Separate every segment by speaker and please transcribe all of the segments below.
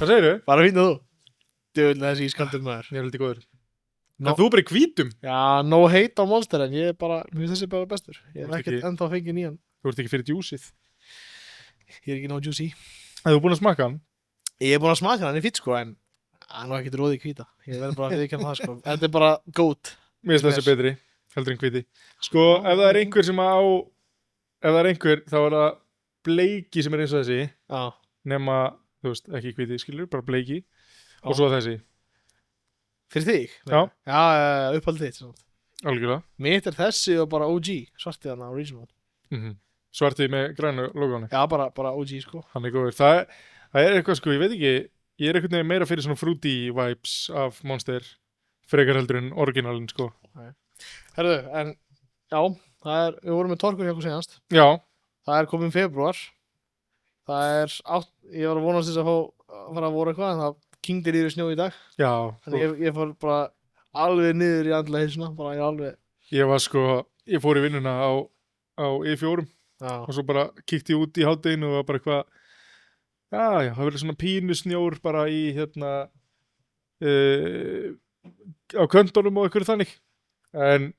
Speaker 1: Hvað segirðu?
Speaker 2: Bara fínt að þú. Djöfull þessi ískaldur maður.
Speaker 1: Ég er heldur góður. En þú bara í hvítum.
Speaker 2: Já, no hate á Monster en ég er bara, mér finnst þessi bara bestur. Ég
Speaker 1: Þú
Speaker 2: er
Speaker 1: ert
Speaker 2: ekkert
Speaker 1: ekki-
Speaker 2: ennþá fengið nýjan.
Speaker 1: Þú ert ekki fyrir djúsið.
Speaker 2: Ég er ekki no juicy.
Speaker 1: Þú búin að smakka hann?
Speaker 2: Ég er búin að smaka hann í fýtt sko en hann var ekkert róði hvíta. Ég verður bara að viðkjanna það sko. Þetta er bara goat.
Speaker 1: Mér finnst þessi betri, heldur en hvíti. Sko, ef það er einhver sem ef það er einhver, þá er það bleiki sem er eins og þessi,
Speaker 2: Já.
Speaker 1: nema, þú veist, ekki hvíti, skilur, bara bleiki. Og svo þessi.
Speaker 2: Fyrir þig?
Speaker 1: Já.
Speaker 2: Já, uppaldið þitt. Svona.
Speaker 1: Algjörlega.
Speaker 2: Mitt er þessi og bara OG. Svartið hann original.
Speaker 1: Svartið með grænu logónu.
Speaker 2: Já, bara OG sko.
Speaker 1: Hann er góður. Það er eitthvað, sko, ég veit ekki, ég er einhvern veginn meira fyrir svona fruity vibes af Monster frekar heldur en originalin, sko.
Speaker 2: Herðu, en já, við vorum með torkur hjá okkur senast.
Speaker 1: Já,
Speaker 2: Það er komin februar. Ég var að vonast þess að fara að voru eitthvað en það kyngdi niður í snjó í dag.
Speaker 1: já.
Speaker 2: Þannig ég fór bara alveg niður í andla heilsuna, bara ég alveg.
Speaker 1: Ég var sko, ég fór í vinnuna á E4
Speaker 2: Já.
Speaker 1: og svo bara kíkti ég út í hádeginu og var bara eitthvað, já, það verður svona pínu snjór bara í hérna á köntunum og eitthvað þannig. En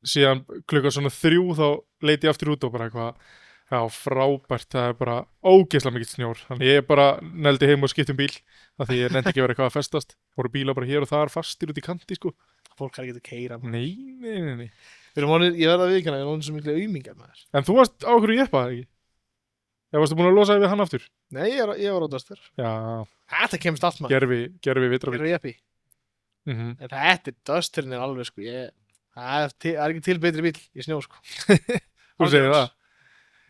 Speaker 1: síðan klukkan svona 3 þá leiti ég aftur út og bara eitthvað, já, frábært, það er bara ógeðslega mikill snjór. Þannig ég bara neldi heim og skipti bíl af því ég nefndi ekki að vera eitthvað að festast. Voru bíla bara hér og þar fastir út í kanti, sko.
Speaker 2: Fólk kann ekki að keira.
Speaker 1: Nei.
Speaker 2: Ég verða að viðkjanna, ég er svo miklu aumingar með þér.
Speaker 1: En þú varst á okkur í jeppa, ekki? Já, varstu búin að losa við hann aftur?
Speaker 2: Nei, ég var á Duster.
Speaker 1: Já,
Speaker 2: Þetta kemst allt maður.
Speaker 1: gerfi vitravíl.
Speaker 2: Gerfi eppi.
Speaker 1: Mhm.
Speaker 2: En þetta Dusterin er alveg sko, það er ekki til betri bíl í snjó sko.
Speaker 1: Þú segir það.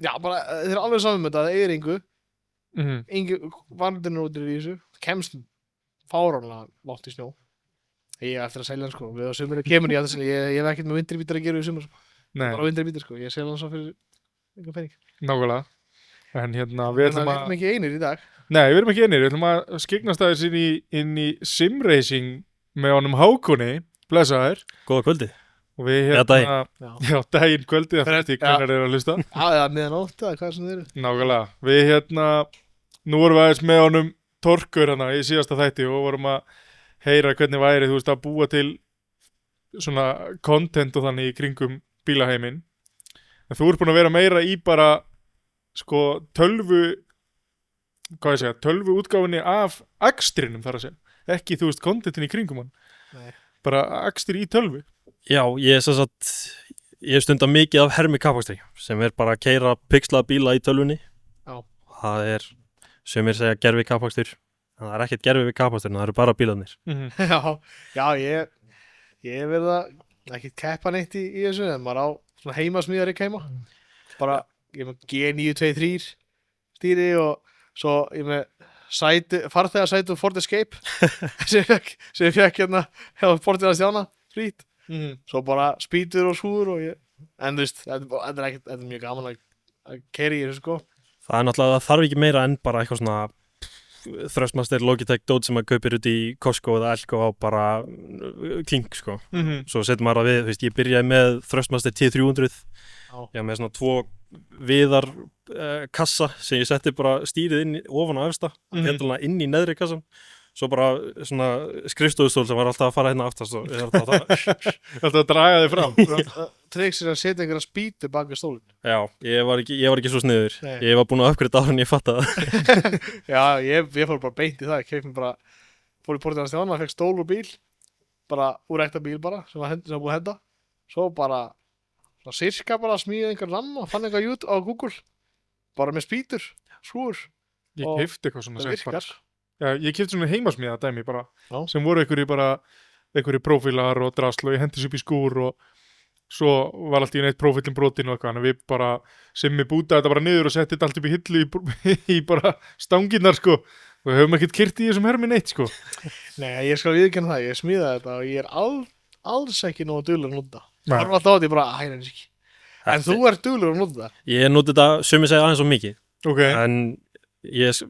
Speaker 2: Já, bara, þeir eru alveg saman með þetta, það er
Speaker 1: Mhm.
Speaker 2: engu vandinn út í þessu, kemst fáránlega látt í snjó. Ég er eftir að selja hann sko, við á sömurinn kemur ég að þessu, ég hef ekkert með vindribítar að gera í sumar sko.
Speaker 1: Nei,
Speaker 2: Bara vindribítar sko, ég selja hann svo fyrir einhver penning.
Speaker 1: nákvæmlega. En hérna, við
Speaker 2: En það
Speaker 1: ætlum
Speaker 2: er ekki einir í dag.
Speaker 1: Nei, við erum ekki einir, við ætlum að skyggnast aðeins inn í simracing með honum Hákoni, blessaður.
Speaker 3: Góða kvöldi.
Speaker 1: Og við
Speaker 3: Eða daginn.
Speaker 1: já, daginn kvöldið, það fyrir
Speaker 2: Já.
Speaker 1: hvernig er að hlusta.
Speaker 2: Já, eða miðan ótt, eða hvað sem þeir eru.
Speaker 1: Nákvæmlega. Við nú vorum við aðeins með honum Torkur hana í síðasta þætti og vorum að heyra hvernig væri, þú veist, að búa til svona content og þannig í kringum bílaheiminn. En þú ert búin að vera meira í bara, sko, tölvu útgáfinni af akstrinum þar að segja. Ekki, þú veist, contentin í kringum hann.
Speaker 2: Nei.
Speaker 1: Bara akstur í tölvu.
Speaker 3: Já, ég stunda mikið af hermi kappakstri sem er bara að keyra pixlaða bíla í tölvunni.
Speaker 2: Já.
Speaker 3: Það er, sem segja gerfi kappakstur. Það er ekkert gerfi við kappaksturinn, það eru bara bílarnir.
Speaker 2: Já, ég verð að ekki keppa neitt í þessu, en maður á svona heimasmíðar ekki heima. Bara, ég er með G923 stýri og svo ég er með farþegarsætu Ford Escape sem ég fekk hérna hjá Portina Stjána, frýtt. Svo bara spýtur og skúður en þú veist, þetta er mjög gaman að keyra í þessu sko.
Speaker 3: Það er náttúrulega, það þarf ekki meira en bara eitthvað svona Thrustmaster Logitech dót sem maður kaupir út í Costco eða Elko á bara klink sko. Svo setur maður það við, þú veist, ég byrjaði með Thrustmaster T300. Ég með svona 2 viðar kassa sem ég setti bara stýrið inn ofan á efsta, hérna inn í neðri kassan. Svo bara svona skrifstofustól sem var alltaf að fara hérna aftast og ég
Speaker 1: Alltaf að draga þig fram.
Speaker 2: Tryggs er að setja einhverja spýtu bak við stólinn.
Speaker 3: Já, ég var ekki svo sniður.
Speaker 2: Nei.
Speaker 3: Ég var búin að uppgreita áður en ég fattaði það.
Speaker 2: Já, ég fór bara beint í það. Ég keypti bara, fór í Portina Stjána, fekk stól og bíl, bara úr ekta bíl bara, sem var búið að henda. Svo bara, svona sirka bara smíði einhver ramma, fann einhver YouTube á Google, bara með spýtur, skúr.
Speaker 1: Ég
Speaker 2: Og
Speaker 1: keypti eitthvað svona
Speaker 2: Það
Speaker 1: sett bara.
Speaker 2: virkar.
Speaker 1: Já, ég keypti svona heimasmíða dæmi bara,
Speaker 2: Já.
Speaker 1: sem voru einhverju prófílar og drasl og ég hendi sér upp í skúr og svo var allt í neitt prófílinn brotin og eitthvað, en við bara Simmi bútaði þetta bara niður og setti þetta allt upp í hillu í bara stanginnar sko, og við höfum ekkert kyrt í þessum hermi neitt sko.
Speaker 2: Nei, ég skal viðurkenna það, ég smíðaði þetta og ég er alls ekki nógu duglegur að nota.
Speaker 1: Nei.
Speaker 2: Það var alltaf á því bara, hæ, ekki. En þú ert duglegur að nota það.
Speaker 3: Ég noti þetta, sumi segja aðeins svo mikið,
Speaker 1: Ok,
Speaker 3: en ég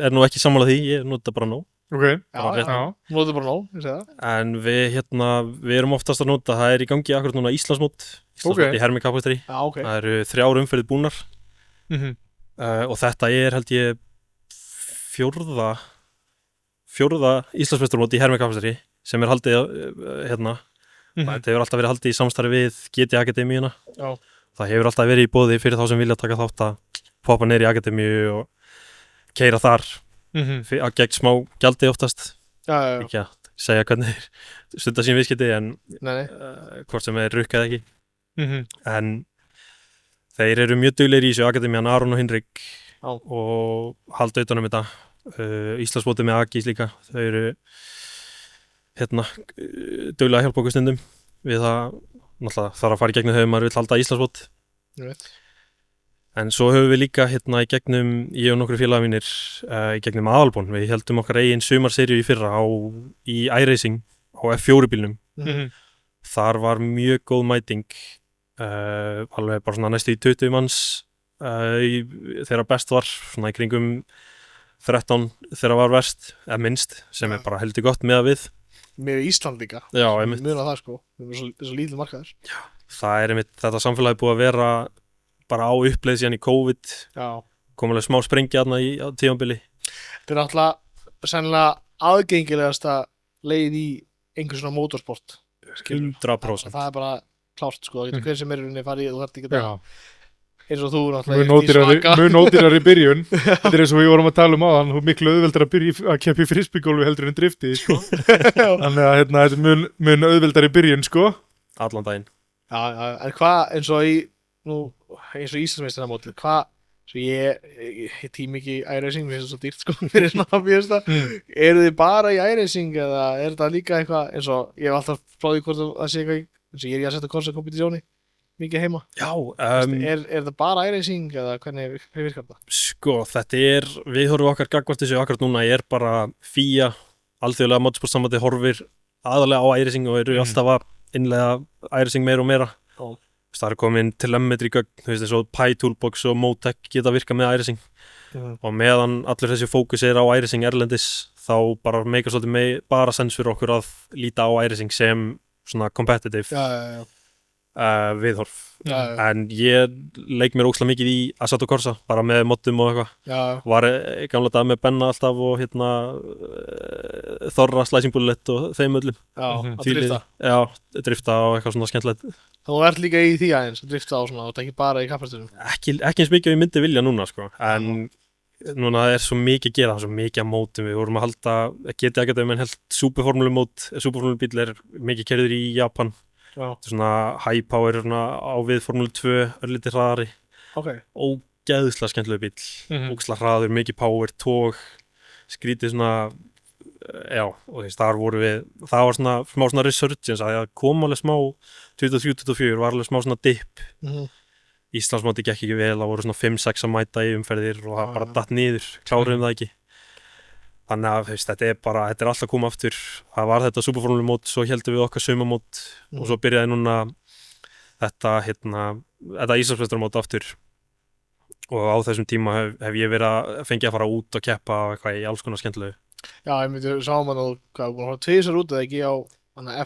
Speaker 3: er nú ekki sammála því, ég noti þetta bara nóg.
Speaker 1: ok,
Speaker 2: Já, nota bara nóg, ég segi það.
Speaker 3: En við erum oftast að nota, það er í gangi akkurat núna Íslandsmót
Speaker 1: Ok.
Speaker 3: í hermi kappakstri.
Speaker 2: Já, ok.
Speaker 3: Það eru 3 umferðir búnar
Speaker 1: Mhm.
Speaker 3: og þetta er held ég 4. 4. Íslandsmeistarmót í hermikapastri sem haldið hérna. Þetta hefur alltaf verið haldið í samstarfi við GT Akademíuna.
Speaker 2: Já.
Speaker 3: Það hefur alltaf verið í boði fyrir þá sem vilja taka þátt að poppa niður í akademíu og keyra þar að gegn smá gjaldi oftast.
Speaker 2: Já.
Speaker 3: Ekki að segja hvernig þeir stunda sín viðskipti en
Speaker 2: Nei.
Speaker 3: hvort sem er rukkað ekki. En þeir eru mjög duglegir í þessu akademían, Aron og Hinrik og halda utan þetta. Íslandsmótið með Agis líka. Þau eru duglega að hjálpa okkur stundum við það, náttúrulega þarf að fara í gegnum þegar maður vill halda Íslandsmót. En svo höfum við líka í gegnum, ég og nokkru félagar mínir í gegnum Aðalbón, við heldum okkar eigin sumarseríu í fyrra í iRacing á F4 bílnum. Þar var mjög góð mæting, alveg bara svona næstu í 20 manns þegar best var, svona í kringum 13 þegar var verst, eða minnst, sem bara heldur gott með að við.
Speaker 2: Með Ísland líka.
Speaker 3: Já, einmitt.
Speaker 2: Muna það sko, við erum svo lítil markaður.
Speaker 3: Já, það er einmitt, þetta samfélagi búið að vera bara á uppleið síðan í COVID.
Speaker 2: Já.
Speaker 3: Kom alveg smá sprengja þarna á tímabili.
Speaker 2: Þetta er náttúrulega sennilega aðgengilegasta leið í einhver svona motorsport.
Speaker 3: 100%.
Speaker 2: Það er bara klárt sko, hver sem er í farið, þú þarft ekki
Speaker 1: Já.
Speaker 2: Eins og þú náttúrulega
Speaker 1: mun ódýrari í byrjun. Þetta er eins og við vorum að tala um áðan, þú miklu auðveldar að byrja að keppa í frisbeególfi heldur en drifti, sko. Þannig að þetta er mun auðveldar í byrjun, sko.
Speaker 3: Allan daginn.
Speaker 2: Já, en hvað eins og Íslandsmeistaramótið, hvað, svo ég tími ekki í iRacing, mér finnst það svo dýrt, sko, fyrir svona hobbyista. Eru þið bara í iRacing eða er þetta líka eitthvað, eins og ég hef alltaf prófið hvort það sé eitthvað, eins og ég er í að setja Corsa-kompetitsjóni mikið heima.
Speaker 3: Já.
Speaker 2: Er það bara iRacing eða hvernig virkar það?
Speaker 3: Sko, þetta við horfum okkar gagnvart þessu akkurat núna, ég er bara FIA, alþjóðlega motorsportsambandið horfir aðalega á iRacing og eru alltaf að innlega iRacing meira og meira. Það komin telemetri gögn, þú veist, eins og Pi Toolbox og Motec geta virkað með iRacing. Og meðan allur þessi fókus er á iRacing erlendis, þá bara meikar svolítið bara sens fyrir okkur að líta á iRacing sem svona competitive. Viðhorf. En ég leik mér ógeðslega mikið í Assetto Corsa, bara með moddum og eitthvað. Var gamla dag með Benna alltaf og Þorra, Slicing Bullet og þeim öllum.
Speaker 2: Að drifta.
Speaker 3: Já, drifta og eitthvað svona skemmtilegt.
Speaker 2: Þú ert líka í því aðeins að drifta á svona og ekki bara í kappaksturinn.
Speaker 3: Ekki eins mikið ég myndi vilja núna, sko. En núna er svo mikið að gera, svo mikið að mótum. Við vorum að halda, GT Akademían held superformulumót, superformulubíl er mikið keyrður í Japan. Þetta er svona high power á við Formúlu 2, örlítið hraðari. Ógeðslega skemmtilegur bíll, ógeðslega hraður, mikið power, tóg, skrítið svona, já, og þar voru við, það var svona smá svona resurgence, að kom alveg smá 23-24, var alveg smá svona dip. Íslandsmóti gekk ekki vel, það voru svona 5-6 að mæta í umferðir og það bara datt niður, kláruðum það ekki. Þannig að þetta er alltaf komið aftur. Það var þetta superformulumót, svo heldum við okkar sumamót og svo byrjaði núna þetta Íslandsmeistaramót aftur. Og á þessum tíma hef ég verið að fengið að fara út og keppa eitthvað í alls konar skemmtilegu.
Speaker 2: Já, ég myndi sáum að þú búin að hafa 2 út eða ekki á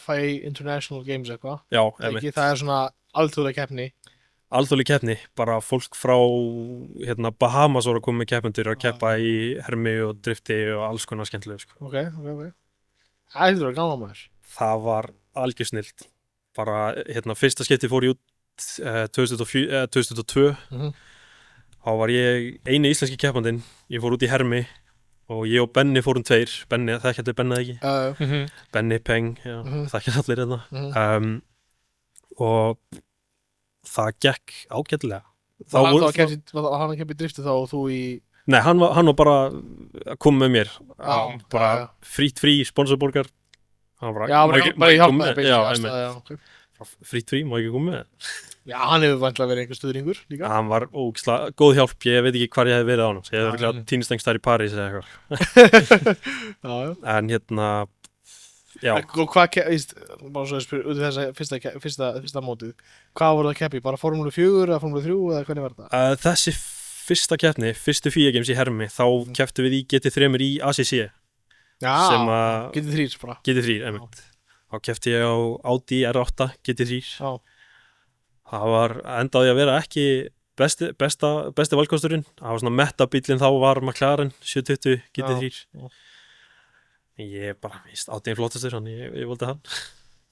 Speaker 2: FIA International Games eitthvað.
Speaker 3: Já,
Speaker 2: það er svona alþjóðleg keppni.
Speaker 3: Alþjóðleg keppni, bara fólk frá Bahamas voru að koma með keppendur að keppa í hermi og drifti og alls konar skemmtilegu, sko.
Speaker 2: Ok. Það hefur verið gaman maður.
Speaker 3: Það var algjör snillt. Bara, fyrsta skipti fór ég út 2002. Þá var ég eini íslenski keppandinn. Ég fór út í hermi og ég og Benni fórum 2. Benni, þekkjandi Benni ekki? Benni Peng, já, þekkjandi allir hérna. Og það gekk ágætlega.
Speaker 2: Var hann að keppa í drifti þá og þú í...
Speaker 3: Nei, hann var bara að koma með mér. Bara frýtt frí, sponsorborgar.
Speaker 2: Já, bara í hjálpaði.
Speaker 3: Frýtt frí, má ekki koma með.
Speaker 2: Já, hann hefur vantilega verið einhver stuðningur líka.
Speaker 3: Hann var ógeðslega góð hjálp, ég veit ekki hvar ég hef verið á hann. Ég hef verið týnstengst þar í París eða eitthvað. En já.
Speaker 2: Og hvað, bara svo að spyrja út í þessa fyrsta mótið, hvað voru það að keppi? Bara Formúlu 4 eða Formúlu 3 eða hvernig var það?
Speaker 3: Þessi fyrsta keppni, fyrstu FIA Games í hermi, þá kepptu við í GT3 í ACC.
Speaker 2: Já, GT3 bara.
Speaker 3: GT3, einmitt. Þá keppti ég á Audi R8 GT3. Já. Það endaði að vera ekki besti valkosturinn. Það var svona metabíllinn þá var McLaren 720 GT3. Ég er bara, víst, átinn flottastur, hann ég valdi hann.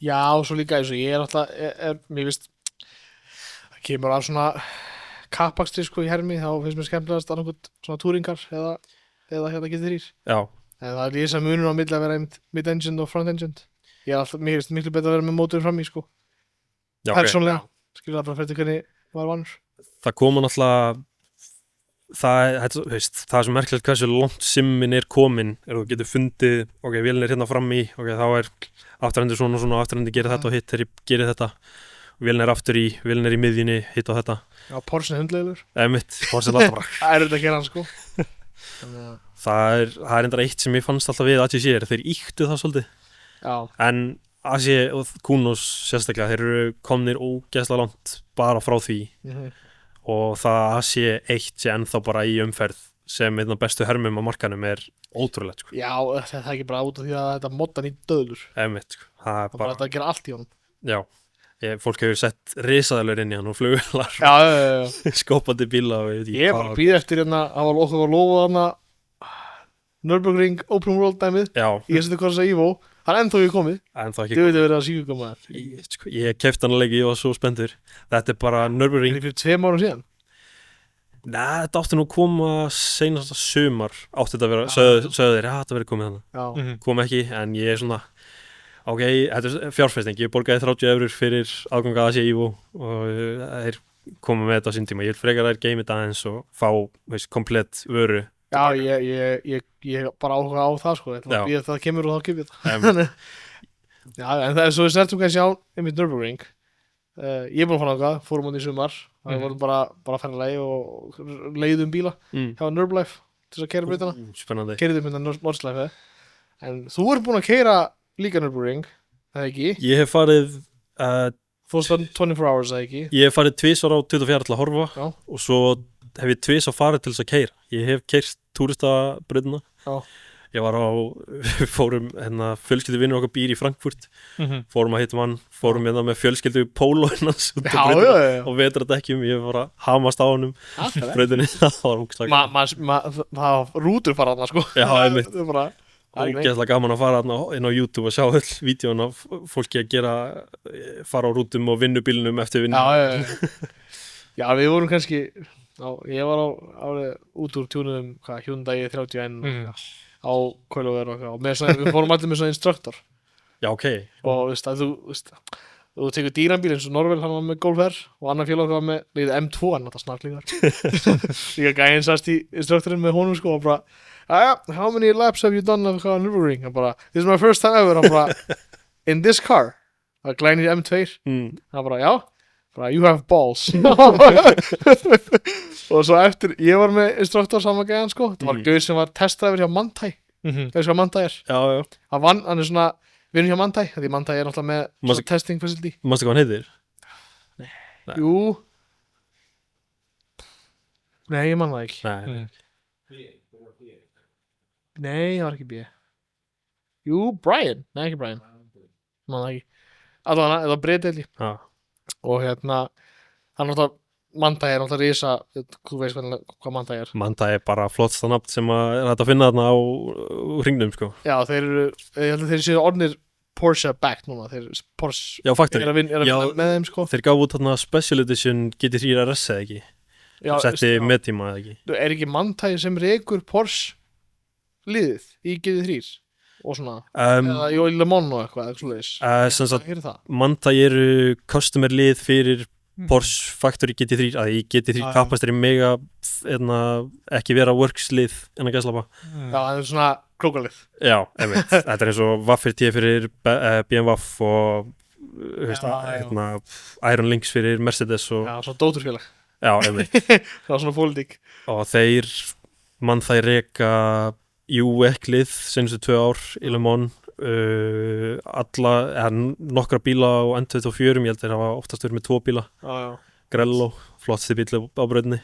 Speaker 2: Já, og svo líka eins og ég er alltaf, mér finnst, það kemur af svona kappakstri sko í hermi, þá finnst mér skemmtilegast annarkot svona túringar eða hérna getur þrýr.
Speaker 3: Já,
Speaker 2: En það er lýsa munur á milli að vera mid-engine og front-engine. Ég er alltaf, mér finnst miklu betur að vera með mótorinn fram í sko,
Speaker 3: já, ok.
Speaker 2: persónlega. Skilur það bara fyrir hvernig maður vanur.
Speaker 3: Það koma náttúrulega, það er svo merkilegt hversu langt simmin er komin, þú getur fundið, ok, vélin er hérna fram í, ok, þá er afturhendur svona og svona, afturhendur gerir þetta og hitt þegar ég gerir þetta, og vélin er aftur í, vélin er í miðjunni, hitt og þetta.
Speaker 2: Já, Porsche er hundlegur.
Speaker 3: Mitt, Porsche alltaf bara.
Speaker 2: Það er þetta að gera hann sko. Þannig að,
Speaker 3: Það er enda eitt sem ég fannst alltaf við AGC þeir íktu það svolítið,
Speaker 2: já,
Speaker 3: en AGC og Kunos sérstaklega, þeir eru komnir ógeðslega langt bara frá því og það AC1 sé ennþá bara í umferð sem einn af bestu hermum á markanum er ótrúlegt sko.
Speaker 2: já, það er ekki bara út af því að þetta moddan í döðlur.
Speaker 3: Mitt, sko. Það er
Speaker 2: Það er bara
Speaker 3: bara,
Speaker 2: þetta að gera allt í honum.
Speaker 3: já, fólk hefur sett risaðalur inn í hann og fluglar,
Speaker 2: Já.
Speaker 3: skópandi bíla og ég veit
Speaker 2: Ég er bara að býða eftir hérna, það var okkur að lofa þarna Nürburgring Open World dæmið,
Speaker 3: Já,
Speaker 2: ég seti hvað þess að Evo, hann er ennþá ekki komið,
Speaker 3: en það
Speaker 2: þið
Speaker 3: ekki,
Speaker 2: veitum verið að síku komaðar.
Speaker 3: ég kefti hann að leiki, ég var svo spenntur, þetta er bara
Speaker 2: Er
Speaker 3: Nürburgring.
Speaker 2: það fyrir 2 árum síðan?
Speaker 3: Nei, þetta átti nú að koma seinasta sumar átti þetta að vera,
Speaker 2: Já.
Speaker 3: sögðu þeir, já, þetta verið komið þannig,
Speaker 2: Já.
Speaker 3: kom ekki, en ég er svona, ok, þetta er fjárfesting, ég borgaði 30 eurur fyrir aðganga að sé Evo og þeir koma með þetta á sín tíma, ég vil frekar þær geimi þetta aðeins og fá, veist, komplett vöru.
Speaker 2: Já, ég bara áhuga á það sko,
Speaker 3: Já.
Speaker 2: það kemur og þá kemur þetta.
Speaker 3: Um,
Speaker 2: Já, en það er svo við snertum kannski á einmitt Nürburgring. Ég er búin að fara ákvað, fórum út í sumar, það vorum bara ferðalagi og leiðum bíla hjá Nürblife til þess að keira breytana.
Speaker 3: Spennandi.
Speaker 2: Keirðum hérna Nordschleife. En þú ert búin að keira líka Nürburgring, það ekki?
Speaker 3: Ég hef farið,
Speaker 2: Fórst það 24 hours, það ekki?
Speaker 3: ég hef farið 2 ára á 24 til að horfa
Speaker 2: Já.
Speaker 3: og svo hef ég 2 ára farið til þess að keira. Ég hef keirt túristabröðina.
Speaker 2: Já.
Speaker 3: Ég var við fórum, fjölskyldu vinnur okkar býr í Frankfurt, fórum að hitta mann, fórum hérna með fjölskyldu póló hennans
Speaker 2: Já.
Speaker 3: og vetradekkjum, ég var að hamast á honum bröðinni, það var ógeðslega
Speaker 2: Það var rútur fara þarna sko.
Speaker 3: Já, einmitt.
Speaker 2: Það er bara, það er ekki neitt.
Speaker 3: ógeðslega gaman að fara þarna inn á YouTube og sjá öll vídjón af fólki að fara á rútum og vinnubílnum eftir vinnu.
Speaker 2: Já, við vorum kannski, ég var árið út úr tjúnum, Hyundai 31 á Kóluver og með svona, við fórum allir með svona instruktor
Speaker 3: Já, ok.
Speaker 2: og veist, að þú tekur dýranbíl eins og Norvel, hann var með Golf R og annar félag var með liðið M2, hann þetta snarklingar líka gæinn sast í instruktorinn með honum sko og bara, how many laps have you done of Nürburgring? Hann bara, this is my first time ever, hann bara in this car, það glænir M2 hann bara, já, bara you have balls og svo eftir, ég var með instruktor saman gæðan sko, það var gauð sem var testræfur hjá Mantai, veist hvað Mantai er?
Speaker 3: Já.
Speaker 2: Hann er svona vinnur hjá Mantai, því Mantai er náttúrulega með svona testing facility.
Speaker 3: Manstu hvað hann heitir? Nei.
Speaker 2: Jú. Nei, ég man það ekki. Nei, það var ekki B. Jú, Brian. Nei, ekki Brian. Man það ekki. Allavega, það var breytiðli.
Speaker 3: Já.
Speaker 2: Og hann náttúrulega, Mantai er náttúrulega risa, þú veist hvað Mantai er.
Speaker 3: Mantai er bara flottsta nafn sem er hægt að finna þarna á hringnum, sko.
Speaker 2: Já, ég held að þeir séu orðnir Porsche back núna, Porsche
Speaker 3: Já, Factory.
Speaker 2: er að vinna með þeim sko.
Speaker 3: Þeir gáfu út þarna Special Edition GT3 RS eða ekki?
Speaker 2: Já,
Speaker 3: setti meðtíma eða ekki?
Speaker 2: Er ekki Mantai sem rekur Porsche liðið í GT3 og svona, eða í Le Mans og eitthvað
Speaker 3: sem sagt,
Speaker 2: það?
Speaker 3: Mantai eru customer lið fyrir Porsche Factory GT3 að í GT3 kappast er mega ekki vera works lið en að gæslapa.
Speaker 2: Já, það er svona krókalið.
Speaker 3: Já, einmitt. Þetta er eins og Waffir T fyrir BMW og Iron Lynx fyrir Mercedes og
Speaker 2: Já, svona dóturfélag.
Speaker 3: Já, einmitt.
Speaker 2: Það var svona pólitík.
Speaker 3: Og þeir Mantai reka UEC-lið senstu 2 ár í Le Mans nokkra bíla á N24, ég held þeir hafa oftast verið með 2 bíla. Grello, flottsti bíl á brautinni.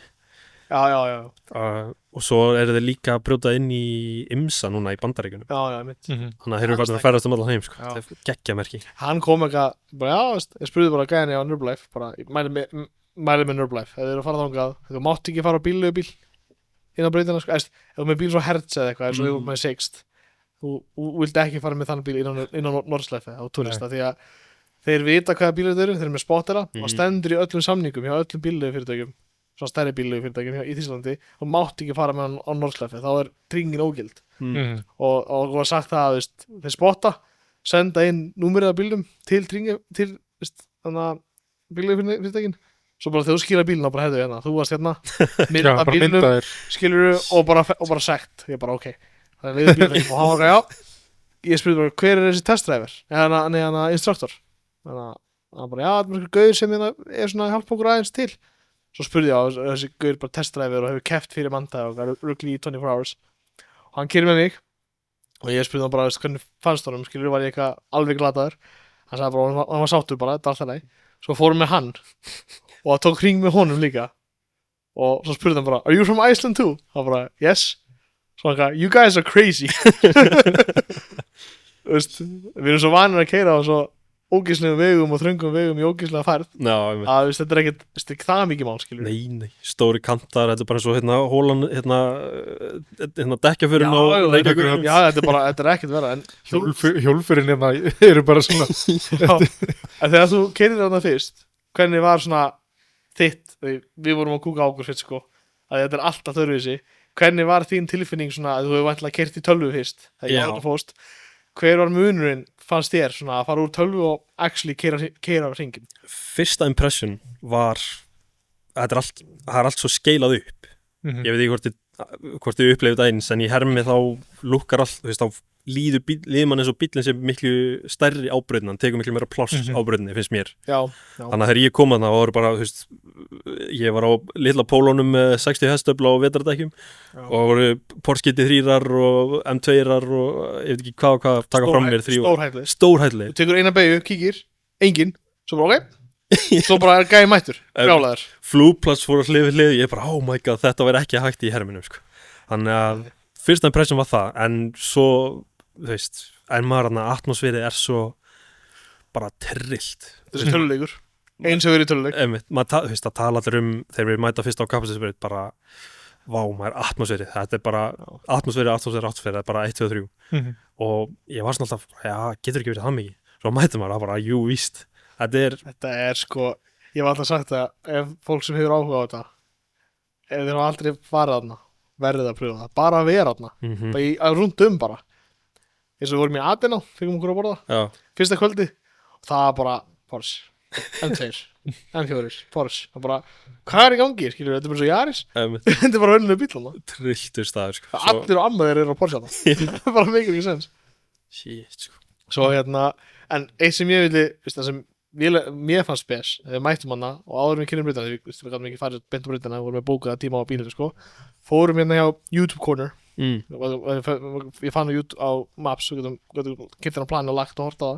Speaker 2: Já.
Speaker 3: Og svo eru þeir líka að brjóta inn í IMSA núna í Bandaríkjunum.
Speaker 2: Já, mitt.
Speaker 3: Þannig að þeir eru bara að ferðast allan heim, sko. Það er geggjamerki.
Speaker 2: Hann kom eitthvað, ég spurði bara gæðinni á Nürblife, bara, mæli með Nürblife, ef þið eru að fara þangað, þú mátt ekki fara á bíl inn á brautina, sko, ef þú með bíl svo Hertz eða eitthvað, eins og við vorum með Sixt, þú vildi ekki fara með þann bíl inn á Norðslæfi á turista því að þeir vita hvaða bílar þeir eru með spottera og stendur í öllum samningum hjá öllum bíllegufyrirtækjum svona stærri bíllegufyrirtækjum í Þýskalandi og mátt ekki fara með hann á Norðslæfi þá tryggingin ógild og var sagt það að þeir spotta senda inn númerið af bílnum til þannig að bíllegufyrirtækin svo bara þegar þú skilja bílna bara hefðu hérna þú varst hérna mynd af bílnum skilur og bara sekt ég bara ok það leiði bílnum og hann var já ég spurði bara hver þessi testdræver eða instruktor þannig að hann bara já það er gauður sem er svona hjálpbókur aðeins til svo spurði ég á þessi gauður bara testdræver og hefur keppt fyrir manda og rugli í 24 hours og hann kýrði með mig og ég spurði hann bara hvernig fannst honum skilur var ég eitthvað alveg glataður hann sagði bara hann var sáttur bara þetta er alltaf leið svo fórum með hann og það tók hring með honum líka og svo spurði hann bara are you from Iceland too? Hann bara yes svo hann you guys are crazy við erum svo vanir að keyra á svo ógeðslegum vegum og þröngum vegum í ógeðslega færð að þetta er ekkert það mikið mál skilur
Speaker 3: nei, stóri kantar, þetta er bara svo hólan dekkjaförin á leikjagröð
Speaker 2: já, þetta er ekkert vera en
Speaker 1: hjólförin eru bara svona
Speaker 2: en þegar þú keyrir þarna fyrst hvernig var svona þitt við vorum að kúka á okkur fyrst sko að þetta er alltaf þörfisi hvernig var þín tilfinning svona að þú hefur væntanlega keyrt í tölvu fyrst þegar ég átt að fóst hver var munurinn fannst þér svona að fara úr tölvu og actually keyra á hringin
Speaker 3: fyrsta impression var að það er allt svo skeilað upp ég veit ekki hvort þið upplifið það eins en í hermi þá lukkar allt þá líður mann eins og bíllinn sem miklu stærri ábreyðin, hann tekur miklu meira pláss ábreyðinni finnst mér
Speaker 2: já.
Speaker 3: Þannig að þegar ég kom að það voru bara ég var á litla pólónum með 60 hestöfla og vetrardækjum og voru Porsche GT3-rar og M2-rar og ég veit ekki hvað taka fram mér stórhætli
Speaker 2: þú tekur eina beygju, kíkir, engin svo bara ok svo bara er gæði mættur, brjálæður
Speaker 3: flugplats fór að hlið ég bara oh my god þetta var ekki hægt í herminum sko. Þannig að fyrsta impression var það en svo þú veist, en maður atmosfærið er svo bara trillt
Speaker 2: þessi töluleikur, eins og verið töluleik
Speaker 3: maður það tala allir þegar við mæta fyrst á kapasitisbreyt bara vá maður atmosfærið, þetta er bara atmosfærið, það er bara 1, 2, 3 og ég var svona alltaf já, getur ekki verið það mikið, svo mæta maður bara jú, víst, þetta er sko,
Speaker 2: ég var alltaf sagt að ef fólk sem hefur áhuga á þetta ef þeir hafa aldrei farið þarna verðið að pröfa það, bara að vera þarna bara í rundum bara eins og við vorum í Adená, fengum okkur að borða fyrsta kvöldi og það var bara Porsche, M2, M4 Porsche, það bara, hvað er í gangi skilur, þetta er bara svo Yaris þetta er bara önnulega bíl
Speaker 3: trilltur staður sko.
Speaker 2: allir og amma þeir eru á Porsche það er bara mikil ekki sens
Speaker 3: shit sko.
Speaker 2: Svo en eitt sem ég vildi það sem mér fannst spes þegar mættum hana og áður við kynum breytana við gætum ekki farið bent á breytana við vorum með bókaða tíma á bílinu sko fórum hérna hjá YouTube Corner ég fann á Maps og getum kipta hann plani og lagt og horta á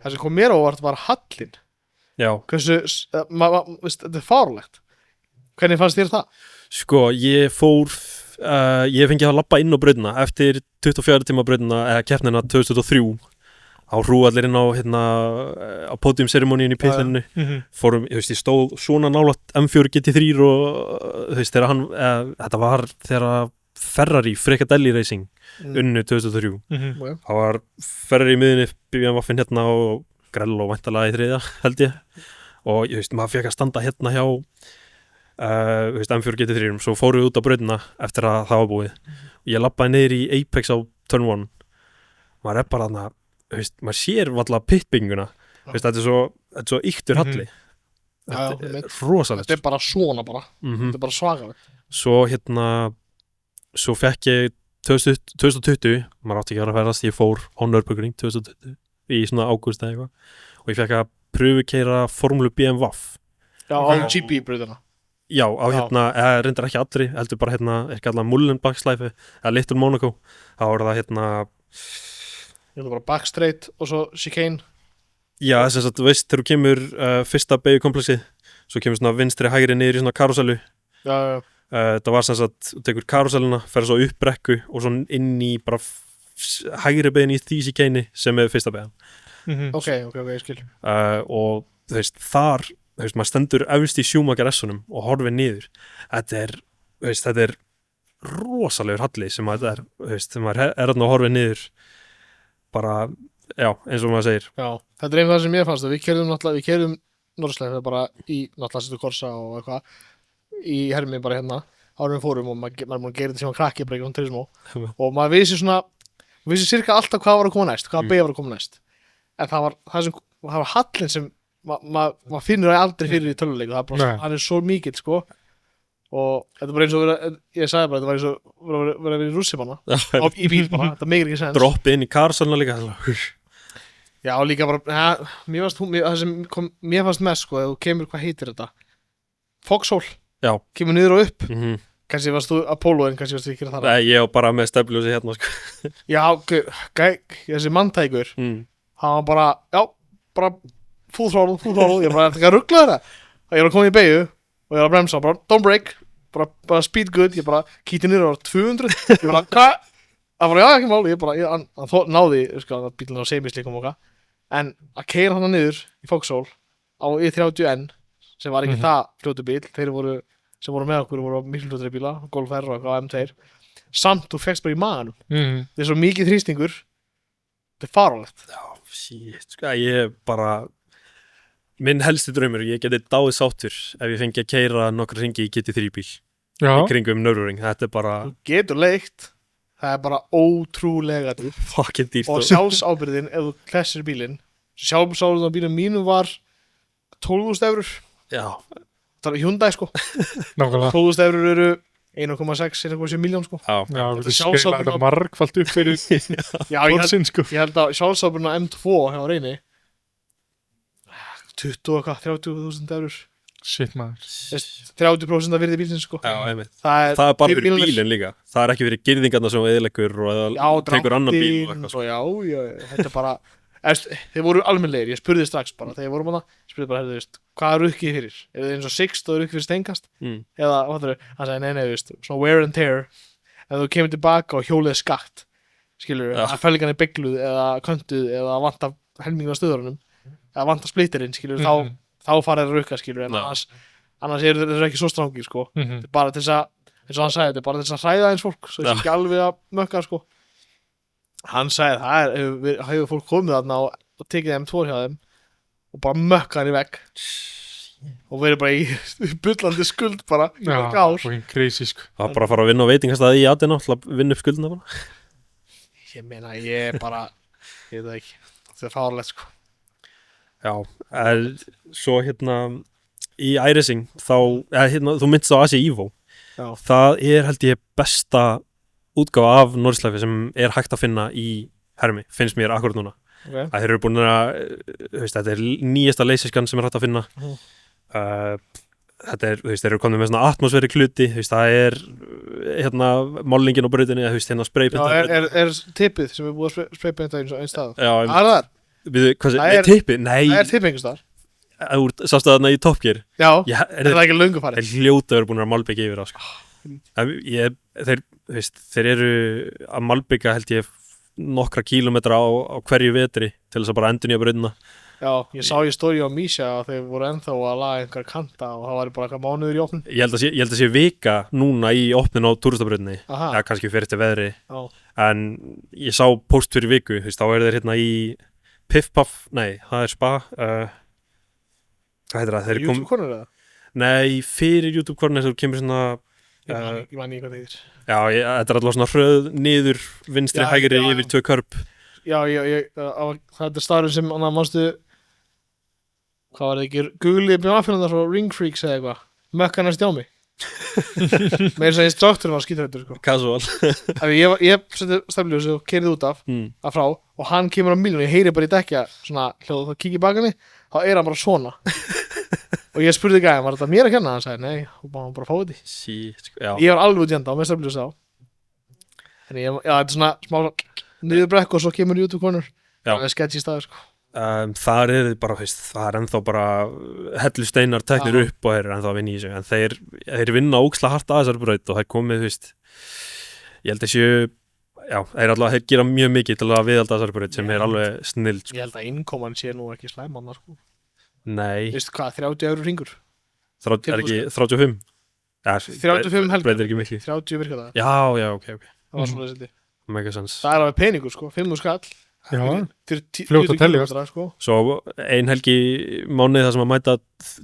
Speaker 2: það sem kom mér ávart var hallin hversu þetta er fárlegt hvernig fannst þér það?
Speaker 3: Sko ég fór ég fengi að labba inn á breytana eftir 24 tíma breytana eða keppnina 2003 á hrúallir inn á podiumceremoníun í pitlinnu fórum, ég stóð svona nálægt M4 GT3 og þegar þetta var þegar Ferrari Fricadelli Racing unnu 2003 það var Ferrari í miðunni BMWin hérna og Grello væntanlega í þriðja held ég og maður fekk að standa hérna hjá M4 GT3 svo fórum við út á brautina eftir að það var búið og ég labbaði niður í Apex á Turn 1 maður bara þarna maður sér alltaf pitbygginguna þetta er svo yktur halli þetta er rosalegt
Speaker 2: þetta er bara svona þetta er bara svakalegt
Speaker 3: svo fekk ég 2020 maður átti ekki að ferðast, ég fór á Nürburgring 2020 í svona ágúst eða eitthvað og ég fekk að pröfukeyra formúlu BMW
Speaker 2: á GP-bröðuna
Speaker 3: já, á reyndar ekki allri heldur bara er kallað Mullenbach-slæfi eða Little Monaco þá er það
Speaker 2: ég ætla bara backstraight og svo chicane
Speaker 3: já, þess að þú veist, þegar þú kemur fyrsta beygjukomplexið svo kemur svona vinstri hægri niður í svona karusellu það var sem sagt, þú tekur karuselluna fer svo upp brekku og svo inn í bara hægri beygin í því chicane sem er fyrsta beygjan
Speaker 2: ok, ég skil
Speaker 3: og þú veist, þar maður stendur efst í Schumacher S-unum og horfir niður þetta er rosalegur halli sem að þetta þú veist, þegar maður er þarna og horfið niður bara, já, eins og maður segir
Speaker 2: Já, þetta er einn það sem ég fannst við keyrðum Norðslæð bara í náttúrulega Setu Korsa og eitthvað í hermi bara hérna árum við fórum og maður er múin að gera þetta sem að krakki bara eitthvað turismo og maður vissi cirka alltaf hvað var að koma næst, hvaða beigja var að koma næst en það var hallin sem maður finnur það aldrei fyrir í töluleik hann er svo mikill sko og þetta er bara eins og ég sagði bara þetta var eins og vera að vera í rússipanna í bíl bara, þetta meikir ekki sens
Speaker 3: droppi inn í karsalna líka
Speaker 2: Já, líka bara, mér fannst mest sko, ef þú kemur, hvað heitir þetta? Foxhole,
Speaker 3: Já.
Speaker 2: Kemur niður og upp,
Speaker 3: Kannski
Speaker 2: varst þú Apollo en kannski varst þú ekki að þar
Speaker 3: Nei, ég var bara með stefnljósi hérna sko.
Speaker 2: Já, þessi manntækur, hann var bara, já, bara full throttle, ég bara, þetta er ruggla þetta og ég var að koma í beygju og ég var að bremsa, bara don't brake, bara speed good, ég bara kíti niður á 200, ég bara, hvað? Það var já, ekki mál, hann náði, sko, bílinn á semislikum og hvað en að keyra hann niður í Foxhole á I30N sem var ekki það fljótu bíl þeir sem voru með okkur voru miklu fljótari bíla Golf R og eitthvað M2 samt þú fegst bara í maganum þetta er svo mikið þrýstingur þetta er faralegt
Speaker 3: Já, shit, sko, ég bara minn helsti draumur, ég geti dáið sáttur ef ég fengi að keyra nokkra hringi í GT3 bíl í kringum Nürburgring, þetta er bara
Speaker 2: þú getur leikt það er bara ótrúlega dýrt
Speaker 3: fucking dýrt
Speaker 2: og sjálfsábyrðin ef þú klessir bílinn sjálfsábyrðin á bílinn mínu var 12.000 eurur
Speaker 3: Já,
Speaker 2: það er Hyundai sko 12.000 eurur eru 1,6-1,7 miljón sko
Speaker 1: Já, við skilja þetta margfalt upp fyrir
Speaker 2: borsin
Speaker 1: sko
Speaker 2: Ég held að sjálfsábyrðin á M2 hjá Reyni 30.000 eurur
Speaker 1: Shit maður
Speaker 2: 30% af virði bílsins sko
Speaker 3: Já, einmitt Það er bara fyrir bílinn líka Það er ekki fyrir girðingarna sem eðileggur og tekur annan bíl og eitthvað sko.
Speaker 2: Já, þetta er bara þeir voru almennlegir, ég spurði strax bara þegar vorum hana, spurði bara, heyrðu, hvað er rukkið fyrir? Er það eins og Sixt og rukkið fyrir steinkast? Eða, hvað það er? Hann sagði, nei, svona wear and tear ef þú kemur tilbaka og hjólið er skakt skilur, að felgan er begluð eða köntuð eða vantar helmingin á stöðurunum eða vantar splitterinn, skilur, þá farið að rukka, skilur, en annars eru þeir ekki svo strángir, sko þetta er bara til þess að, eins og hann sagði, þetta er bara til þess að hræða eins fólk, svo ekki alveg að mökka, sko hann sagði, hefur fólk komið þarna og tekið þeim tvo hjá þeim og bara mökka hann í vegg og verið bara í bullandi skuld bara, í marga ár
Speaker 1: crazy, sko
Speaker 3: Það var bara að fara að vinna á veitingastæði í Adena til að vinna upp skuldina bara
Speaker 2: Ég meina, ég veit það ekki þetta er fárlegt, sko
Speaker 3: Já, svo hérna í iRacing þá, þú minnst á Asia Evo það er held ég besta útgáfa af Norðslæfi sem er hægt að finna í hermi, finnst mér akkurat núna að þeir eru búin að þetta er nýjasta leysiskan sem er hægt að finna þetta er, þeir eru komið með svona atmosfæri hluti, það er hérna málningin á brautinni, hérna spraypinta
Speaker 2: er tippið sem er búið að spraypinta einn stað
Speaker 3: það er tippi? Nei,
Speaker 2: það er tippi einhvers staðar
Speaker 3: sástu þarna í Top Gear
Speaker 2: Já, er það ekki löngu farið?
Speaker 3: Þeir hljóta eru búin að malbyggja yfir á sko. Þeir eru að malbyggja held ég nokkra kílómetra á hverju vetri til þess að bara endurnýja brautina
Speaker 2: Já, ég sá í stóri á Mísja að þeir voru ennþá að laga einhver kanta og það var bara eitthvað mánuður í opnun
Speaker 3: Ég held að sé vika núna í opnun á túristabrautinni eða kannski fyrir eftir veðri en ég sá post fyrir viku þá eru þeir hérna í Piff-Puff, nei, það er Spa hvað heitir það?
Speaker 2: YouTube Corner eða?
Speaker 3: Nei, fyrir YouTube Corner þú kemur svona
Speaker 2: Ég man ekki hvað það heitir
Speaker 3: Já, þetta er alltaf svona hröð niður vinstri hægri yfir 2 körp
Speaker 2: Já, það er staðurinn sem mannstu hvað var það ekki, Google byrjum aðfinna frá Ring Freaks eða eitthvað mökka næst hjá mig með þess að instrukturinn var skítrættur sko.
Speaker 3: Casual
Speaker 2: Ég seti stefnljós og keyrið út af frá og hann kemur á miljón og ég heyri bara í dekja svona hljóð og kík í baka mig þá er hann bara svona og ég spurði gæðan, var þetta mér að kenna? Hann sagði, nei, og bara fá þetta
Speaker 3: sko,
Speaker 2: Ég var alveg út í enda á með stefnljós á en þetta er svona smá niður brekk og svo kemur YouTube Corner það er sketchy staður sko
Speaker 3: þar er bara, það er ennþá bara hellu steinar teknir upp og þeir er ennþá að vinna í sig en þeir vinna ókslega hart að þessar braut og þeir komið, ég held að þeir gera mjög mikið til að viðhalda þessar braut sem er alveg snill sko.
Speaker 2: Ég held að innkoman sé nú ekki slæmanna sko.
Speaker 3: Nei
Speaker 2: Veistu hvað, 30 € hringur?
Speaker 3: Er ekki 35?
Speaker 2: 35 helgar.
Speaker 3: breytir ekki miklu
Speaker 2: 30 virkadaga.
Speaker 3: já, ok
Speaker 2: Það var svona þessi.
Speaker 3: mega sens
Speaker 2: Það er alveg peningur, sko. 5 skall.
Speaker 1: Já,
Speaker 2: Fyrir
Speaker 1: Fljótt að
Speaker 2: 10
Speaker 1: teljast.
Speaker 2: kílómetra, sko.
Speaker 3: svo ein helgi mánuði þar sem að mæta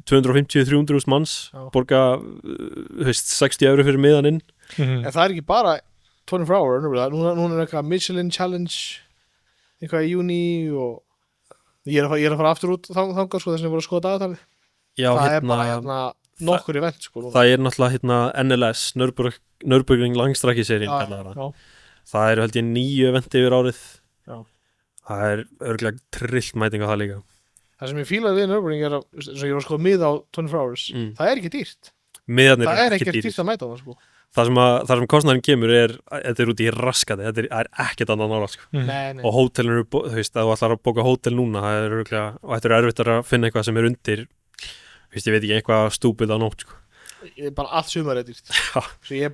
Speaker 3: 250-300 manns
Speaker 2: Já.
Speaker 3: borga 60 € fyrir miðan inn
Speaker 1: Mhm.
Speaker 2: En það er ekki bara 24 hour, núna er eitthvað Michelin Challenge, eitthvað í júni og ég er að fara aftur út þangað, sko, þess að ég voru að skoða dagatalið.
Speaker 3: já,
Speaker 2: Það er bara nokkur event, sko. Núna.
Speaker 3: það er náttúrulega NLS Nürburgring langstrakkiserien
Speaker 2: Já.
Speaker 3: það eru held ég 9 eventi yfir árið
Speaker 2: Já.
Speaker 3: það er örgulega trillt mæting á það líka
Speaker 2: Það sem ég fílaði við Nürburgring er að, eins og ég var að skoða miða á 24 hours, það er ekki dýrt.
Speaker 3: miðarnir
Speaker 2: Það er
Speaker 3: ekki
Speaker 2: ekkert
Speaker 3: dýrir
Speaker 2: dýrt að mæta á það, sko.
Speaker 3: það sem kostnæðin kemur þetta er út í raskati, þetta er ekkert annað nála sko.
Speaker 2: Nei.
Speaker 3: Og hótelin eru, þú veist, að þú ætlar að bóka hótel núna það er örgulega, og þetta er erfitt að finna eitthvað sem er undir, þú veist, ég veit ekki eitthvað stúpid á nótt, sko.
Speaker 2: Bara allt sumar er dýrt.
Speaker 3: Já.
Speaker 2: Svo ég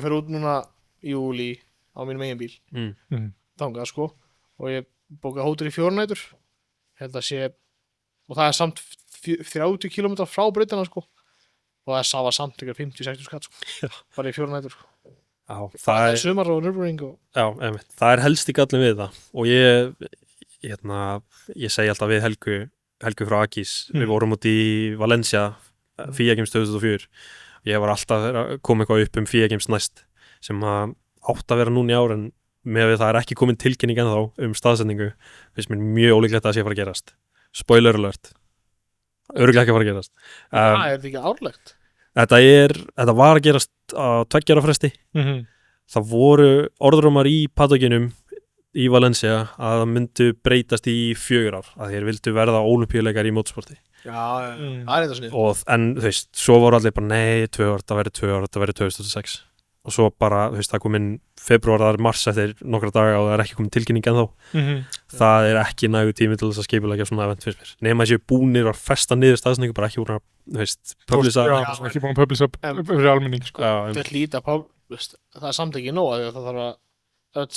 Speaker 2: fer út núna í júli á mínum eigin bíl þangað, sko, og ég bókaði hótel í 4 nætur, held að sé, og það er samt 30 km frá brautina, sko, og það var samt ykkur 50-60 skatt, sko, bara í 4 nætur, sko.
Speaker 3: Já,
Speaker 2: Það er sumar og Nürburgring og
Speaker 3: Já, einmitt. Það er helst í gallin við það og ég segi alltaf við Helgu frá Akis, við vorum út í Valencia FIA Games 2004 ég var alltaf að koma eitthvað upp FIA Games næst sem átt að vera núna í ár en með það er ekki komin tilkynning ennþá staðsetningu, finnst mér mjög ólíklegt að það sé að fara að gerast spoiler alert örugglega ekki að fara að gerast
Speaker 2: það er þetta ekki árlegt.
Speaker 3: Þetta var að gerast á 2 ára fresti það voru orðrómar í paddokinum í Valencia að það myndu breytast í 4 ár að þeir vildu verða ólympíuleikar í mótorsporti
Speaker 2: Já, það er þetta snið.
Speaker 3: en þú veist, svo voru allir bara nei, 2 ár, það verður 2006 og svo bara, þú veist, það kom inn februar, það er mars eftir nokkra daga og það er ekki komin tilkynning ennþá það er ekki nægu tími til þess að skipuleggja svona event fyrst mér nema þessi búnir að festa niður staðsningu bara ekki úr að, þú veist, publisa
Speaker 1: Já, ekki búin að publisa fyrir almenning, sko.
Speaker 2: Þetta líta það er samt ekki nóg að það þarf að öll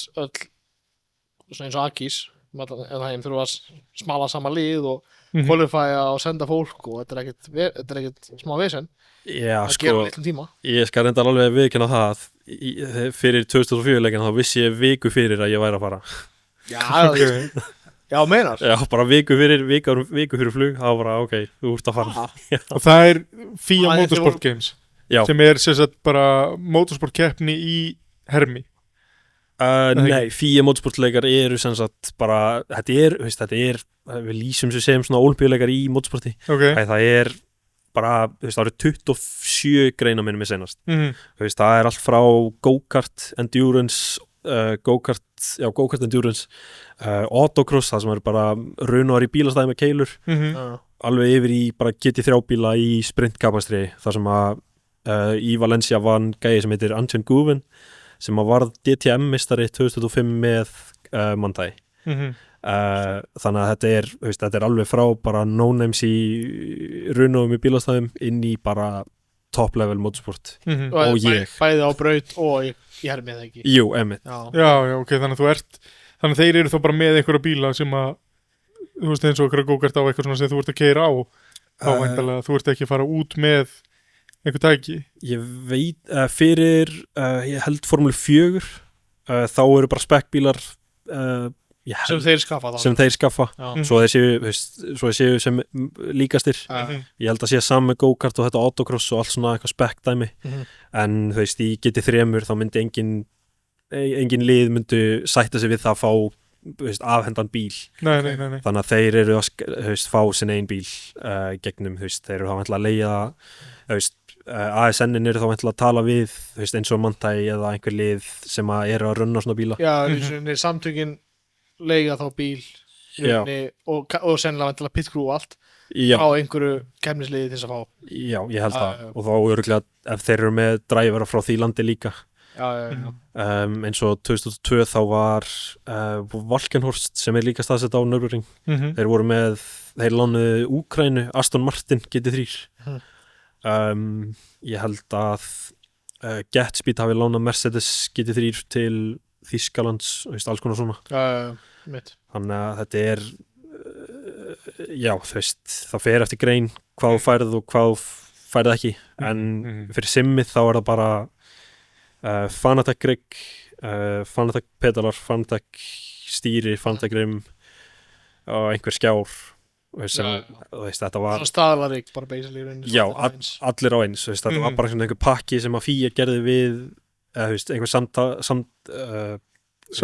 Speaker 2: svona eins og Akis en það heim þurfa að smala sama lið og qualifya og senda fólk og þetta er ekkert smá vesen
Speaker 3: Já,
Speaker 2: að
Speaker 3: sko,
Speaker 2: gera litlum tíma.
Speaker 3: ég skal reynda alveg viðurkenna það að fyrir 2004 leikina þá vissi ég viku fyrir að ég væri að fara
Speaker 2: Já, meinar.
Speaker 3: Já, bara viku fyrir flug þá bara, ok, þú ert að fara
Speaker 1: Og það er FIA
Speaker 2: Það er
Speaker 1: Motorsport Games
Speaker 3: Já.
Speaker 1: sem er sem sagt bara motorsport keppni í hermi.
Speaker 3: Nei, FIA motorsportleikar eru sem sagt bara, þetta er við lýsum sem svona ólympíuleikar í motorsporti
Speaker 1: Ok.
Speaker 3: það er bara, þú veist, það eru 27 greina minnum með senast þú veist, það er allt frá go-kart, endurance go-kart endurance autocross, það sem eru bara runar í bílastæði með keilur alveg yfir í bara GT3 bíla í sprintkapastri, þar sem að í Valencia vann gæi sem heitir Anton Guven sem að varð DTM-mistari 2005 með Montai þannig að þetta er alveg frá bara no-names í runum í bílastæðum inn í bara top-level motorsport og ég
Speaker 2: Bæði á braut og ég hermi það ekki.
Speaker 3: Jú, einmitt
Speaker 1: Já, ok, þannig að þeir eru þá bara með einhverja bíla sem að þú veist eins og einhverja gókart á eitthvað svona sem þú ert að keyra á þá væntanlega þú ert ekki að fara út með einhver tæki.
Speaker 3: Ég veit, ég held Formule 4 þá eru bara spekkbílar
Speaker 2: sem þeir skaffa þá.
Speaker 3: sem þeir skaffa svo þeir séu sem líkastir ég held að sé saman með go-kart og þetta autocross og allt svona eitthvað spekkdæmi en þú veist, í GT3 þá myndi engin lið myndi sætta sig við það að fá afhendan bíl
Speaker 1: Nei.
Speaker 3: þannig að þeir eru að fá sinn einn bíl gegnum, þeir eru þá væntanlega að leigja ASN-in eru þá væntanlega að tala við eins og Montai eða einhver lið sem að eru að runna svona bíla
Speaker 2: Já, samtökin leiga þá bíl og sennilega vantilega pit crew og allt á einhverju kemnisliði til þess að fá.
Speaker 3: Já, ég held það og þá örgulega ef þeir eru með dræfara frá því landi líka eins og 2002 þá var Valkenhorst sem er líka staðsett á Nürburgring þeir lánuðu Úkraínu Aston Martin GT3 ég held að GetSpeed hafi lánað Mercedes GT3 til Þýskalands, alls konar svona þannig að þetta er já, það fer eftir grein hvað þú færð og hvað þú færið ekki en fyrir simmið þá er það bara Fanatec rigg, Fanatec pedalar, Fanatec stýri, Fanatec rim og einhver skjár sem, þú veist, þetta var
Speaker 2: Svona staðlarík bara basically í rauninni,
Speaker 3: já,
Speaker 2: svona eins.
Speaker 3: allir á eins, þú veist, þetta var bara einhver pakki sem að FIA gerði við þú veist, einhver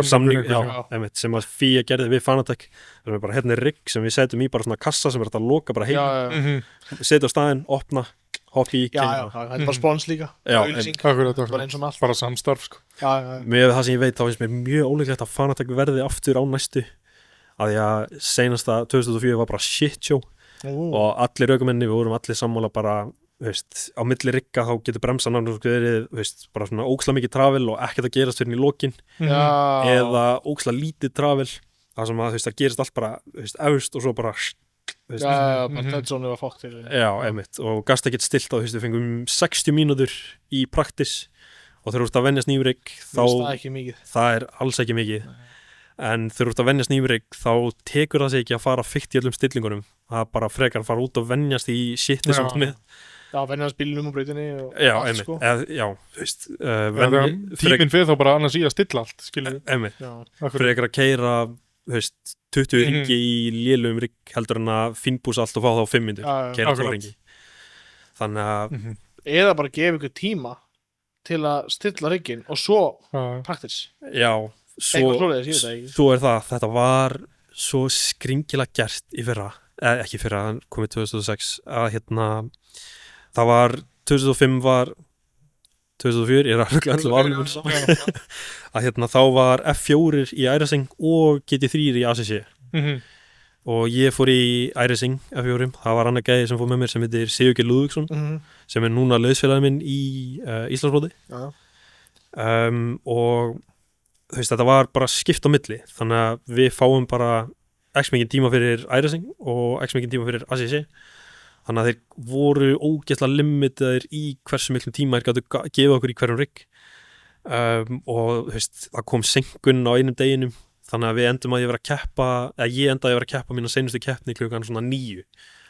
Speaker 3: samning
Speaker 1: já.
Speaker 3: einmitt, sem að FIA gerði við Fanatec sem er bara hérna rigg sem við setjum í bara svona kassa sem er þetta að loka bara heim setja á staðinn, opna, hoppa í
Speaker 2: Já, það er bara spons líka
Speaker 3: Já,
Speaker 2: auglýsing,
Speaker 1: Akkurat,
Speaker 2: bara eins og með allt
Speaker 1: bara samstarf sko.
Speaker 2: Já,
Speaker 3: með það sem ég veit þá finnst mér mjög ólíklegt að Fanatec verði aftur á næstu að því að seinasta 2004 var bara shit show og allir ökumenni, við vorum allir sammála bara, þú veist, á milli rigga þá getur bremsan verið, þú veist, bara svona óksla mikið travel og ekkert að gerast fyrir í lokin eða óksla lítið travel það sem að, þú veist, það gerist allt bara, þú veist, efst og svo bara, þú veist,
Speaker 2: bara touchzone var fokkt til
Speaker 3: já, einmitt, og gast ekkert stilt á, þú veist, við fengum 60 mínútur í praktis og þegar þú ert að venjast nýjum rigg þá,
Speaker 2: það er ekki mikið
Speaker 3: það er alls ekki mikið en þegar þú ert að venjast nýjum rigg þá tekur það sig ekki að fara fyrt í öllum stillingunum það bara frekar að fara út og venjast í shiti sem með
Speaker 2: Já, venjast bílunum á brautinni og
Speaker 3: já,
Speaker 2: allt,
Speaker 3: einmitt,
Speaker 2: sko.
Speaker 3: já, þú veist
Speaker 1: Tíminn fyrir þá bara annars í að stilla allt skilur
Speaker 3: einmitt,
Speaker 2: Já,
Speaker 3: frekar að keyra þú veist, 20 ringi í lélugum rigg heldur en að finnbúsa allt og fá þá 5 myndir,
Speaker 2: já,
Speaker 3: keyra 2
Speaker 1: akkurat.
Speaker 3: ringi þannig að
Speaker 2: eða bara gefa ykkur tíma til að stilla rigginn og svo
Speaker 1: Já.
Speaker 2: praktis
Speaker 3: já,
Speaker 2: eitthvað svoleiðis, ég veit það ekki
Speaker 3: svo er það, þetta var svo skringilega gert í fyrra ekki í fyrra, komið 2006 að hérna það var, 2005 var 2004, ég er að rugla öllu árunum saman að hérna þá var F4 í iRacing og GT3 í ACC og ég fór í iRacing F4, það var annar gæði sem fór með mér sem heitir Sigurgeir Lúðvíksson sem er núna lausfélagið minn í Íslandsmóti
Speaker 2: Já.
Speaker 3: og þú veist, þetta var bara skipt á milli þannig að við fáum bara x mikið tíma fyrir iRacing og x mikið tíma fyrir ACC þannig að þeir voru ógeðslega limitaðir í hversu miklum tíma þeir gætu gefa okkur í hverjum rigg og þú veist, það kom senkun á einum deginum þannig að við endum að ég endaði að vera að keppa mína seinustu keppni klukkan svona 9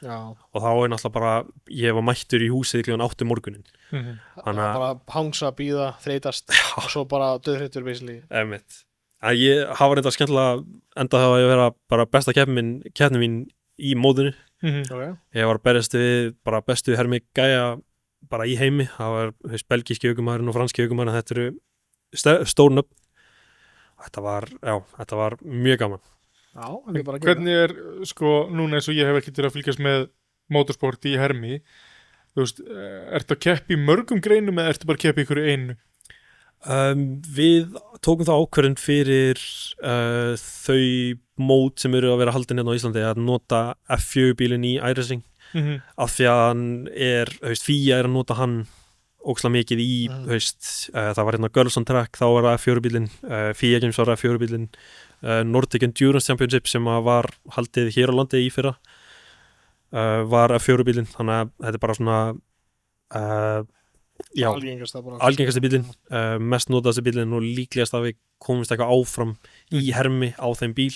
Speaker 2: Já.
Speaker 3: og þá er náttúrulega bara, ég var mættur í húsið klukkan 8 morgunin
Speaker 2: Þannig að bara hangsa, býða, þreytast og svo bara döðhrættur basically
Speaker 3: Einmitt. Að ég hafa reynda skemmtilega endað það að ég vera bara besta keppni mín í móðinu
Speaker 2: okay.
Speaker 3: ég var að berjast við bara bestu hermi gæja bara í heimi það var belgíski ökumæðurinn og franski ökumæðurinn þetta eru stór nöfn þetta var mjög gaman
Speaker 2: Já, það er bara að
Speaker 1: Hvernig er, sko, núna eins og ég hef ekki til að fylgjast með motorsport í hermi þú veist, ertu að keppa í mörgum greinum eða ertu bara að keppa í ykkur einu?
Speaker 3: Við tókum það ákvörðin fyrir þau mót sem eru að vera haldin hérna á Íslandi að nota F4 bílinn í iRacing af því að hann er, FIA er að nota hann ókslega mikið í, það var hérna Girls on Track, þá var það F4 bílinn FIA Games var F4 bílinn Nordic Endurance Championship sem var haldið hér á landi í fyrra var F4 bílinn þannig að þetta er bara svona algengasti bílinn mest notaðasti bílinn og líklegast að við komumst eitthvað áfram í hermi á þeim bíl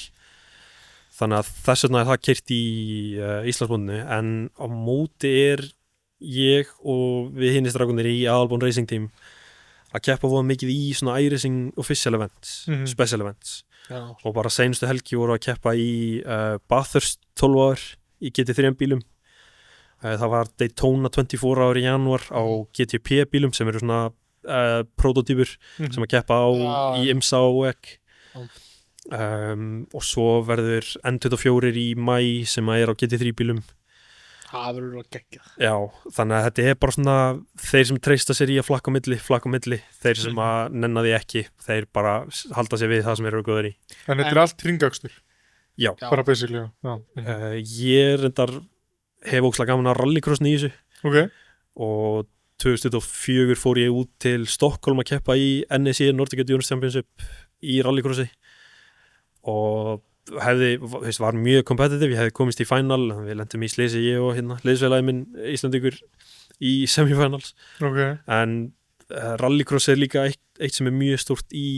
Speaker 3: þannig að þess vegna er það keyrt í Íslandsmótinu en á móti er ég og við hinni strákunir í Aðalbón Racing Team að keppa voða mikið í svona iRacing official events, special events og bara seinustu helgi voru að keppa í Bathurst 12 ár í GT3 bílum það var Daytona 24 ár í janúar á GTP bílum sem eru svona prototýpur sem að keppa á í IMSA og WEC og svo verður N24 í mæ sem að er á GT3 bílum
Speaker 2: Það verður að gegja
Speaker 3: Já, þannig að þetta er bara svona þeir sem treysta sér í að flakka á milli þeir sem að nenna því ekki þeir bara halda sér við það sem eru góður í
Speaker 1: En þetta er allt hringakstur
Speaker 3: Já,
Speaker 1: bara basically
Speaker 3: ég reyndar hef ókslega gaman að rallycrossni í þessu
Speaker 1: okay.
Speaker 3: og 2004 fór ég út til Stockholm að keppa í NEC Nordic Endurance Championship í rallycrossi og var mjög competitive, ég hefði komist í final við lentum í sleysi ég og hérna liðsfélagi minn Íslandingur í semifinals en rallycross er líka eitt sem er mjög stórt í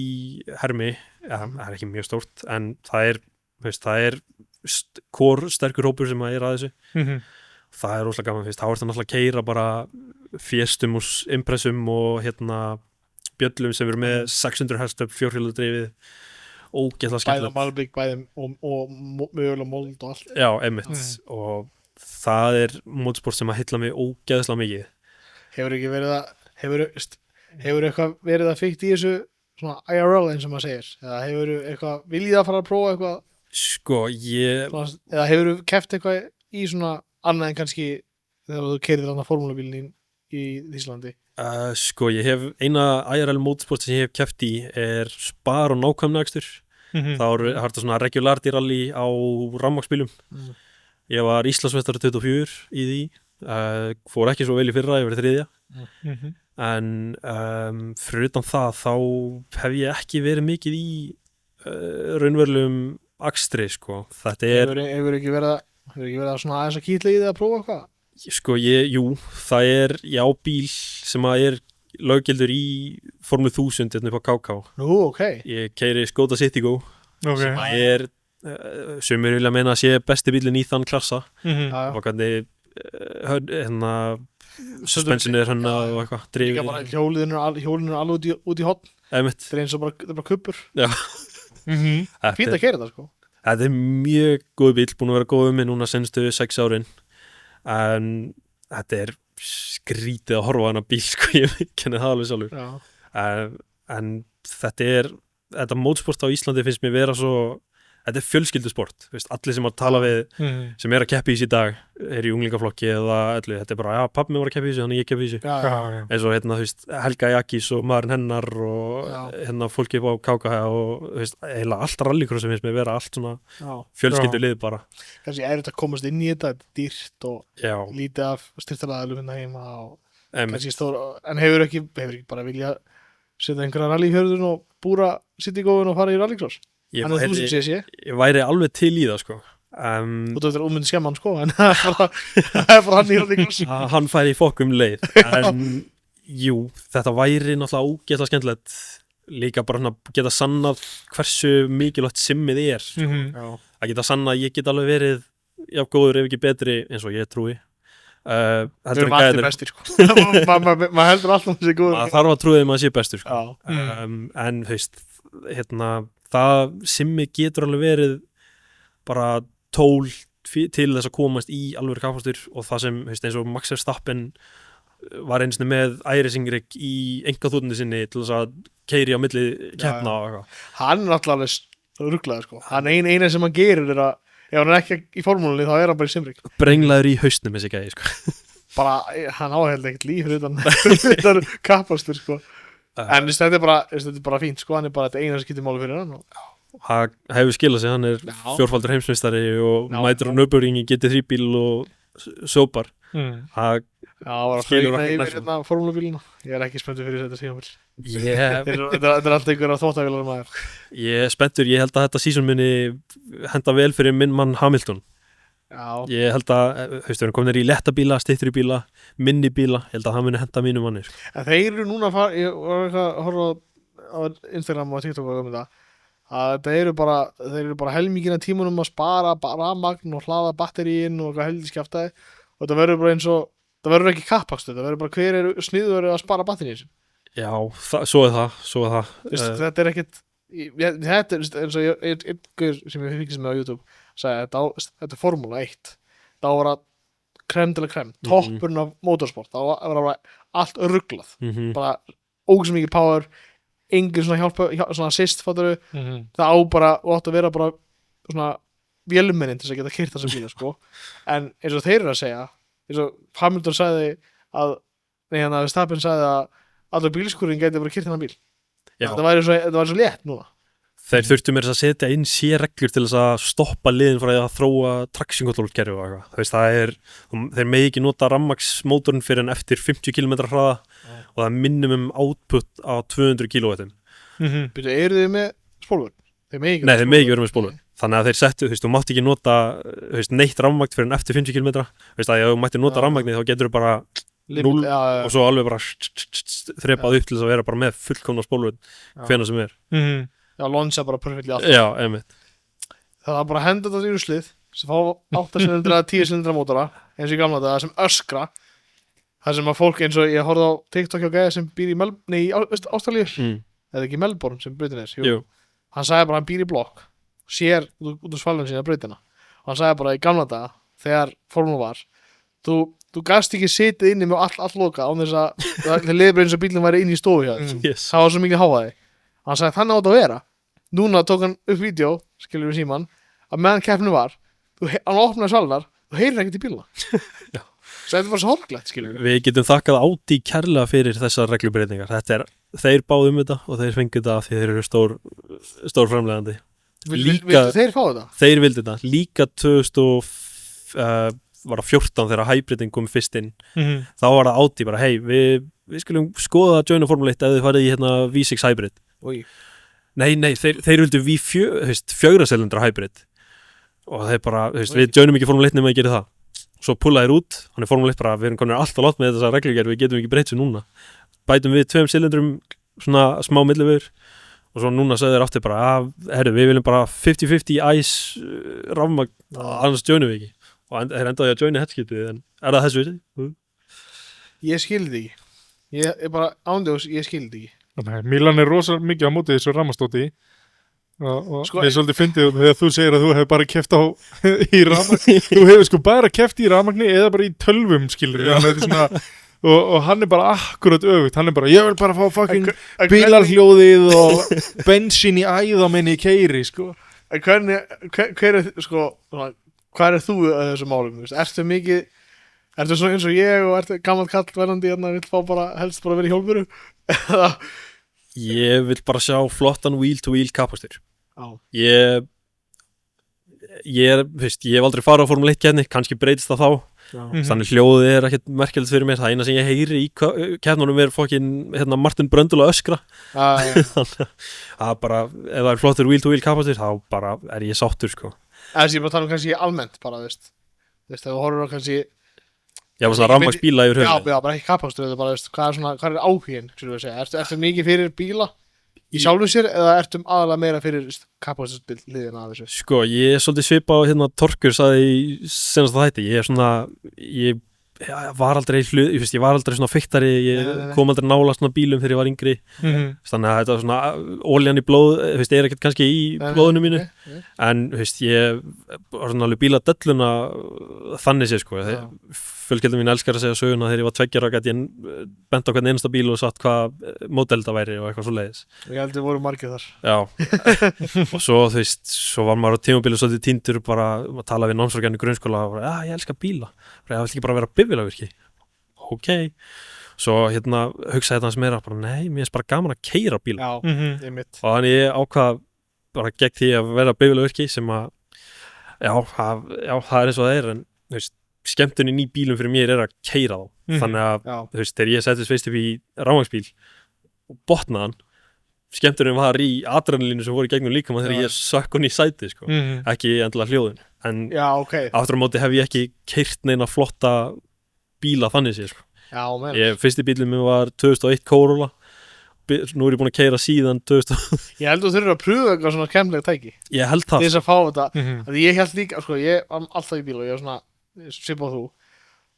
Speaker 3: hermi það er ekki mjög stórt en það er sterkur hópur sem er að þessu það er rosalega gaman fyrst, þá er það náttúrulega að keyra bara Fiestum og Impressum og bjöllum sem eru með 600 hestöp, fjórhjóludrifið, ógeðslega
Speaker 2: bæði á
Speaker 3: skemmtilegt.
Speaker 2: Malbygg, bæði og mögulega mold og allt.
Speaker 3: Já, einmitt, og það er motorsport sem að hylla mig ógeðslega mikið.
Speaker 2: Hefur ekki verið að, hefur eitthvað verið að fíkt í þessu svona IRL eins og maður segir? Eða hefur eitthvað, viljið að fara að prófa eitthvað,
Speaker 3: Sko,
Speaker 2: eða hefur keppt eitthvað í svona annað en kannski þegar þú keyrðir þarna formúlubílinn í Þýskalandi?
Speaker 3: Sko, ég hef eina IRL motorsport sem ég hef keppt í er spar og nákvæmnakstur. Þá er þetta svona regularity rally á rafmagnsbílum. Ég var Íslandsmeistari 24 í því, fór ekki svo vel í fyrra, ég verið 3. En fyrir utan það þá hef ég ekki verið mikið í raunverulegum akstri, sko. Þetta er
Speaker 2: Hefur ekki verið að svona aðeins að kýtla í þig að prófa eitthvað?
Speaker 3: Sko, jú, það er ég á bíl sem að er löggildur í Formule 1000 hérna upp á KK.
Speaker 2: Nú, ok.
Speaker 3: Ég keyri Skoda Citigo
Speaker 1: Okay.
Speaker 3: sem er sumir vilja meina að sé besti bílinn í þann klassa
Speaker 2: Já,
Speaker 3: og hvernig suspension er hann og eitthvað
Speaker 2: Líka
Speaker 3: drifið.
Speaker 2: bara hjólinn er alveg út í hotn.
Speaker 3: Einmitt.
Speaker 2: Það er eins og bara, það er bara kuppur.
Speaker 3: Þetta
Speaker 2: Fínt að keyra það, sko.
Speaker 3: Þetta er mjög góð bíl, búin að vera góð með núna senstu 6 árin, en þetta er skrítið að horfa á hana bíl, sko, ég kenni það alveg sjálfur.
Speaker 2: Já.
Speaker 3: En þetta mótsport á Íslandi finnst mér vera svo, þetta er fjölskyldusport, veist, allir sem að tala við sem er að keppa í þessu í dag er í unglingaflokki eða öllu, þetta er bara, já, pabbi mér var að keppa í þessu, þannig ég keppa í þessu.
Speaker 2: Já.
Speaker 3: Eins og þú veist, Helga Jakís og maðurinn hennar og fólki upp á KK og þú veist, eiginlega allt rallycross sem finnst mér vera allt svona fjölskyldulið bara.
Speaker 2: Kannski er þetta að komast inn í þetta er dýrt og lítið af styrtaraðalum hérna heima og kannski stór, en hefur ekki bara vilja setja einhverja rallyhjörðun og búra Citigóin og fara í rallycross? Þannig að þú sem sé.
Speaker 3: Ég væri alveg til í það, sko.
Speaker 2: Þú þetta er úmyndi skemman, sko, en það er bara hann í rallycross.
Speaker 3: Hann færi í fokkum leið, en jú, þetta væri náttúrulega ógeðslega skemmtilegt, líka bara hann að geta sannað hversu mikilvægt simmið er. Að geta sannað að ég get alveg verið góður ef ekki betri eins og ég trúi.
Speaker 2: Við erum allir bestir, sko. Maður heldur alltaf þessi góður.
Speaker 3: Það þarf að trúið maður sé bestur, sko. En þú veist, það simmi getur alveg verið bara tól til þess að komast í alveg kappakstuр og það sem, þú veist, eins og Max Verstappen var eins og með ærisingrik í einkaþútni sinni til þess að keyri á milli keppna og eitthvað.
Speaker 2: Hann er náttúrulega rugglaður, sko. Hann eina sem hann gerir er að ef hann er ekki í formúlunni þá er hann bara í simrik.
Speaker 3: Brenglaður í hausnum þessi gæði, sko.
Speaker 2: Bara, hann áheld ekkert líf utan kappastur, sko. En þetta er bara fínt, sko. Hann er bara þetta eina sem skiptir máli fyrir hann.
Speaker 3: Það hefur skilað sig, hann er fjórfaldur heimsmeistari og mætur á Nürburgring í GT3 bíl og sópar. Það
Speaker 2: var að hlaupa yfir hérna formúlubílina. Ég er ekki spenntur fyrir þetta síðan. Þetta er alltaf einhverja þvóttavélar maður.
Speaker 3: Ég er spenntur, ég held að þetta season muni henda vel fyrir minn mann Hamilton.
Speaker 2: Já.
Speaker 3: Ég held að, við erum komin í letta bíla, styttri bíla, minni bíla, ég held að það muni henda mínu manni.
Speaker 2: En þeir eru núna ég var eitthvað að horfa á Instagram og TikTok og þetta, að þeir eru bara helmingina tímunum að spara rafmagn og hlaða batteríin og eitthvað heldig skjaftaði og þetta verður bara eins og, það verður ekki kappakstur, þetta verður bara hver er sniður að spara batteríin sin.
Speaker 3: Já, svo er það.
Speaker 2: Þetta er ekkit, þetta er eins og einhver sem ég fylgist með á YouTube sagði þetta er Formúla 1, þá var það krem til að krem, toppurinn af motorsport, þá var það allt rugglað, bara ógeðslega mikið power, engin svona hjálpa, svona assist, fattaru, það á bara, og átt að vera bara svona vélmennin til þess að geta keyrt þessa bíla, sko, en eins og þeir eru að segja, eins og Hamilton sagði að, Verstappen sagði að allur bílskurinn gæti bara keyrt þennan bíl. Þetta væri svo létt núna.
Speaker 3: Þeir þurftu mér að setja inn sérreglur til þess að stoppa liðin frá að þróa traction control kerfi og eitthvað. Þú veist, þeir megi ekki nota rafmagnsmótorinn fyrir en eftir 50 km hraða og það er minimum output á 200 kW.
Speaker 2: Byrju, eru þið með spólvörn? Þeir megi
Speaker 3: ekki vera með spólvörn. Þannig að þeir settu, þú veist, þú mátt ekki nota neitt rafmagn fyrir en eftir 50 km. Þú veist, að ef þú mætti nota rafmagnið þá getur þú bara 0 og svo alveg bara þrepað upp til þess að vera bara með fullkomna spólvörn hvenær sem er.
Speaker 2: Já, launcha bara perfectly allt.
Speaker 3: Já, einmitt.
Speaker 2: Það var bara að henda þetta í úrslið sem fá 8 silindra, 10 silindra mótora eins og í gamla daga sem öskra það sem að fólk eins og ég horfði á TikTok hjá gæði sem býr í Ástralíu eða ekki Melbourne sem brautin er
Speaker 3: Jú.
Speaker 2: hann sagði bara hann býr í blokk sér út úr svalunum sína brautina og hann sagði bara í gamla daga þegar formúla var þú gast ekki setið inni með all loka án þess að það liður eins og bílinn væri inn í stofu hjá þér
Speaker 3: Yes.
Speaker 2: það var svo mikið háaði hann sagði þannig átt að vera núna tók hann upp vídeo skilur við síman að meðan keppni var hann opnaði svalunar þú heyrir ekkert í bíluna
Speaker 3: Já.
Speaker 2: þetta var svo horglegt skilur við
Speaker 3: Við getum þakkað Audi kærlega fyrir þessar reglubreitingar. Þeir báðum þetta og þeir fengu þetta af því þeir eru stór framlegandi.
Speaker 2: viltu þeir fá þetta?
Speaker 3: Þeir vildi þetta. Líka 2014 þegar hybridin kom fyrst inn. Þá var það Audi bara, hei, við skulum skoða að joina Formule 1 ef þið farið í V6 hybrid.
Speaker 2: Oj.
Speaker 3: Nei, þeir vildu V4 hybrid. Og þeir bara, við joinum ekki Formule 1 nema að gera það. Svo pulla þeir út, hann er Formule 1 bara, við erum komin alltaf látt með þessa reglugerð, við getum ekki breytt sér núna. Bætum við 2 silindrum svona smá millivegur og svo núna sögðu þeir aftur bara, herru, við viljum bara 50-50 ICE rafmagn, annars joinum við ekki. Og þeir endaði að joina headskipið, en er það þessu vissi?
Speaker 2: Ég skildi ekki ég er bara ándjós, ég skildi ekki
Speaker 1: Nei, Milan er rosa mikið á móti þessu rammastóti og
Speaker 2: Sko,
Speaker 1: við svolítið fyndið þegar þú segir að þú hefur bara keppt á í rafmagni þú hefur sko bara keppt í rafmagni eða bara í tölvum skilur svona, og hann er bara akkurat öfugt hann er bara, ég vil bara fá fucking bílarhljóðið og bensín í æða minni í keiri sko.
Speaker 2: hver er sko hvað er þú að þessu málum ertu svona eins og ég og ertu gammal kall verðandi vill fá bara, helst bara vera í hjólfuru eða
Speaker 3: Ég vil bara sjá flottan wheel-to-wheel kapastur.
Speaker 2: já
Speaker 3: Ég hef aldrei farið á Formule 1 keppni, kannski breytist það þá. Þannig hljóðið er ekkert merkilegt fyrir mér. Það eina sem ég heyri í keppnunum er fokkin Martin Brundle að öskra. Þannig að bara, ef það er flottur wheel-to-wheel kapastur, þá bara er ég sáttur, sko.
Speaker 2: Þessi ég bara tala um kannski almennt bara, veist, þegar þú horfur á kannski
Speaker 3: Já, svona rafmagnsbíla yfir höfuð.
Speaker 2: Já, bara ekki kappakstur, bara, veist, hvað er áhugin, skulum við segja, ertu mikið fyrir bíla í sjálfu sér eða ertu aðalega meira fyrir kappaksturliðina af þessu?
Speaker 3: Sko, ég er svolítið svipað á Torkur sagði í senast þætti, ég var aldrei ég var aldrei svona fiktari, ég kom aldrei nála svona bílum þegar ég var yngri þannig að þetta var svona oljan í blóð er ekkert kannski í blóðinu mínu en ég var svona alveg bíla dölluna þannig sé sko fjölskyldum mín elskar að segja söguna þegar ég var 2 ára gæti ég bent á hvern einasta bíl og satt hvað módel það væri og eitthvað svo leiðis
Speaker 2: ég held að voru margir þar
Speaker 3: og svo svo var maður á tímabílu svolítið týndur bara að tala við námsfólkjarni í grunnskóla og bara, ég elska bíla ég vil ekki bara vera bifvélavirki ok, svo hugsaði þetta hans meira bara, nei, mér er bara gaman að keyra bíla
Speaker 2: ég mitt
Speaker 3: og þannig ég ákvað bara gegn því að vera bifvélavirki sem að það er eins og það er en skemmtunin í bílum fyrir mér er að keyra þá þannig að þegar ég settist fyrst upp í rafmagnsbíl og botnaðan skemmtunin var í adrenalínu sem voru í gegnum líkamann þegar ég sökk hún í sæti sko. Ekki endilega hljóðin en aftur á móti hef ég ekki keyrt neina flotta bíla þannig sér sko. Fyrsti bílum minn var 2001 Corolla nú er ég búin að keyra síðan 2000
Speaker 2: Ég held að þú þurfir að pröfa eitthvað svona kemlega tæki
Speaker 3: Ég held það
Speaker 2: til þess að fá þetta ég held líka, sko, ég var alltaf í bíl og ég var svona svip á þú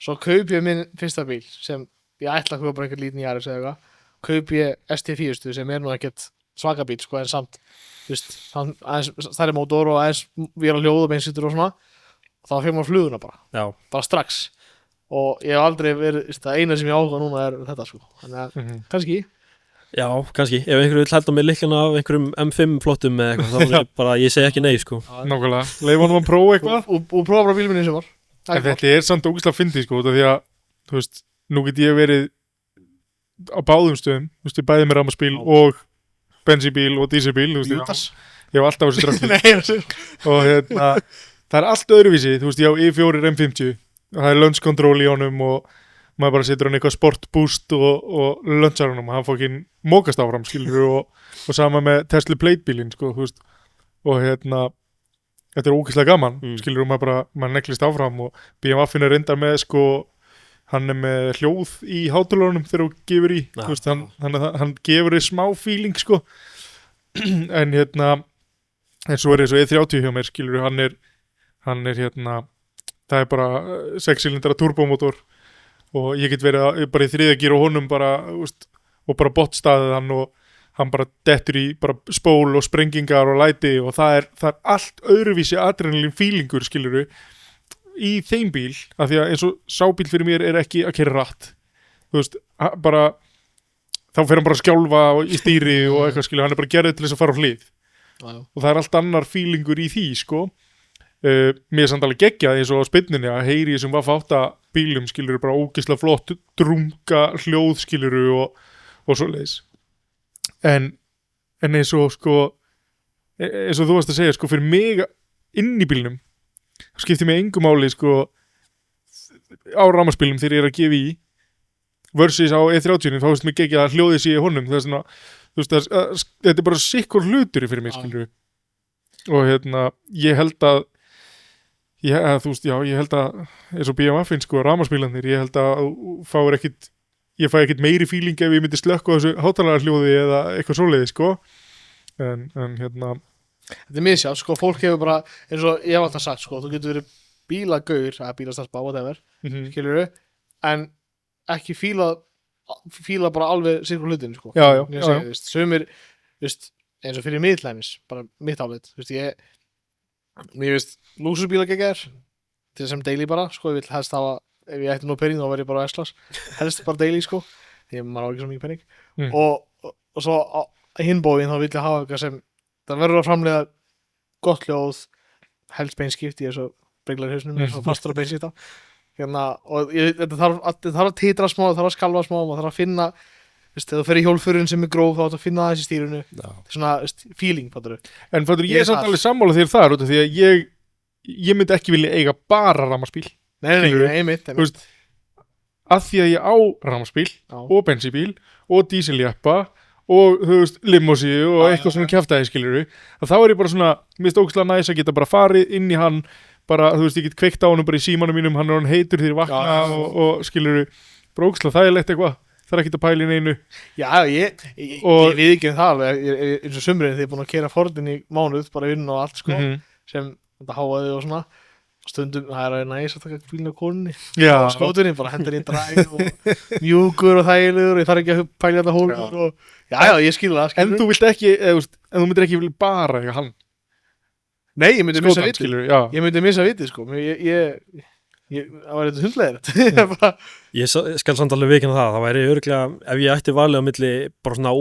Speaker 2: svo kaup ég minn fyrsta bíl sem ég ætla að kaupa bara einhver lítinn Yaris eða eitthvað kaup ég ST4 sem er nú ekkert svaka bíl sko en samt það er mótor og aðeins við erum hljóð og beinsýtur og svona þá fyrir maður fluguna bara strax og ég hef aldrei verið það eina sem ég áhuga núna er þetta sko þannig að kannski
Speaker 3: Já, kannski, ef einhverju vil hælda mig líklan af einhverjum M5 flottum eða eitthvað, þá er bara, ég segi ekki nei, sko.
Speaker 1: Nákvæmlega, leif honum að prófa eitthvað
Speaker 2: og prófa bara bílminni sem var
Speaker 1: En þetta er samt ógeðslega fyndið, sko, því að, þú veist, nú get ég verið á báðum stöðum, þú veist, ég bæði með rafmagnsbíl og bensínbíl og dísilbíl, þú veist, ég hef alltaf þessu drafni og það er allt öðruvísi, þú veist, ég á i4 M50 og það er launch control í honum og maður bara setur hann eitthvað sport boost og lunchar hann og hann fókinn mókast áfram skilur og sama með Tesla Plate bílinn sko, þú veist og þetta er ógeðslega gaman skilur og maður neklist áfram og BMW-in er reyndar með sko hann er með hljóð í hátulunum þegar þú gefur í þú veist, hann gefur þér smá feeling sko en svo er eins og E30 hjá mér skilur hann er hann er það er bara 6 cylindra turbómotor og ég get verið bara í þriðja gír og honum bara, og bara botstaðið hann og hann bara dettur í bara spól og sprengingar og læti og það er allt öðruvísi adrenalin feelingur skiluru í þeim bíl af því að eins og sábíl fyrir mér er ekki að keyra ratt bara þá fer hann bara að skjálfa í stýri og eitthvað skilur, hann er bara gerðið til þess að fara á hlið og það er allt annar feelingur í því sko mér er samt alveg geggjað eins og á spynninni að heyri þessum Vaff 8 bílum skilur bara ógeðslega flott drunga hljóð skilur og svoleiðis en eins og sko eins og þú varst að segja sko fyrir mig inn í bílnum skiptir mig engu máli sko á rafmagnsbílnum þegar ég er að gefa í versus á E30 þá veist mig ekki að hljóðið sé í honum það er svona, þetta er bara sikkur hlutur fyrir mig skilur og ég held að ég held að eins og BMF-in sko rafmagnsbílarnir, ég held að ég fæ ekkert meiri feeling ef ég myndi slökka á þessu hátalarhljóði eða eitthvað svoleiði sko en
Speaker 2: Þetta er misjátt, sko, fólk hefur bara eins og ég hef alltaf sagt, sko, þú getur verið bílagaur, eða bílastarpa, whatever skilurðu, en ekki fíla bara alveg sirkur hlutin, sko
Speaker 1: já.
Speaker 2: Sumir, eins og fyrir miðlæmis, bara mitt álit mér veist lúsusbíla geggar til sem daily bara, sko, ég vil helst hafa ef ég ætti nú pening þá verð ég bara á S-Class helst bara daily, sko, því maður á ekki svo mikið pening og svo á hinbóin þá vil ég hafa eitthvað sem það verður að framleiða gott hljóð helst beinskipt í þessu brenglar hausnum og fastur að beinskipta og þetta þarf að titra smá, það þarf að skalfa smá, maður þarf að finna þegar þú fer í hjólfurinn sem er gróf þá þarf að finna það í stýrunu svona feeling, fattur þú
Speaker 1: en fattur ég er samt alveg sammála þér þar út af því að ég myndi ekki vilja eiga bara rafmagnsbíl
Speaker 2: nei, einmitt
Speaker 1: að því að ég á rafmagnsbíl og bensínbíl og dísiljeppa og þú veist limósi og eitthvað svona kjaftaði skiluru að þá er ég bara svona, mér finnst ógeðslega næs að geta bara farið inn í hann bara, þú veist, ég get kveikt á honum bara í símanum mínum hann er hann heitur þegar ég vakna og skiluru, bara ógeðslega þægilegt eitthvað það er ekkert að pæla í neinu
Speaker 2: ég við ekki það alveg eins og sumrin þegar ég er búin að keyra Fordin í mánuð bara vinn og allt sko sem þetta háaði og svona stundum, það er næs að taka bílinn á konunni skóturinn, bara hendur í dræg og mjúkur og þægilegur og ég þarf ekki að pæla þetta hólur og ég skil það
Speaker 1: en þú vilt ekki, en þú myndir ekki vilja bara eiga hann
Speaker 2: nei, ég myndi missa vitið ég myndi missa vitið sko það var eitthvað hundlegir
Speaker 3: ég skal samt alveg vikina það væri örgulega, ef ég ætti valið á milli bara svona,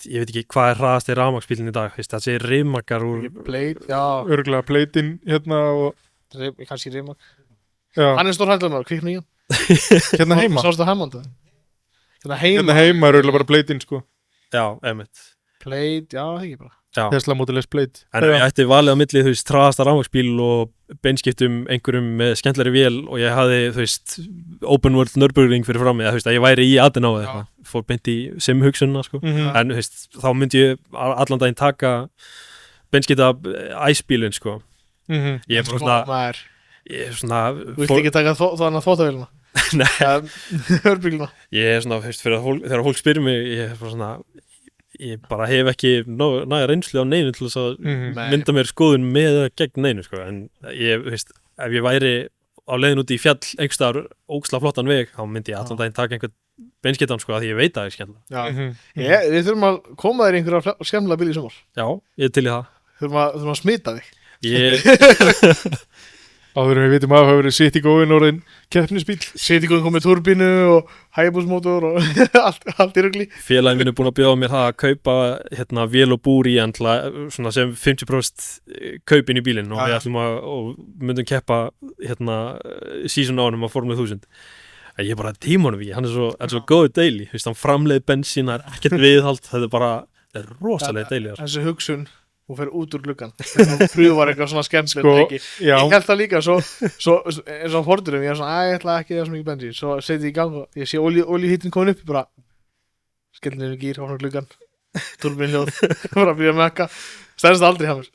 Speaker 3: ég veit ekki hvað er hraðast í rafmagnsbílinn í dag, það sé rifmakar úr
Speaker 1: örgulega pleitin og
Speaker 2: kannski Reymag hann er stór hættulega kvikna í hann
Speaker 1: heima
Speaker 2: sástu Hammond
Speaker 1: heima er auðvitað bara pleitinn sko
Speaker 3: einmitt
Speaker 2: pleit, það ekki bara
Speaker 1: Tesla Model S plate
Speaker 3: en ég ætti valið á milli, traðasta rafmagnsbíl og beinskiptum einhverjum með skemmtleri vél og ég hafði, open world Nürburgring fyrir fram að ég væri í Adenau eða eitthvað fór beint í simhugsunna sko en þá myndi ég allan daginn taka beinskipta æsbílinn sko ég er bara svona
Speaker 2: þú vilt ekki taka þannig að þvóttavélina Nürburgringna
Speaker 3: ég er svona, þegar fólk spyrir mig ég er bara svona ég bara hef ekki næga reynslu á neinu til þess að mynda mér skoðun með eða gegn neinu sko. En ef ég væri á leiðin út í fjall einhverstaðar ógeðslega flottan veg þá myndi ég allan daginn taka einhvern beinskittan sko, að því ég veit að það er skemmtilega
Speaker 2: við þurfum að koma þér einhverja skemmtilega bíl í sumar
Speaker 3: ég er til í það
Speaker 2: þurfum að smita þig
Speaker 1: áður en við vitum að það hafa verið Citigoin orðin keppnisbíl
Speaker 2: Citigoin kom með turbínu og hægibúsmótor og allt í rugli
Speaker 3: félagin minn er búin að bjóða mér það að kaupa vél og búr í hann svona sem 50% kaupin í bílinn og við ætlum og myndum keppa season á honum á Formule 1000 ég er bara tímanum í, hann er svo góður daily, hann framleiði bensín, það er ekkert viðhald það er rosalega daily
Speaker 2: þessi hugsun hún fer út úr gluggan og pröfar eitthvað svona skemmtilegt ég held það líka svo eins og Fordurum, ég er svona, ég ætla ekki að það svo mikið bensín svo setið í gang og ég sé olíuhittin komin upp bara skellin inn í gír, hófnum gluggan turbinljóð, bara að byrja að mekka stærnst aldrei hann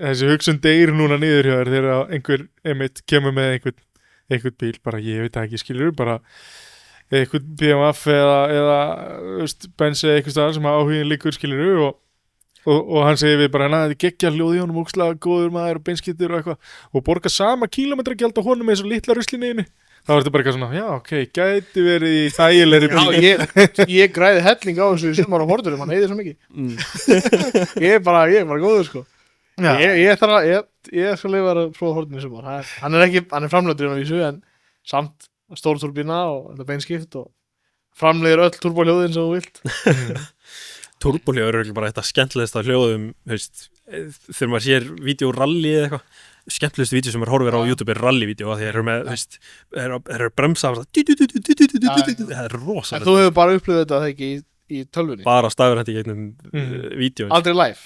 Speaker 1: þessi hugsun deyr núna niður hjá þér þegar einhver einmitt kemur með einhvern bíl, bara ég veit ekki skilur bara einhvern BMF eða Benz eða eitthvað staðar sem áhugin líkur skilur og og hann segir við bara, þetta er geggja hljóð í honum, ókslega góður maður og beinskittur og eitthvað, og borga sama kílómetragjald á honum eins og litla ruslinniðinu. Þá er þetta bara eitthvað svona, já, ok, gæti verið í þægilegri
Speaker 2: Já, ég græði helling á þessu í sumar á hordurum, hann heiði svo mikið. Ég er bara góður, sko.
Speaker 1: Já.
Speaker 2: Ég skal lifa að prófa hordurum í sumar. Hann er framleiðurinn á vísu, en samt stór turbína og þetta beinskipt og framleiðir öll turbóljóðin sem þú vilt.
Speaker 3: Turbohljóð eru bara þetta skemmtilegast að hljóðum, veist, þegar maður sér vídeo rally eða eitthvað, skemmtilegstu vídeo sem maður horfir á YouTube er rally-vídeó, því þeir eru með, veist, þeir eru bremsa það er rosalega.
Speaker 2: En þú hefur bara upplifað þetta þegar ekki í tölvunni?
Speaker 3: Bara stafur hendi gegnum vídeóin.
Speaker 2: Aldrei live?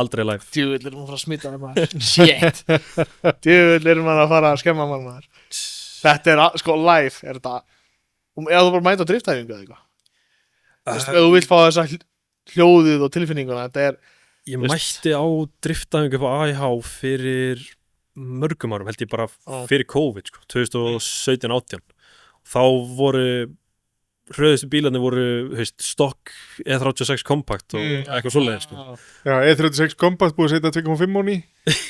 Speaker 3: Aldrei live.
Speaker 2: Djúvill erum að fara að smita með maður. Shit. Djúvill erum að fara að skemma maður. Þetta er, sko, live er þetta, eða þú bara mæta á driftæfingu eða eitthvað. Ef þú vilt fá þessa hljóðið og tilfinninguna, þetta er...
Speaker 3: Ég mætti á driftæfingu på AIH fyrir mörgum árum, held ég bara fyrir COVID, sko, 2017-18. Þá voru, hröðustu bílarnir voru, veist, stock E36 Compact og eitthvað svoleiðis, sko.
Speaker 1: Já, E36 Compact búið að setja 2.5 ón í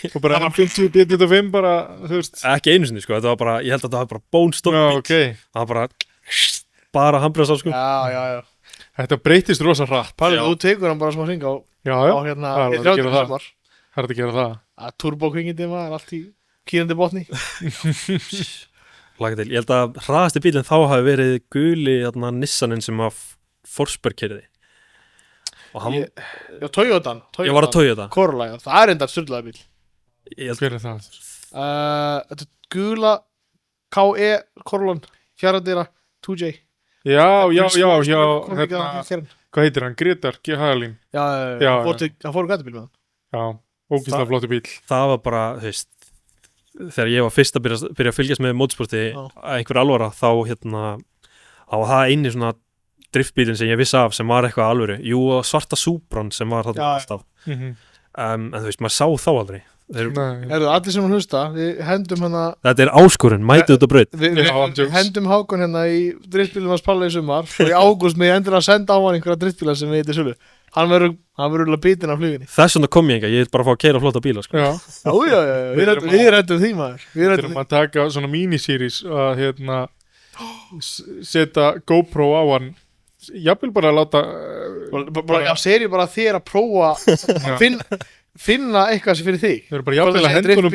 Speaker 1: og bara M50, B25 bara, þú veist.
Speaker 3: Ekki einu sinni, sko, þetta var bara, ég held að þetta var bara bónstopp bíl.
Speaker 1: Okay.
Speaker 3: Það var bara handbremsa, sko.
Speaker 2: Já.
Speaker 1: Þetta breytist rosa hratt.
Speaker 2: Pælið, þú tekur hann bara smá hring á hérna, í 30 sumar.
Speaker 1: Það er að gera það.
Speaker 2: Að turbokvingindi maður, allt í kýrandi botni.
Speaker 3: Laka til, ég held að hraðasti bílinn þá hafi verið guli Nissanin sem að Forsberg keyrði. Og hann...
Speaker 2: Já, Toyotan.
Speaker 3: Ég var að Toyota.
Speaker 2: Corolla, já, það er enda styrlaða bíl.
Speaker 1: Hver er það?
Speaker 2: Þetta er gula KE Corollan, fjaraðdýra 2J.
Speaker 1: Já, hérna, hvað heitir hann? Gretar G. Hagalín.
Speaker 2: Já, hann fór gætubíl með hann.
Speaker 1: Já, ógeðslega flottur bíl.
Speaker 3: Það var bara, þú veist, þegar ég var fyrst að byrja að fylgjast með mótorsporti að einhver alvara, þá var það eini svona driftbílinn sem ég vissi af sem var eitthvað alvöru. Jú, svarta Supran sem var þarna alltaf. En þú veist, maður sá þá aldrei.
Speaker 2: Allir sem hann hlusta, við hendum hana...
Speaker 3: Þetta er áskorun, mætið þetta braut.
Speaker 2: Við hendum Hákon hérna í driftbílum hans Palla í sumar og í ágúst með endur að senda á hann einhverja driftbíla sem við heitir sölu. Hann verður bítin af fluginni. Þess
Speaker 3: vegna kom ég ég bara að fá að keyra flotta bíla, sko.
Speaker 2: Já, við ræddum því maður. Við
Speaker 1: erum að taka svona miniseries að hérna setja GoPro á hann. Jafnvel bara að láta
Speaker 2: seri bara þér að prófa að finna eitthvað sem fyrir þig.
Speaker 1: Við erum bara jafnvel að hendunum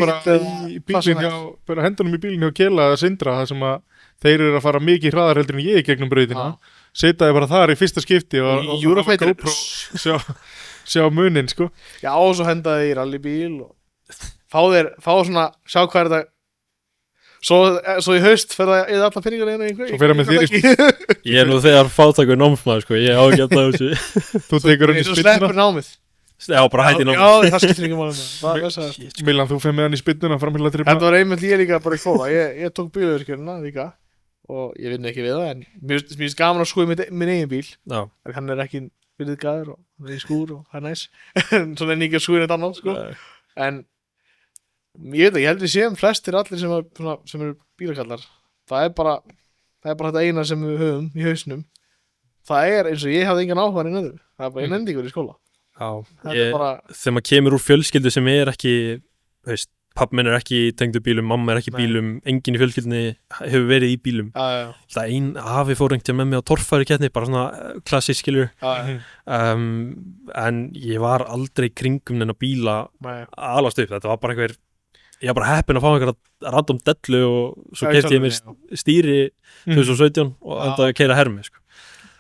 Speaker 1: bara hendunum í bílinu og kela að Sindra það sem að þeir eru að fara mikið hraðar heldur en ég gegnum brautina. Setja þið bara þar í fyrsta skipti og GoPro sjá munin, sko. Já,
Speaker 2: og svo hendaði í rallybíl og fá svona, sjá hvað er þetta. Svo í haust fer það eða alla penningarna einhver.
Speaker 1: Svo fer það með þér í
Speaker 3: spil. Ég nú þegar fátakur námsmaður, sko. Ég á ekki að það þessu.
Speaker 1: Þú tekur hann í
Speaker 2: spilnuna. Þú sleppur námið.
Speaker 3: Já, bara hætti námið.
Speaker 2: Já, það skiptir ekki málum.
Speaker 1: Milan, þú fer með hann í spilnuna framhjá trippna.
Speaker 2: Þetta var einmitt ég líka bara í skóla. Ég tók bílavirkjörna líka og ég vinn ekki við það, en mér finnst gaman að skoða minn eigin bíl.
Speaker 3: Já.
Speaker 2: Hann er ekki viðgaður og hann er í skúr og það er næs. Svona er ekki að skúra eitt annað, sko. En ég held við séum flestir allir sem eru bílakallar. Það er bara þetta eina sem við höfum í hausnum. Það er eins og ég hafði engan áhuga í öðru. Það er bara ég nefndi ykkur í skóla.
Speaker 3: Já, þegar maður kemur úr fjölskyldu sem er ekki, veist, pappi minn er ekki í tengdu bílum, mamma er ekki í bílum, enginn í fjölskyldunni hefur verið í bílum. Það ein afi fór einhvern með mig á torfærukeppni, bara svona klassísk, skilur. En ég var aldrei kringum þennan bíla alast upp. Þetta var bara ég var bara heppinn að fá einhverja random dellu og svo keypti ég mér stýri 2017 og endaði að keyra hermi, sko.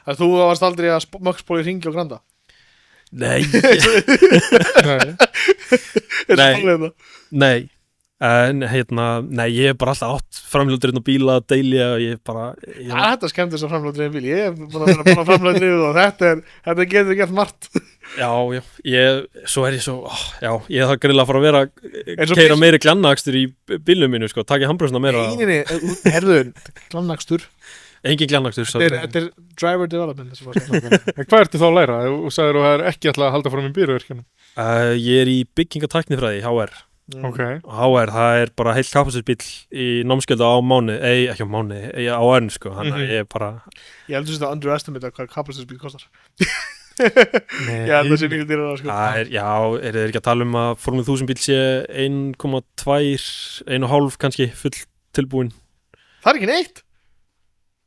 Speaker 2: Þú varst aldrei að mögsbóli hringi og granda?
Speaker 3: Nei.
Speaker 2: Nei.
Speaker 3: Nei, ég hef bara alltaf átt framhjóldur inn á bíla, deilja og ég bara...
Speaker 2: Þetta skemmt þess að framhjóldur inn á bíl, ég hef búin að framhjóldur inn og þetta getur gert margt.
Speaker 3: Já, svo er ég svo, ég þarf greiðlega að fara að vera að keyra meiri glannakstur í bílum mínu, sko, taka handbremsuna meira.
Speaker 2: Nei, herðu, glannakstur.
Speaker 3: Engin glannakstur.
Speaker 2: Þetta er driver development.
Speaker 1: Hvað ertu þá að læra? Þú sagðir að það er ekki alltaf að halda fram í bílavirkjunum.
Speaker 3: Ég er í byggingatæknifræði, HR. HR, það er bara heill kapasinsbíl í námskeiða á mánuði, ekki á mánuði, á önn, sko. Þannig að ég bara...
Speaker 2: Ég heldur að underestimate hvað kapasinsbíl kostar. Ég held að sé miklu dýrar sko.
Speaker 3: Já, er þið ekki að tala um að Formule 1000 bíl sé 1,2 1,5 kannski full tilbúin?
Speaker 2: Það er ekki neitt.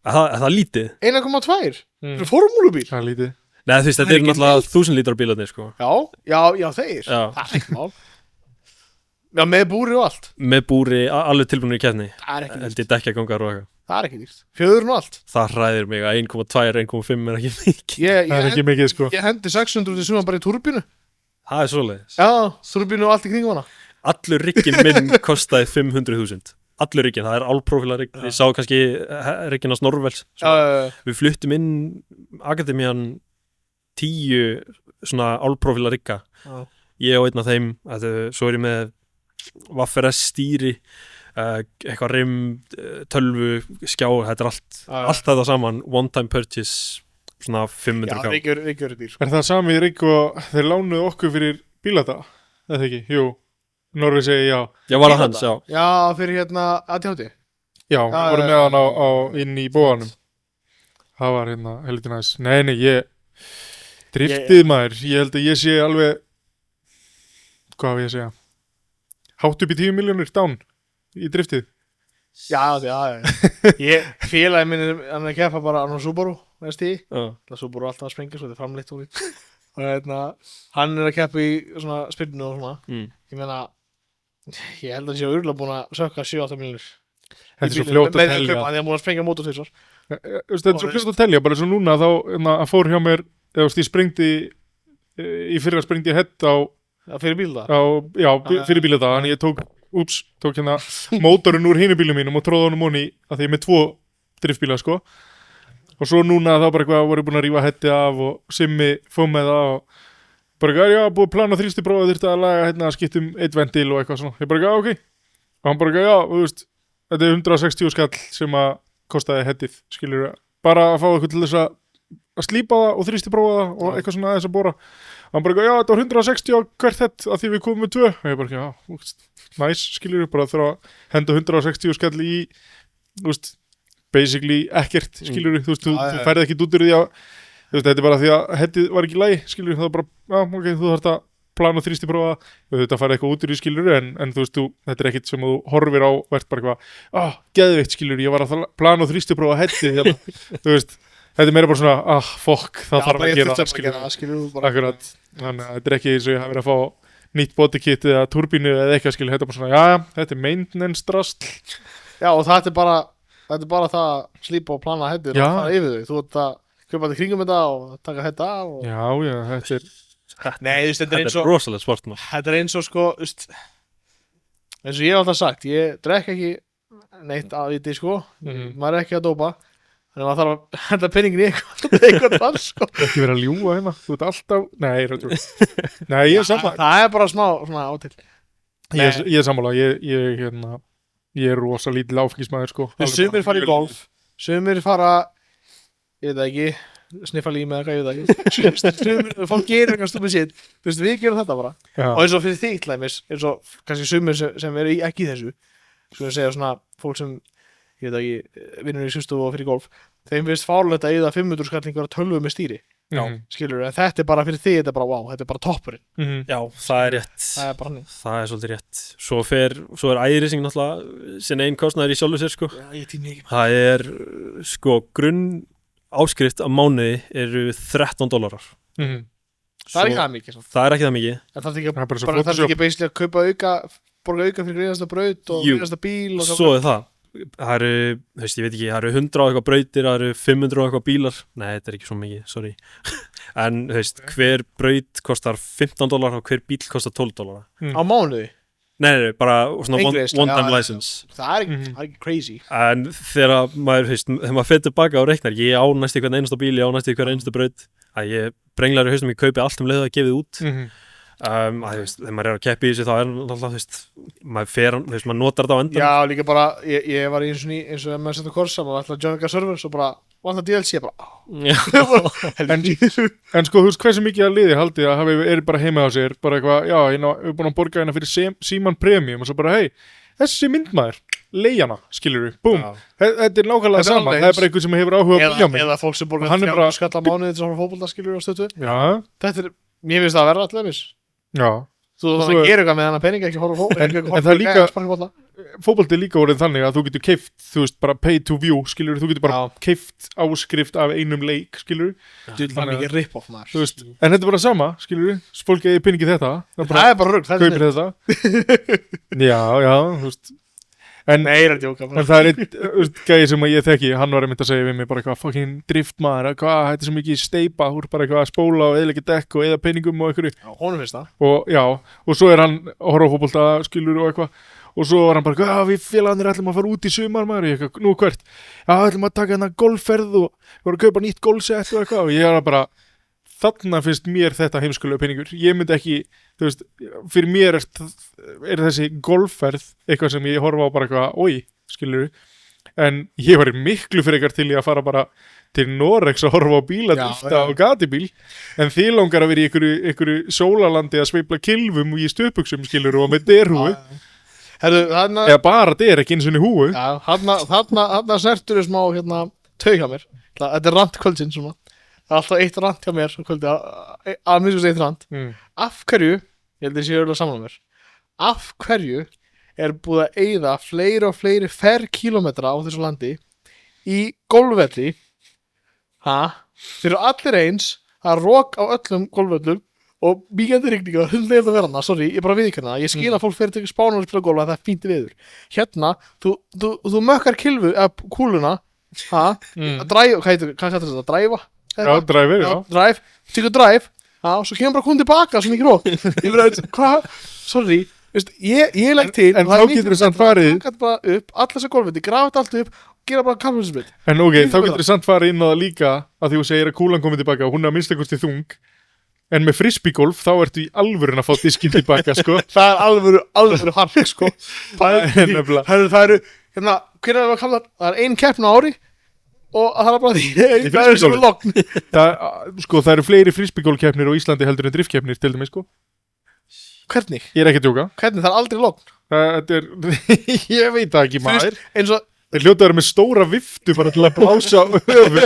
Speaker 3: Er það lítið?
Speaker 2: 1,2 fyrir formúlubíl.
Speaker 1: Það er lítið.
Speaker 3: Nei, þú veist, þetta er náttúrulega 1000 lítrar bílarnir, sko.
Speaker 2: Já, þeir.
Speaker 3: Já.
Speaker 2: Það er ekki mál. Já, með búri og allt.
Speaker 3: Með búri, alveg tilbúinir í keppni.
Speaker 2: Það er ekki
Speaker 3: Held
Speaker 2: dýrt.
Speaker 3: ég dekkjagangar og eitthvað.
Speaker 2: Það er ekki dýrt. Fjöðurinn og allt.
Speaker 3: Það hræðir mig að 1,2, 1,5 er ekki mikið.
Speaker 1: Það er ekki mikið, sko.
Speaker 2: Ég hendi 600 til suman bara í turbínu.
Speaker 3: Það er svoleiðis.
Speaker 2: Já, turbínu og allt í kringum hana.
Speaker 3: Allur rigginn minn kostaði 500.000. Allur rigginn, það er álprófíla rigg. Ég sá kannski rigginn á Snorvels.
Speaker 2: Já.
Speaker 3: Við fluttum inn Akademían 10 svona álprófíla rigga.
Speaker 2: Já.
Speaker 3: Ég og einn af þeim, svo er ég með Waffer S stýri, eitthvað rim, tölvu, skjá, þetta er allt þetta saman, one time purchase, svona 500
Speaker 2: Já, riggur er dýr sko.
Speaker 1: Er það sami rigg og þeir lánuðu okkur fyrir bílata? Eða ekki? Jú. Norvi segi já.
Speaker 3: Já, var það hans, já.
Speaker 2: Já, fyrir hérna ADHD.
Speaker 1: Já, voru með hann inn í bóanum. Það var hérna heldur næs. Nei, ég driftið maður. Ég held að ég sé alveg, hvað hef ég að segja? Hátt upp í 10 milljónir dán í driftið.
Speaker 2: Já. Ég félagi minn hann að keppa bara á Subaru, veist því. Það Subaru alltaf að sprengja svo þetta er framleitt úr því. Og hérna, hann er að keppa í svona spyrnu og svona. Ég meina, ég held að hann sé örgulega búin að sökka 7-8 milljónir.
Speaker 1: Þetta er svo fljótt að telja.
Speaker 2: Hann er búin að sprengja mótor til þessar.
Speaker 1: Þetta er svo fljótt að telja, bara svo núna þá að fór hjá mér, eða ég sprengdi í fyrra sprengdi ég hett á
Speaker 2: fyrir bílda?
Speaker 1: Já, fyrir bílda, þannig ég tók hérna mótorinn úr hinu bílum mínum og tróði honum honi að því ég er með 2 driftbíla sko og svo núna þá bara eitthvað voru búin að rífa hetti af og Simmi fóð með það og bara eitthvað, já, búið að plana þrýstiprófa þurfti að laga hérna að skipta eitt ventil og eitthvað svona, ég bara eitthvað, ok og hann bara eitthvað, já, þú veist þetta er 160 skall sem að kostaði hettið, skilur bara að fá eitthvað til þess að slípa það og þrýstiprófa það og eitthvað svona aðeins að bóra hann bara, já, þetta var 160 á hvert hett að því við komum með 2 og ég bara, já, næs, skilur við bara þurfa að henda 160 skall í, þú veist, basically ekkert, skilur við, þú færði ekki út úr því að, þú veist, þetta er bara því að hettið var ekki í lagi, skilur við, það var bara, já, ok, þú þarft að plana og þrýstiprófa og þetta færði eitthvað út úr því, skilur við, en þú veist, þetta er ekkert sem þú horfir á, verðt bara eitthvað, geðveikt, skilur við, ég var að plana og þrýstiprófa hettið, hérna, þú veist, þetta er meira bara svona, fuck, það þarf að gera, akkurat, þannig að þetta er ekki eins og ég hafi verið að fá nýtt bodykit eða turbínu eða eitthvað, skilur, þetta er bara svona, já, þetta er maintenance drasl.
Speaker 2: Já, og þetta er bara það að slípa og plana hettir og fara yfir þau, þú ert að köpa þetta kringum þetta og taka þetta af og...
Speaker 1: Já, þetta er...
Speaker 2: Nei, þú veist, þetta er eins og...
Speaker 3: Þetta er rosalega svart maður.
Speaker 2: Þetta er eins og, sko, þú veist, eins og ég hef alltaf sagt, ég drekk ekki neitt af því, sko, maður er ekki að dópa, þannig að maður þarf að henda penningin í eitthvað þar, sko.
Speaker 1: Ekki vera að ljúga hérna, þú ert alltaf... Nei, ég er sammála.
Speaker 2: Það er bara smá, svona átil.
Speaker 1: Ég er sammála, ég er rosa lítil áfengismæður, sko.
Speaker 2: Sumir fara í golf, sumir fara, ég veit það ekki, sniffa lími eða hvað, ég veit það ekki. Sumir, fólk gerir eitthvað stúpið sitt, þú veist, við gerum þetta bara. Og eins og fyrir því, tlæmis, eins og kannski sumir sem eru ekki í þessu, sko að segja svona, fólk sem ég veit ekki, vinnur í skrifstofu og fyrir golf þeim finnst fárlegt að eyða 500 skall einhverja tölvu með stýri skilur, en þetta er bara fyrir því, þetta er bara wow, þetta er bara toppurinn
Speaker 3: Já, það er rétt,
Speaker 2: það er bara hann
Speaker 3: það er svolítið rétt svo er iRacing náttúrulega sin einn kostnaður í sjálfu sér sko.
Speaker 2: Já, ég tími ekki
Speaker 3: það er sko grunn áskrift á mánuði eru $13
Speaker 2: það er ekki það mikið
Speaker 3: það er ekki það mikið
Speaker 2: það er ekki beislega að kaupa borga auka fyrir greinasta braut og greinasta bíl og
Speaker 3: svo er það eru, þú veist, ég veit ekki, það eru 100 og eitthvað brautir, það eru 500 og eitthvað bílar nei, þetta er ekki svo mikið, sorry en, þú veist, hver braut kostar $15 og hver bíl kostar $12
Speaker 2: á mánuði?
Speaker 3: Nei, bara svona one-time license
Speaker 2: það er ekki crazy
Speaker 3: en þegar maður, þú veist, þegar maður fyrir tilbaka og reiknar, ég á næstu hvern einasta bíl, ég á næstu hvern einasta braut að ég brenglar í haustum, ég kaupi allt leið að gefið út að þú veist, þegar maður er að keppi í þessu þá er alltaf, þú veist, maður fer þú veist, maður notar þetta á endan
Speaker 2: Já, líka bara, ég var eins og maður setja korsa, maður ætla að joina servers og bara, og alltaf DLC bara
Speaker 1: En sko, þú veist, hversu mikið að liði haldið að hafi er bara heima á sér, bara eitthvað, já, ég er búin að borga hérna fyrir Síman Premium og svo bara, hei, þessi myndmaður leigjana, skilur við, búm
Speaker 2: Já.
Speaker 1: þetta er nákvæmlega
Speaker 2: Þetta er
Speaker 1: sama,
Speaker 2: alveg
Speaker 1: það er
Speaker 2: eins.
Speaker 1: bara einhver sem hefur áhuga að bíja mig
Speaker 2: eða fólk sem borgar
Speaker 1: Og hann er
Speaker 2: 3
Speaker 1: bara-
Speaker 2: skall að mánuði til að fara fótbolta skilur á stötu
Speaker 1: já,
Speaker 2: mér finnst það að vera allir
Speaker 1: já
Speaker 2: þú
Speaker 1: Svo-
Speaker 2: þannig að gera eitthvað með hann að peninga ekki horfa á fótbolta
Speaker 1: En það er líka- fótbolti er líka orðið þannig að þú getur keift, þú veist, bara pay to view, skilur þú getur bara
Speaker 2: Já.
Speaker 1: keift áskrift af einum leik, skilur
Speaker 2: það er mikið rip-off maður
Speaker 1: þú veist, en þetta er bara sama, skilur fólk eigi peningi þetta, það bara
Speaker 2: það er bara rugg
Speaker 1: kaupir þetta já, þú veist en,
Speaker 2: nei, það er djóka
Speaker 1: en það er einn, þú veist, gæði sem að ég þekki hann var einmitt að segja við mig bara eitthvað fucking drift maður, hvað, þetta er svo mikið steipa þú er bara eitthvað að spóla og eðilegja dekk og eða peningum og einhverju
Speaker 2: honum finnst það
Speaker 1: og já, og svo er hann að horfa á fótbolta skilur og eitthvað og svo var hann bara, hvað, við félagarnir ætlum að fara út í sumar maður, ég eitthvað, nú hvert já, ætlum að taka hérna golfferð og við vorum að kaupa nýtt golfsett og eitthvað og ég var bara, þarna finnst mér þetta heimskulega peningur, ég myndi ekki þú veist, fyrir mér er þessi golfferð eitthvað sem ég horfa á bara eitthvað, oi, skilur en ég var miklu frekar til í að fara bara til Noregs að horfa á bíla
Speaker 2: Já,
Speaker 1: drifta
Speaker 2: já.
Speaker 1: og gatibíl en þið langar að vera í einhverju sólalandi að sveifla kilvum í stöpuksum skilur og með derhúu
Speaker 2: herru, þarna
Speaker 1: eða bara der ekki eins og húu
Speaker 2: já, þarna snertur þau smá hérna tau hjá mér þetta er rant kvöldsinn svona það er alltaf eitt rant hjá mér á kvöldi að minnst eitt rant af hverju, ég held að ég sé örugglega saman á mér af hverju er búið að eyða fleiri og fleiri ferrkílómetra á þessu landi í golfvelli þeir eru allir eins það er rok á öllum golfvöllum og bígandi rigninga, hundlega að vera hana sorry, ég bara viðkynna það, ég skil að fólk fyrir til spánar og spila golf að það er fínt viður hérna, þú mökkar kilvu eða kúluna að dræfa, hvað kallar þetta, dræfa?
Speaker 1: já, dræfir, já
Speaker 2: Drive, tekur drive og svo kemur bara hún tilbaka svo mikið rók ég verður, hvað, sorry veist, ég legg til
Speaker 1: En þá getur þú samt farið-
Speaker 2: taka bara upp, alla þessar golfviti, grafa þetta allt upp og gera bara kalvöldsbreyt
Speaker 1: en ok,
Speaker 2: Ég
Speaker 1: þá
Speaker 2: bara-
Speaker 1: getur þið samt farið inn á það líka að því þú segir að kúlan komið tilbaka og hún er að minnstakosti þung en með frisbeegolf þá ertu í alvörun að fá diskinn tilbaka sko
Speaker 2: það er alvöru hark sko það
Speaker 1: er nefnilega-
Speaker 2: eru hérna, hvernig er það að kalla það er ein keppn á ári og það er bara því það er svona logn
Speaker 1: það eru fleiri frisbeegolfkeppnir á Íslandi heldur en driftkeppnir til dæmis sko
Speaker 2: hvernig,
Speaker 1: ég er ekki að djóka
Speaker 2: það er aldrei logn
Speaker 1: þetta er, ég veit það ekki
Speaker 2: Þú veist,
Speaker 1: maður
Speaker 2: eins og,
Speaker 1: þeir hljóta að vera með stóra viftu bara til að blása á höfuð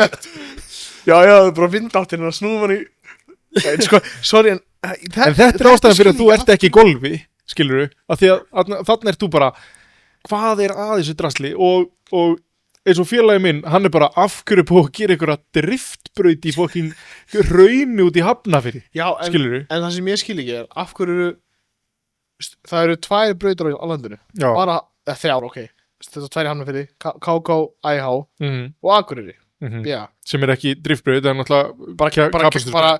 Speaker 2: já, það er bara vindáttin og snúða manni sko, sorry en
Speaker 1: þetta er ástæðan fyrir að þú ert ekki í golfi skilur þú, af því að þannig ert þú bara hvað er að þessu drasli og eins og félagi minn, hann er bara afhverju på að gera einhverja driftbraut í fokkin rauni út í Hafnarfirði
Speaker 2: já,
Speaker 1: skilur þú,
Speaker 2: en það sem ég skil ekki er af hverju eru það eru 2 brautar á landinu
Speaker 1: já
Speaker 2: bara, eða 3, ok þetta er 2 í Hafnarfirði, KK, IH
Speaker 1: mhm,
Speaker 2: og Akureyri,
Speaker 1: mhm.
Speaker 2: já
Speaker 1: sem er ekki driftbraut, það er náttúrulega
Speaker 2: bara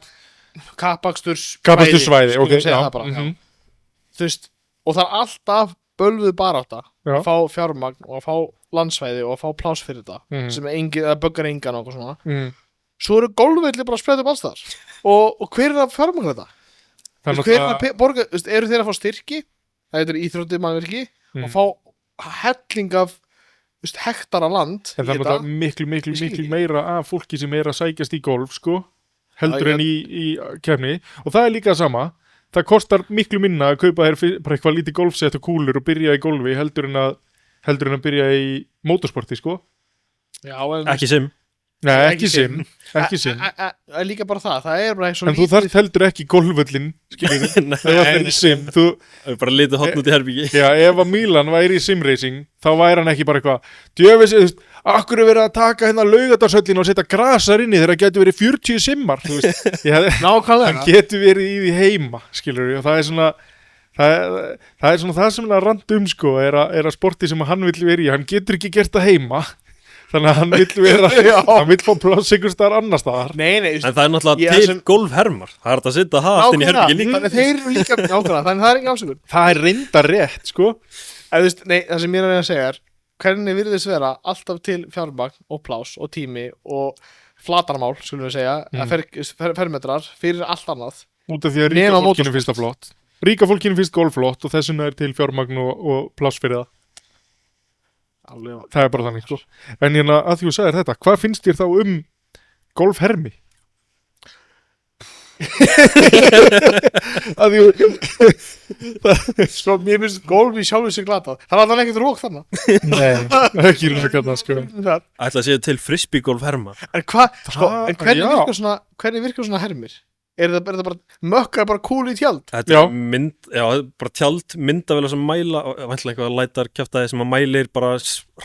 Speaker 2: kappakstur
Speaker 1: kappastursvæði, ok,
Speaker 2: segja
Speaker 1: já
Speaker 2: það bara,
Speaker 1: mhm,
Speaker 2: þú veist, og það er alltaf bölvuð barátta
Speaker 1: Já.
Speaker 2: að fá fjármagn og að fá landsvæði og að fá pláss fyrir þetta
Speaker 1: mhm,
Speaker 2: sem engin, eða böggar engan og eitthvað svona
Speaker 1: mhm.
Speaker 2: svo eru golfvelli bara að spreða upp alls þar og hver er að fjármagna þetta?
Speaker 1: Það er
Speaker 2: Hver er að
Speaker 1: náttúrulega
Speaker 2: borga, eru þeir að fá styrki það er íþróttið mannverki og fá helling af hektara land
Speaker 1: en það er náttúrulega miklu
Speaker 2: Ég skil ekki.
Speaker 1: meira af fólki sem er að sækjast í golf sko, heldur
Speaker 2: Já,
Speaker 1: en í kefni og það er líka sama það kostar miklu minna að kaupa þér bara eitthvað lítið golfsett og kúlur og byrja í golfi heldur en að byrja í motorsporti sko
Speaker 2: Já, en
Speaker 3: Ekki sim.
Speaker 1: Nei,
Speaker 2: Ekki
Speaker 1: ekki sim
Speaker 2: líka bara það er bara
Speaker 1: En þú þarft heldur ekki golfvöllin skilur
Speaker 3: Nei,
Speaker 1: það er sim þú,
Speaker 3: það er bara litið hotn út í herbyggi.
Speaker 1: já, ef að Milan væri í simracing þá væri hann ekki bara eitthvað djöfis, þú veist, akkur er verið að taka hérna Laugardalshöllin og setja grasar inni þegar það getur verið 40 simmar þú veist, hann
Speaker 2: nákvæmlega
Speaker 1: getur verið í því heima skilur og það er svona það er svona það sem er að randa sko er að sporti sem hann vill vera í hann getur ekki gert það heima þannig að hann vill vera hann vill fá pláss einhvers staðar annar staðar
Speaker 2: nei,
Speaker 3: En það er náttúrulega
Speaker 2: Ég
Speaker 3: til
Speaker 2: sem-
Speaker 3: golfhermar. Það er þetta að setja það allt inn í herbyggi líka.
Speaker 2: þannig þeir eru líka nákvæmlega þannig það er ekki ásökun
Speaker 1: það er reynda rétt sko
Speaker 2: þú veist, nei, það sem ég er að reyna að segja er hvernig virðist vera alltaf til fjármagn og pláss og tími og flatarmál, skulum við segja fermetrar fyrir allt annað
Speaker 1: út af því að ríka
Speaker 2: Nema
Speaker 1: fólkinu finnst það flott ríka fólkinu finnst golf flott og þess vegna er til fjármagn og pláss fyrir það
Speaker 2: alveg
Speaker 1: það er bara þannig sko en hérna að því þú sagðir þetta, hvað finnst þér þá golfhermi? að því
Speaker 2: Sko, mér finnst golf í sjálfu sig glatað. Það er alltaf ekkert rók þarna.
Speaker 1: nei, ekki rökkarna sko
Speaker 2: Það-
Speaker 3: Ætla að séu til frisbeegolf herma.
Speaker 2: En hvað, sko,
Speaker 1: Það-
Speaker 2: en hvernig
Speaker 1: já.
Speaker 2: virkar svona hermir? Er það bara, mökkar bara kúl í tjald?
Speaker 3: Þetta
Speaker 1: Já.
Speaker 3: er bara tjald myndavélar sem mæla, og væntanlega eitthvað lætar kjaftaði sem að mælir bara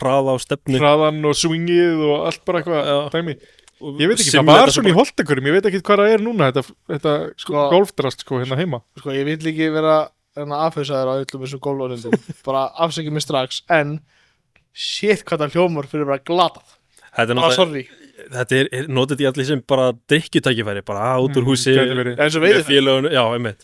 Speaker 3: hraða á stefnu.
Speaker 1: hraðan og swingið og allt bara eitthvað
Speaker 3: Já.
Speaker 1: dæmi.
Speaker 3: Og
Speaker 1: Ég veit ekki, það
Speaker 3: simulata
Speaker 1: var
Speaker 3: svo
Speaker 1: svona í Holtakurum, ég veit ekki hvað það er núna þetta
Speaker 2: Sko-
Speaker 1: golfdrast sko hérna heima.
Speaker 2: Sko, ég vil ekki vera afhauðsaður á öllum þessum golfórundum. Bara afsækja mig strax, en shit hvað það hljómar fyrir bara glatað.
Speaker 3: Þetta er
Speaker 2: Bara
Speaker 3: náttúrulega,
Speaker 2: sorry.
Speaker 3: þetta er notið í allir sem bara drikkjutækifæri, bara út úr húsi,
Speaker 1: gæti verið.
Speaker 2: Eins og
Speaker 3: með
Speaker 2: veiðiferð.
Speaker 3: félögun, já, einmitt.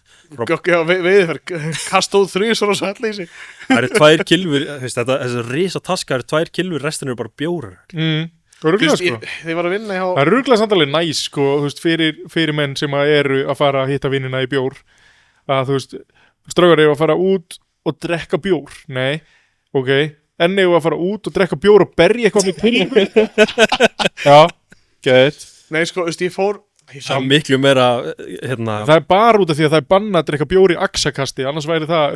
Speaker 2: Veiðiferð, kasta út 3 og svo hella í sig.
Speaker 3: Það eru 2 kilfur, þessi risa taska eru 2 kilfur, restin eru bara bjórar.
Speaker 1: Og
Speaker 2: Þú
Speaker 1: rugla
Speaker 2: veist,
Speaker 1: sko.
Speaker 2: þegar ég var að vinna hjá...
Speaker 1: Það er rugla samt alveg næs sko, þú veist, fyrir menn sem að eru að fara að hitta vinnina í bjór, að þú veist, strákar eru að fara út og drekka bjór. Nei, ok, enn eru að fara út og drekka bjór og berja eitthvað með pinningu. Já, geðið.
Speaker 2: Nei, sko, þú veist, ég fór...
Speaker 3: Það er miklu meira, hérna,
Speaker 1: Það er bara út af því að það er bannað að drekka bjór í axakasti, annars væri það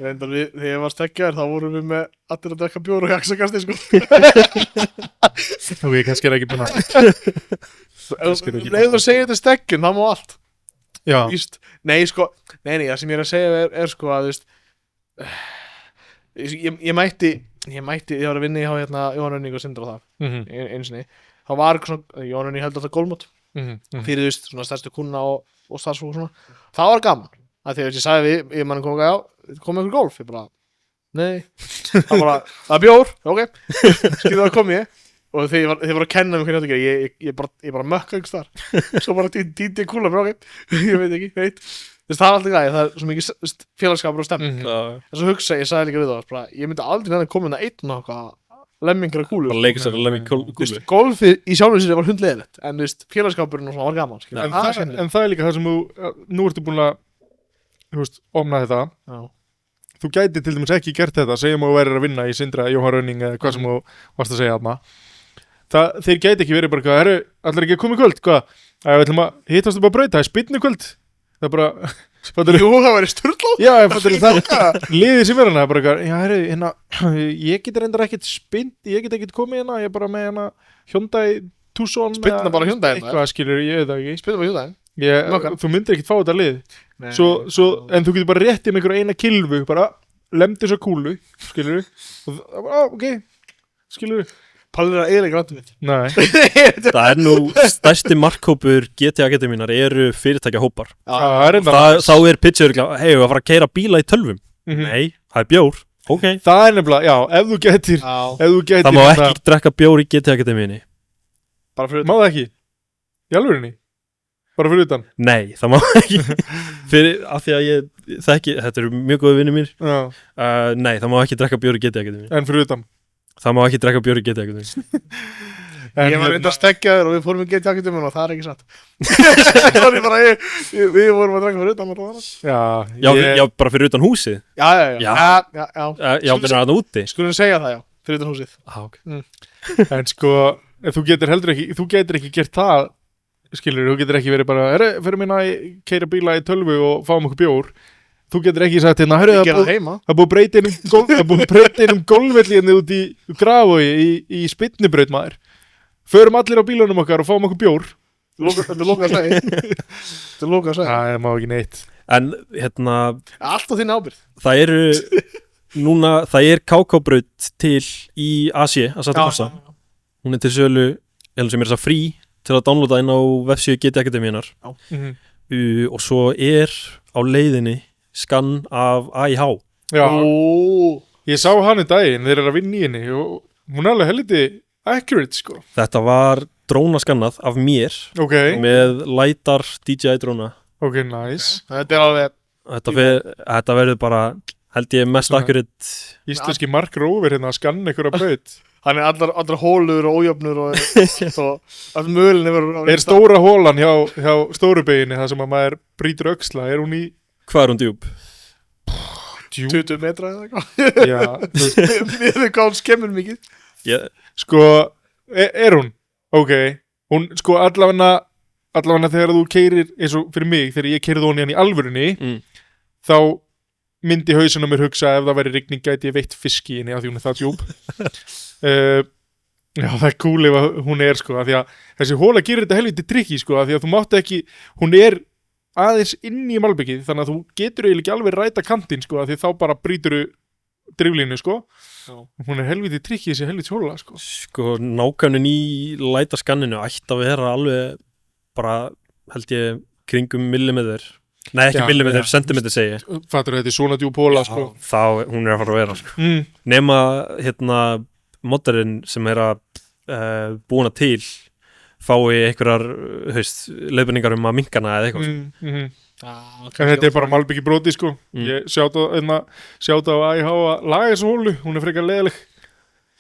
Speaker 2: Þegar ég var stekkjaður, þá vorum við með allir að drekka bjór og jaksakasti, sko.
Speaker 1: ok, kannski er ekki búin að
Speaker 2: Leður að segja þetta stekkjun, það má allt.
Speaker 1: Já,
Speaker 2: Víst. Nei, sko, nei, það sem ég er að segja er sko að, þú veist, ég mætti, ég var að vinna hjá hérna Jóhann Önning og Sindra og það, einu sinni. Það var eitthvað svona, Jóhann Önning heldur þetta gólmót, fyrir, þú veist, svona stærstu kuna og starfsfólk og svona. Það var gaman, að því að ég sagði við, ég mann komið ykkur golf, ég bara, nei, það er bjór, ok, skilur það kom ég. Og þegar ég var að kenna mig hvernig þetta gera, ég bara mökka einhvers þar. Svo bara dýndi kúla, bara ok, ég veit ekki, Þú veist, það er alltaf gæði, það er svo mikið félagskapur og stemning. En svo hugsa, ég sagði líka við það, bara, ég myndi aldrei nefnir koma inn að einn og eitthvað lemmingra kúlu.
Speaker 3: bara leika sér að lemmi
Speaker 2: Þú
Speaker 3: kúlu.
Speaker 2: veist, golfið í sjálfum sér var hundleðilegt, en þú veist, félagskapurinn og svona var gaman, skilur.
Speaker 1: en það er líka það sem nú ertu búin að, þú veist, omna þetta.
Speaker 2: Já.
Speaker 1: Þú gæti til dæmis ekki gert þetta, segjum að þú værir að vinna í Sindra, Jóhann Rönning eða hvað sem þú varst að segja þarna. Þeir gæti ekki verið bara hvað, herru, allir ekki að koma í kvöld, hvað? Við ætlum að hittast upp á braut, það er spynnu kvöld. Það er bara,
Speaker 2: Jú, það væri sturló.
Speaker 1: já, það liðið sem er hana, bara eitthvað, já, herru, hérna, ég get reyndar ekkert spynt, ég get ekkert komið hérna, ég er bara með hérna Hyundai Tucson.
Speaker 2: Spynna bara Hyundai,
Speaker 1: eitthvað, skilur, ég veit það ekki.
Speaker 2: Spilum við það,
Speaker 1: Þú myndir ekkert fá þetta lið. En þú getur bara réttið með einhverja eina kilvu, bara lemdi svo kúlu, skilur ok, skilur
Speaker 2: Pallir að eiginlega grættu mitt.
Speaker 1: nei,
Speaker 3: Það er nú stærsti markhópur GTA Akademínar eru fyrirtækjahópar.
Speaker 1: það er enda
Speaker 3: Þá er pitchur, hei, við að fara að keira bíla í tölvum. Nei, það er bjór. Ok.
Speaker 1: það er nefnilega, já, ef þú getur
Speaker 3: Það má ekki drekka bjór í GTA Akademíunni.
Speaker 2: Bara fyrir
Speaker 1: má það ekki, í alvörinni bara fyrir utan,
Speaker 3: Nei, það má ekki. Af því að ég þekki, þetta eru mjög góði vinnir mér.
Speaker 1: já,
Speaker 3: Nei, það má ekki drekka bjór í GTA Akademíunni.
Speaker 1: en fyrir utan
Speaker 3: Það má ekki drekka bjór í GTA Akademíunni.
Speaker 2: Ég var reynda stekkjaður og við fórum í GT-jakkitum og það er ekki satt. Sorry, bara við vorum að drekka fyrir utan og það var.
Speaker 3: Já, bara fyrir utan húsið.
Speaker 2: Já.
Speaker 3: Já, það er aðna úti.
Speaker 2: Skulum segja það, já, fyrir utan húsið.
Speaker 3: Ok.
Speaker 1: en sko, þú getur ekki gert það, skilur, þú getur ekki verið bara, fyrir minna að keira bíla í tölvu og fáum okkur bjór. Þú getur ekki sagt hérna,
Speaker 2: Ég gera það heima.
Speaker 1: það búið að breyta einum golfvellinni út í Grafvogi í spynnubraut maður. Förum allir á bílunum okkar og fáum okkur bjór.
Speaker 2: Þetta er lokað að segja. Þetta er lokað að segja.
Speaker 1: Það má ekki neitt.
Speaker 3: En, hérna,
Speaker 2: Allt á þín ábyrgð.
Speaker 3: það eru, núna, það er KK-braut til í Asi að setja passa. Hún er til sölu, sem er þess að frí til að downloada inn á vefsíðu GTA Akademíunar. Og svo er á leiðinni skann af AIH.
Speaker 1: Já,
Speaker 2: Ó,
Speaker 1: ég sá hann í daginn, þeir eru að vinna í henni og hún er alveg helviti accurate, sko.
Speaker 3: Þetta var drónaskannað af mér
Speaker 1: Ok,
Speaker 3: með lætar DJI dróna.
Speaker 1: ok, nice.
Speaker 2: þetta er alveg
Speaker 3: Þetta verður bara, held ég, mest
Speaker 1: Svona-
Speaker 3: akkurat.
Speaker 1: Íslenski Mark Rover hérna að skanna einhverja braut.
Speaker 2: Hann er allar hólur og ójöfnur og all mölin yfir.
Speaker 1: Er stóra hólan hjá stóru beginni það sem að maður brýtur öxla, er hún í
Speaker 3: Hvað er hún djúp?
Speaker 1: djúp?
Speaker 2: 20 metra eða eitthvað.
Speaker 1: Já, þú veist,
Speaker 2: Mér finnst hvað hún skemmur mikið.
Speaker 3: Ég,
Speaker 1: sko, er hún? Ok, hún, sko, allavega allavega þegar þú keirir eins og fyrir mig, þegar ég keirði hann í alvörunni þá myndi hausinn á mér hugsa ef það væri rigning gæti ég veitt fiski inni af því hún er það djúp já, það er cool ef hún er sko, af því að þessi hóla gerir þetta helviti trikki sko, af því að þú mátt ekki, hún er aðeins inn í malbyggið, þannig að þú getur eiginlega ekki alveg ræta kantinn sko, af því þá bara brýtur driflínu sko. Hún er helviti trikki þessi helviti hóla sko.
Speaker 3: Sko nákvæmnin í lætaskanninu ætti að vera alveg bara held ég kringum millimetr. Nei, ekki millimetr, sentimetr segi ég.
Speaker 1: Fattur þetta er svona djúp hóla sko.
Speaker 3: Þá hún er að fara að vera sko. Nema modderinn sem er að búna til fái einhverjar leiðbendingar að minkana eða eitthvað
Speaker 1: þetta er bara malbyggi broti sko. Ég sjáta á AIH að laga þessu hólu, hún er frekar leiðileg.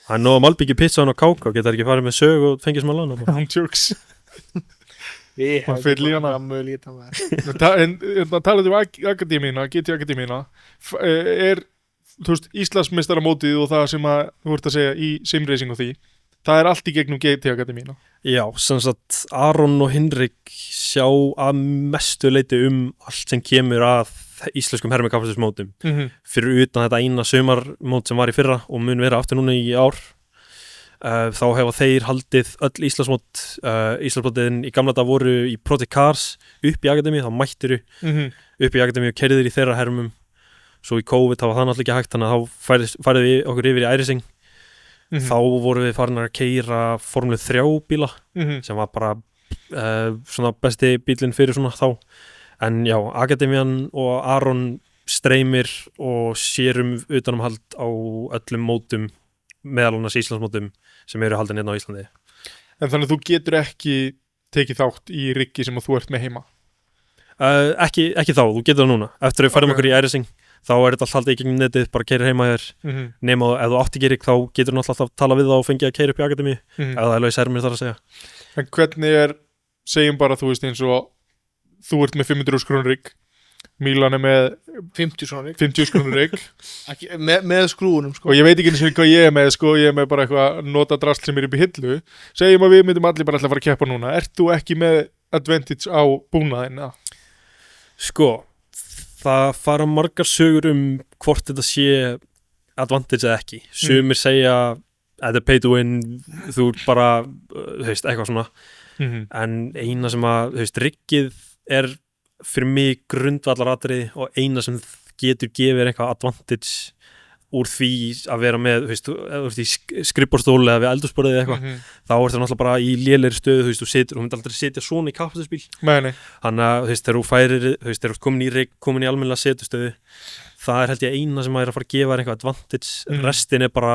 Speaker 3: Það er nóg að malbyggi pizza hann á káka og geta ekki farið með sög og fengið smá lána.
Speaker 1: Hann tjóks.
Speaker 2: Ég hef
Speaker 1: fyrir lífana en talaðu akademíuna, GT akademíuna er, þú veist, Íslandsmeistaramótið og það sem að þú ert að segja í simracing og því, það er allt í gegnum GT akademíuna.
Speaker 3: Já, sem sagt Aron og Hinrik sjá að mestu leiti allt sem kemur að íslenskum hermikapasitusmótum fyrir utan þetta eina sumarmót sem var í fyrra og mun vera aftur núna í ár. Þá hefa þeir haldið öll Íslandsmótin í gamla dag voru í Project Cars upp í akademíu, þá mættiru upp í akademíu og keyrðir í þeirra hermum. Svo í COVID þá var það náttúrulega ekki hægt, þannig að þá færið við okkur yfir í iRacing. Þá vorum við farin að keyra Formule 3 bíla sem var bara svona besti bílinn fyrir svona þá. En já, akademían og Aron streymir og sérum utanumhald á öllum mótum, meðal annars Íslandsmótum sem eru haldin hérna á Íslandi.
Speaker 1: En þannig að þú getur ekki tekið þátt í riggi sem þú ert með heima?
Speaker 3: Ekki þá, þú getur það núna. Eftir að við færum okkur í iRacing þá er þetta alltaf haldið í gegnum netið, bara keyrir heima þér nema ef þú átt ekki rigg þá getur þú alltaf að tala við þá og fengið að keyra upp í akademíu ef það er laus hermir þar að segja.
Speaker 1: En hvernig er, segjum bara þú veist eins og þú ert með 500.000 krónur rigg, Mílan er með 50 krónur rigg
Speaker 2: með skrúunum sko.
Speaker 1: Og ég veit ekki eins og hvað ég er með sko, ég er með bara eitthvað nota drast sem er upp í hillu. Segjum að við myndum allir bara alltaf að fara að keppa núna, ert þú ekki með advantage á búnaðina?
Speaker 3: Sko, það fara margar sögur hvort þetta sé advantage eða ekki. Sumir segja að þetta pay to win, þú bara, þú veist, eitthvað svona. En eina sem að, þú veist, riggið er fyrir mig grundvallaratriði og eina sem getur gefið eitthvað advantage úr því að vera með, þú veist, í skrifborðstóli eða við eldhúsborðið eða eitthvað, þá er það náttúrulega bara í lélegri stöðu, þú veist, þú myndir aldrei setja svona í kapasitusbíl.
Speaker 1: Nei.
Speaker 3: Þannig að, þú veist, þegar þú færir, þú veist, þegar þú komin í rigg, komin í almennilega setustöðu, það er held ég eina sem að er að fara að gefa eitthvað advantage, restin er bara,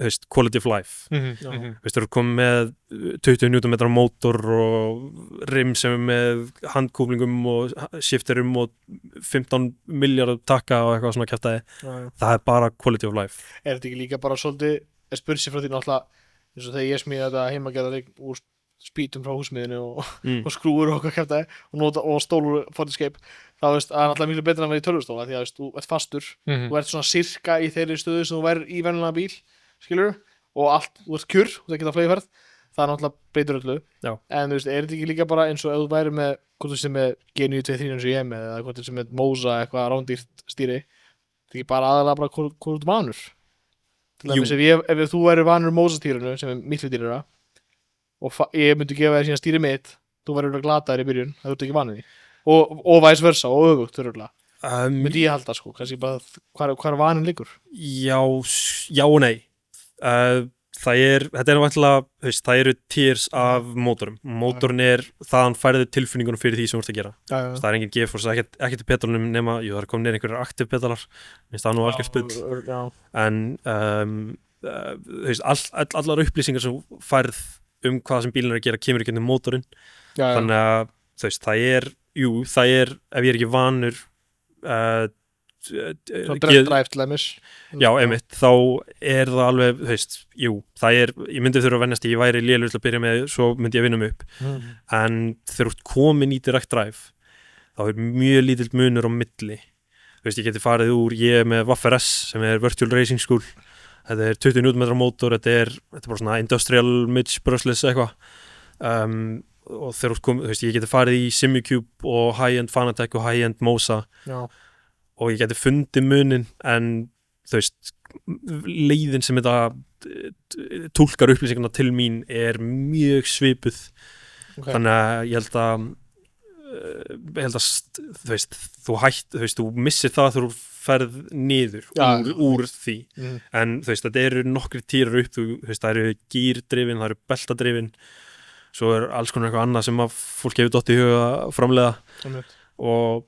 Speaker 3: þú veist, quality of life. Þú veist, þegar þú komin með 20 Nm mótor og rim sem er með handkúplingum og shifterum og 15 miljardar takka og eitthvað svona kjaftaði. Það er bara quality of life.
Speaker 2: Er þetta ekki líka bara svolítið spursi frá því náttúrulega eins og þegar ég smíði þetta heimagerða rigg úr spýtum frá húsmiðinu og skrúur og eitthvað kjaftaði og stólur Fortiscape, þá veist, það er náttúrulega miklu betur en að vera í tölvustóla því að veist, þú ert fastur, þú ert svona sirka í þeirri stöðu sem þú værir í venjulega bíl, skilur, og allt, þú ert kjur, þú ert ekki að fleyferð, það er náttúrulega breytur öllu.
Speaker 3: Já.
Speaker 2: En þú veist, er þetta ekki líka bara eins og ef þú væri með, hvort þú sé með G923 eins og ég er með, eða hvort þú sé með Mosa eitthvað rándýrt stýri, þetta er ekki bara aðalega bara hvort þú ert vanur. Til dæmis ef þú væri vanur Mosa stýrinu, sem er miklu dýrara, og ég myndi gefa þér síðan stýri mitt, þú væri glataður í byrjun, það ert ekki vanur því. Og vice versa, og öfugt, þurrulega. Myndi ég halda, sko, kannski bara hvar vanin liggur.
Speaker 3: Já og nei. Þetta er náttúrulega, það eru tiers af mótorum. Mótorinn er þaðan færði tilfinningunum fyrir því sem þú ert að gera. Það er engin GeForce, ekki til pedalunum nema, jú, það er komin einhverjar aktiv pedalar, minnst það nú algjör spull. En allar upplýsingar sem færð hvað sem bílinn er að gera kemur ekki inn mótorinn. Þannig að það er, ef ég er ekki vanur
Speaker 2: Svo drive til dæmis.
Speaker 3: Já, einmitt, þá er það alveg, ég myndi þurfa að venjast ég væri lélegur til að byrja með, svo myndi ég vinna mig upp. En þegar þú ert komin í direct drive, þá er mjög lítill munur á milli. Ég geti farið úr, ég með Waffer S sem er Virtual Racing School, þetta er 20 Nm mótor, þetta er bara svona industrial midge brushless eitthvað. og þegar þú veist, ég geti farið í Simucube og high-end Fanatec og high-end Mosa
Speaker 2: Já,
Speaker 3: og ég geti fundið munin en þú veist, leiðin sem þetta túlkar upplýsingarna til mín mjög svipuð þannig að ég held að þú veist, þú missir það þegar þú ferð niður úr því en þú veist, þetta eru nokkri týrar upp þú veist, það eru gýrdrifin, það eru beltadrifin svo alls konar eitthvað annað sem að fólk hefur dottið í huga að framleiða og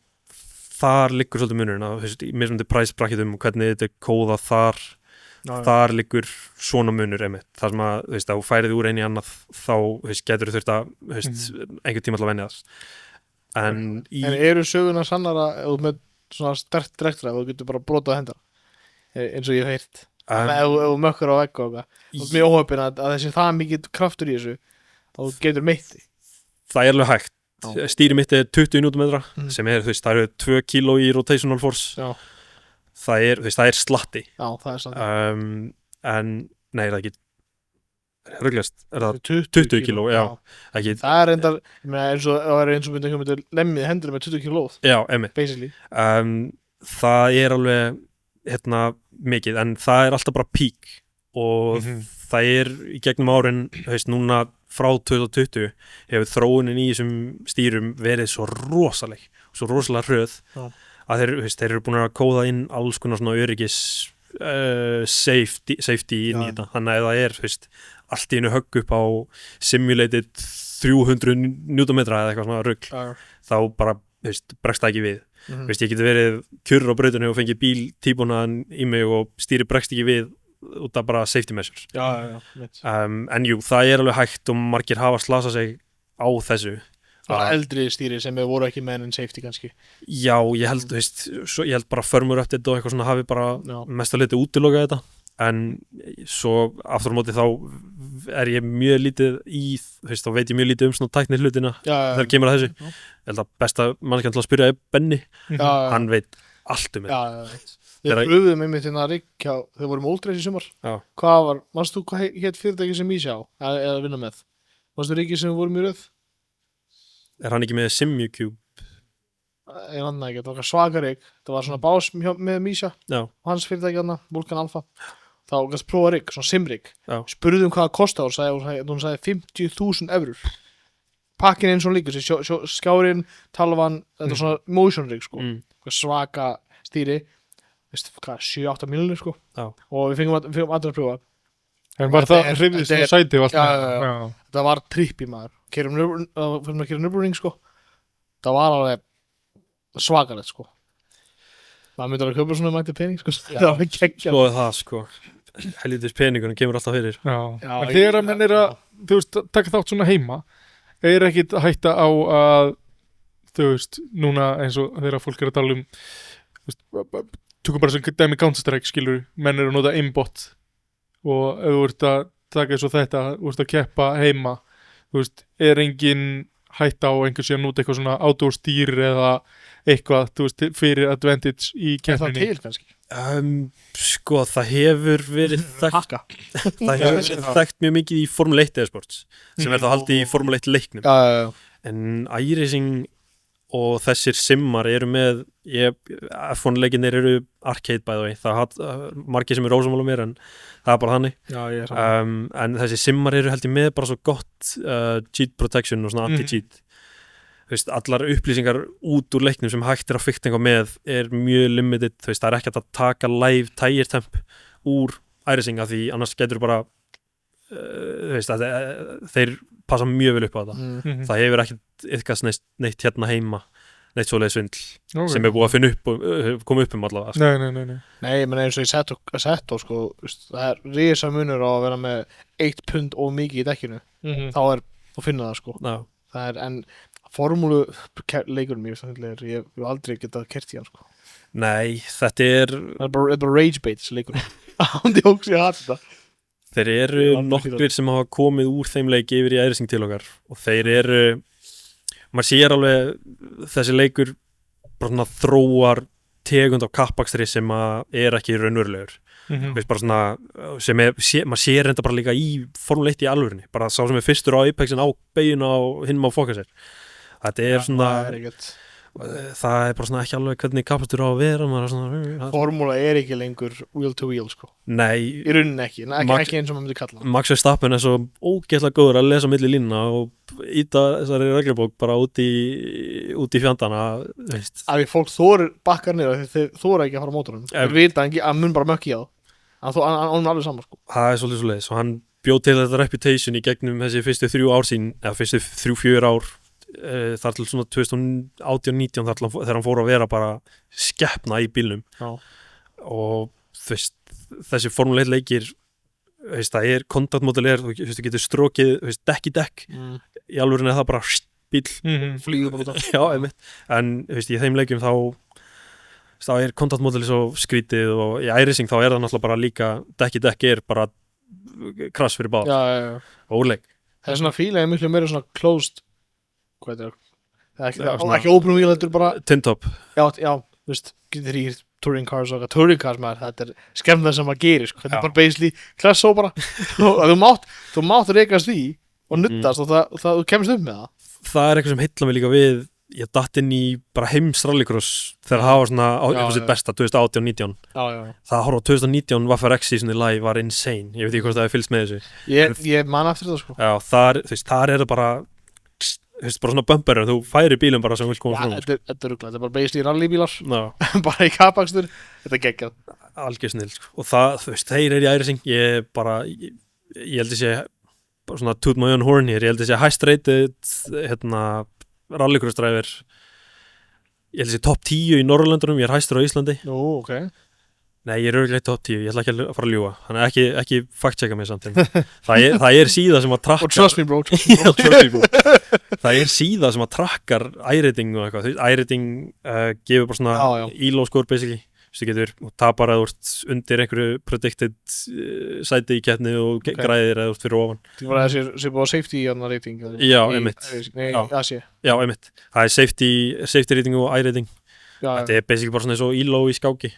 Speaker 3: þar liggur svolítið munurinn að, þú veist, í mismunandi price bracketum og hvernig þetta kóðað þar liggur svona munur einmitt, þar sem að, þú veist, að þú færið úr einu í annað þá, þú veist, getur þú þurft að, þú veist, einhvern tíma alltaf venjast en
Speaker 2: eru söguna sannara ef þú með svona sterkt drektra ef þú getur bara brotað hendar eins og ég hef heyrt ef þú mökkur á vegg og eitthvað mjög óhöfin að þessi það mikið kraftur í þessu að þú getur meitt
Speaker 3: það alveg hægt stýri mitt 20 Nm sem þú veist, það eru 2 kg í rotational force þú veist, það slatti
Speaker 2: það er slatti
Speaker 3: en, nei, það ekki rugglast, það 20 kg, já ekki.
Speaker 2: Það er reyndar, ég meina eins og myndi lemmið hendur með 20 kg
Speaker 3: já, einmitt
Speaker 2: basically
Speaker 3: það alveg mikið, en það alltaf bara pík og það í gegnum árin, veist, núna frá 2020 hefur þróunin í þessum stýrum verið svo rosalega hröð að þeir eru búin að kóða inn alls konar svona öryggis safety inn í þetta, þannig að það veist, allt í einu högg upp á simulated 300 Nm eða eitthvað svona rugl þá bara, veist, bregst það ekki við veist, ég geti verið kjurr á brautunni og fengið bíl típunaðan í mig og stýri bregst ekki við út af bara safety measures en jú, það alveg hægt og margir hafa slasað sig á þessu
Speaker 2: eldri stýri sem voru ekki með en safety kannski
Speaker 3: já, ég held, veist, ég held bara firmware update og eitthvað svona hafi bara mest að liti útilokað þetta en svo aftur á móti þá ég mjög lítið í, veist, þá veit ég mjög lítið svona tækni hlutina þegar kemur að þessu ég held að besta mannskjarn til að spyrja Benni hann veit allt þetta
Speaker 2: Við pröfuðum einmitt hérna rigg þegar vorum Old Race í sumar hvað var, manstu hvað hétt fyrirtæki sem ég sjá eða vinna með manstu riggi sem við vorum í röð
Speaker 3: hann ekki með Simucube?
Speaker 2: Ég vann ekki, þetta var svaka rigg það var svona bás með Mísja og hans fyrirtæki hérna, Vulcan Alpha þá kannski prófa rigg, svona simrigg spurðum hvað það kostaði og hún sagði 50.000 eurur pakkin eins og líka, skjárin talvan, þetta var svona motion rigg sko, svaka stýri 7-8 miljonir sko og við fengum allir að pröfa
Speaker 1: en var það hrifðist á sæti
Speaker 2: það var trippi maður fyrir að gera Nürburgring sko það var alveg svakalegt sko maður myndi alveg köpa svona mætti pening sko það var geggjað
Speaker 3: það sko helvítis peningunum kemur alltaf fyrir
Speaker 1: en þegar að menn að þú veist, taka þátt svona heima ekkit að hætta á að þú veist, núna eins og þegar fólk að tala tökum bara sem dæmi Counter-Strike skilur, menn að nota aimbot og ef þú ert að taka eins og þetta, þú ert að keppa heima þú veist, engin hætta á einhvers að nota eitthvað svona outdoor stýr eða eitthvað, þú veist, fyrir advantage í keppninni.
Speaker 2: Er það til kannski?
Speaker 3: Sko, það hefur verið þekkt mjög mikið í Formule 1 esports sem þá haldið í Formule 1 leiknum en iRacing og þessir simmar eru með F1 leikinir eru arcade by the way það margir sem ósammála mér en það bara þannig en þessi simmar eru held ég með bara svo gott cheat protection og svona anti-cheat veist, allar upplýsingar út úr leiknum sem hægt að fikta eitthvað með mjög limited, veist, það ekki að taka live tire temp úr iRacing af því annars getur bara veist, þeir passa mjög vel upp á þetta það hefur ekkert ykkast neitt hérna heima neitt svoleið svindl sem búið að finna upp og koma upp allavega
Speaker 2: sko. Nei, menn eins og í Seto sko, það risa munur á að vera með 1 pund og mikið í dekkinu þá finna það sko það en formúlu leikurinn ég hef aldrei getað kert í hann sko
Speaker 3: Nei, þetta
Speaker 2: bara rage bait þessi leikurinn ándi óks ég hatt þetta
Speaker 3: Þeir eru nokkrir sem hafa komið úr þeim leik yfir í iRacing til okkar og þeir maður sér alveg þessi leikur bara svona þróar tegund af kappakstri sem að er ekki raunverulegur veist, bara svona sem maður sér enda bara líka í Formule 1 í alvörinni, bara sá sem er fyrstur á Apexin á beiguna og hinn má foka sér þetta er svona það er bara svona ekki alveg hvernig kappastur á að vera svona,
Speaker 2: Formúla er ekki lengur wheel to wheel sko.
Speaker 3: Nei,
Speaker 2: í rauninni ekki eins og maður myndi kalla
Speaker 3: Max Verstappen er svo ógeðslega góður að lesa milli línuna og íta þessari reglubók bara út í fjandana veist.
Speaker 2: að fólk þorir bakkar niður þeir þora ekki að fara á mótorunum þeir vita ekki að mun bara mökki á hann er alveg saman sko.
Speaker 3: Það er svolítið svoleiðis og hann bjóð til þetta reputation í gegnum þessi fyrstu 3 ár sín eða fyrstu 3-4 ár þar til svona 2018-19 þegar hann fór að vera bara skeppna í bílnum og þessi Formule 1 leikir það er kontaktmódel þú getur strókið dekk í dekk í alvörinni er það bara bíl
Speaker 2: flýgur bara út af
Speaker 3: já, en í þeim leikjum þá er kontaktmódeli svo skrítið og í iRacing þá er það náttúrulega bara líka dekk í dekk er bara krass fyrir bát og úrleik
Speaker 2: það er svona fílaði miklu meira svona closed hvað er það ekki open wheel þetta er bara
Speaker 3: Tintop
Speaker 2: já getur í touring cars maður þetta er skemmtilega sem maður gerir sko. þetta er bara basically klassó bara og þú mátt reikast því og nuttast og þú kemst upp með
Speaker 3: það er eitthvað sem heilla mig líka við ég datt inn í bara heims rallycross þegar það var svona eitthvað sitt besta 2018-19 það að horfa á 2019 Waffer X season í live var insane ég veit ekki hvort það hefur fylgst með þessu
Speaker 2: ég man eftir það sko
Speaker 3: já, þar er það bara bara svona bumper þú færi bílum bara sem vil koma frá
Speaker 2: þetta er ruglað, þetta er bara basically rallybílar bara í kapakstur, þetta er geggjað
Speaker 3: algjör snill sko. Og það, þeir í iRacing ég held að sé bara svona toot my own horn hér, ég held að sé highest rated rallycross driver ég held að sé top 10 í Norrlöndunum, ég er hæstur á Íslandi
Speaker 2: okay.
Speaker 3: Nei, ég er örgulega top 10, ég ætla ekki að fara að ljúga þannig ekki fact-checka mig samt það er síða sem að trakkar
Speaker 2: trust me bro
Speaker 3: það er síða sem að trakkar iRating og eitthvað, iRating gefur bara svona elo score basically þú getur tapar eða undir einhverju predicted sæti í keppni og græðir eða fyrir ofan
Speaker 2: það var að sé búið á safety rating
Speaker 3: já, einmitt það er safety rating og iRating þetta er basically bara svona eins og elo í skáki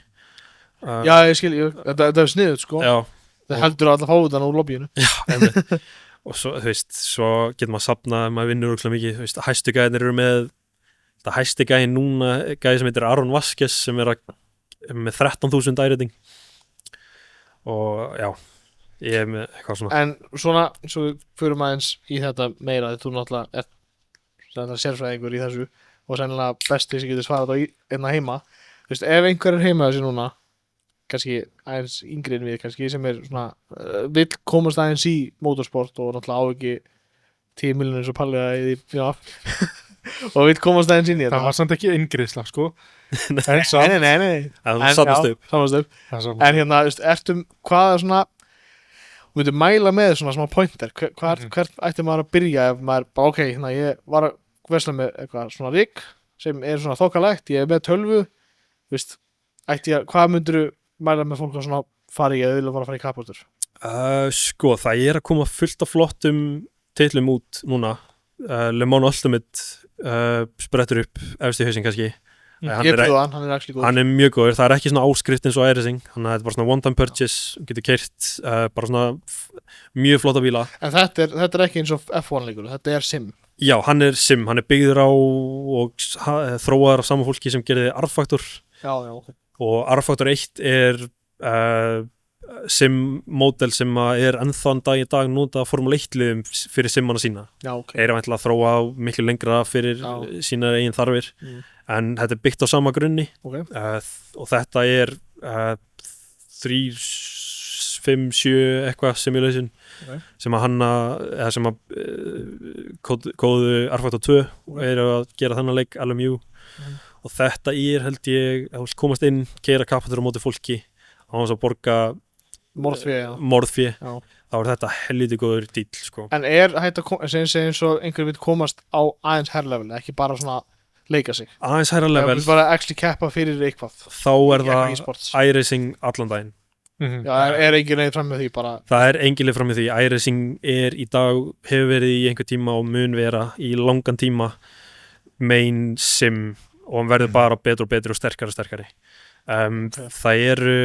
Speaker 2: já, ég skil, þetta er sniðut sko það heldur að alla fá utan úr lobbyinu
Speaker 3: já, einmitt og svo, svo getur maður safnað maður vinnur úrslega mikið, hæstu gæðinir eru með það hæsti gæðin núna gæði sem heitir Aron Vasquez sem er með 13.000 iRating og já ég er með eitthvað svona
Speaker 2: en svona, svo fyrir maður eins í þetta meira því þú náttúrulega er sérfræðingur í þessu og sennilega besti sem getur svarað á einna heima ef einhver er heima þessi núna kannski aðeins yngri en við kannski sem er svona vill komast aðeins í motorsport og náttúrulega á ekki 10 miljonir eins og Palli og vill komast aðeins inn í þetta
Speaker 1: það var samt ekki yngriðsla sko
Speaker 2: nei samast upp en ertu hvaða svona þú myndir mæla með svona smá pointer hvert ætti maður að byrja ef maður bara ok, ég var að vesla með eitthvað svona rigg sem er svona þokkalegt, ég er með 12 hvað myndirðu mæla með fólk að svona fara í eða vilja fara í kappastur
Speaker 3: sko, það er að koma fullt af flottum titlum út núna Le Mans Ultimate sprettur upp efst í hausinn kannski
Speaker 2: hann er
Speaker 3: mjög góður, það er ekki svona áskrift eins og iRacing, hann er bara svona one time purchase getur keyrt bara svona mjög flotta bíla
Speaker 2: en þetta er ekki eins og F1 leikur, þetta er sim
Speaker 3: já, hann er sim, hann er byggður á og þróaður af sama fólki sem gerði R-Factor
Speaker 2: okay.
Speaker 3: og R-Factor 1 er sim-módel sem er ennþann dag í dag nota Formule 1-liðum fyrir simmana sína
Speaker 2: okay.
Speaker 3: er að þróa miklu lengra fyrir sína eigin þarfir en þetta er byggt á sama grunni
Speaker 2: okay.
Speaker 3: Og þetta er 3, 5, 7 eitthvað simulation
Speaker 2: okay.
Speaker 3: sem að hanna eða sem að kóðu R-Factor 2 og er að gera þennan leik LMU og þetta er held ég að komast inn, keyra kappastur á móti fólki á þess að borga morðfé þá er þetta helviti góður dýl sko.
Speaker 2: En er hægt að eins og einhver vil komast á aðeins herrlevel ekki bara svona leika sig
Speaker 3: aðeins herrlevel
Speaker 2: bara actually keppa fyrir eitthvað
Speaker 3: þá er það iRacing allan daginn
Speaker 2: já, er engin leið fram með því bara
Speaker 3: það er engin leið fram með því iRacing er í dag hefur verið í einhver tíma og mun vera í langan tíma main sim og hann verður bara betur og sterkari. Það eru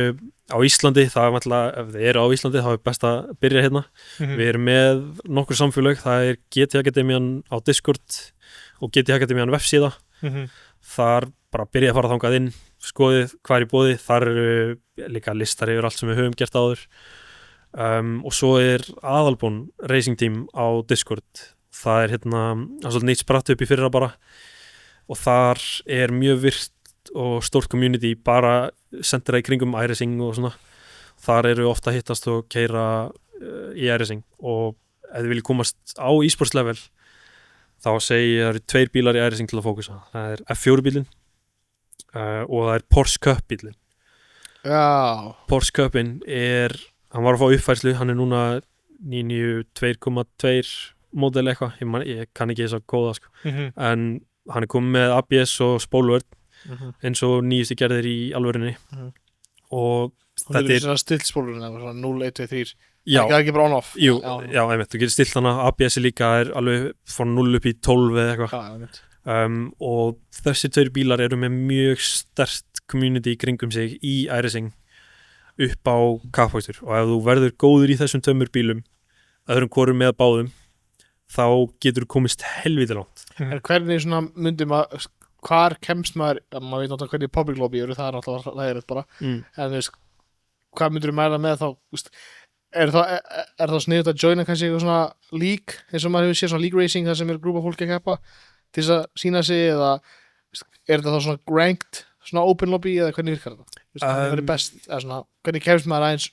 Speaker 3: á Íslandi, ef þið eru á Íslandi þá er best að byrja hérna. Við erum með nokkur samfélög, það er GT Akademían á Discord og GT Akademían vefsíða. Þar bara byrja að fara þangað inn, skoðið hvað er í boði, þar eru líka listar yfir allt sem við höfum gert áður. Og svo er Aðalbón Racing Team á Discord. Það er svolítið nýtt spratt upp í fyrra bara, og þar er mjög virt og stórt community bara sendirað í kringum iRacing og svona. Þar eru ofta að hittast og keyra í iRacing, og ef þið viljið komast á e-sports level þá segi ég að það eru 2 bílar í iRacing til að fókusa. Það er F4 bílinn og það er Porsche Cup bílinn.
Speaker 2: Já.
Speaker 3: Porsche Cupinn hann var að fá uppfærslu, hann er núna 2.2 módel eitthvað, ég kann ekki þess að kóða sko. En hann er komið með ABS og spóluvörn eins og nýjustu gerðir í alvörinni. Og
Speaker 2: þetta er svona stillspólurinn, svona 0, 1, 2, 3.
Speaker 3: Já,
Speaker 2: það er ekki bara on-off.
Speaker 3: Jú, já, einmitt, þú getur stilt hana. ABS líka er alveg frá 0 upp í 12 eða eitthvað.
Speaker 2: Já, einmitt.
Speaker 3: Og þessi 2 bílar eru með mjög sterkt community í kringum sig í iRacing upp á kappvægstur, og ef þú verður góður í þessum 2 bílum, öðrum hvorum með báðum, þá getur þú komist helviti langt.
Speaker 2: En hvernig svona hvar kemst maður veit náttúrulega hvernig public lobby eru, það er náttúrulega lægilegt bara, en þú veist, hvað myndur þú mæla með þá, er það sniðugt að joina kannski eitthvað svona league, eins og maður hefur séð svona league racing, þar sem er grúpa fólki að keppa til þess að sína sig, eða er þetta þá svona ranked, svona open lobby, eða hvernig virkar þetta? Hvernig verður best, eða svona, hvernig kemst maður aðeins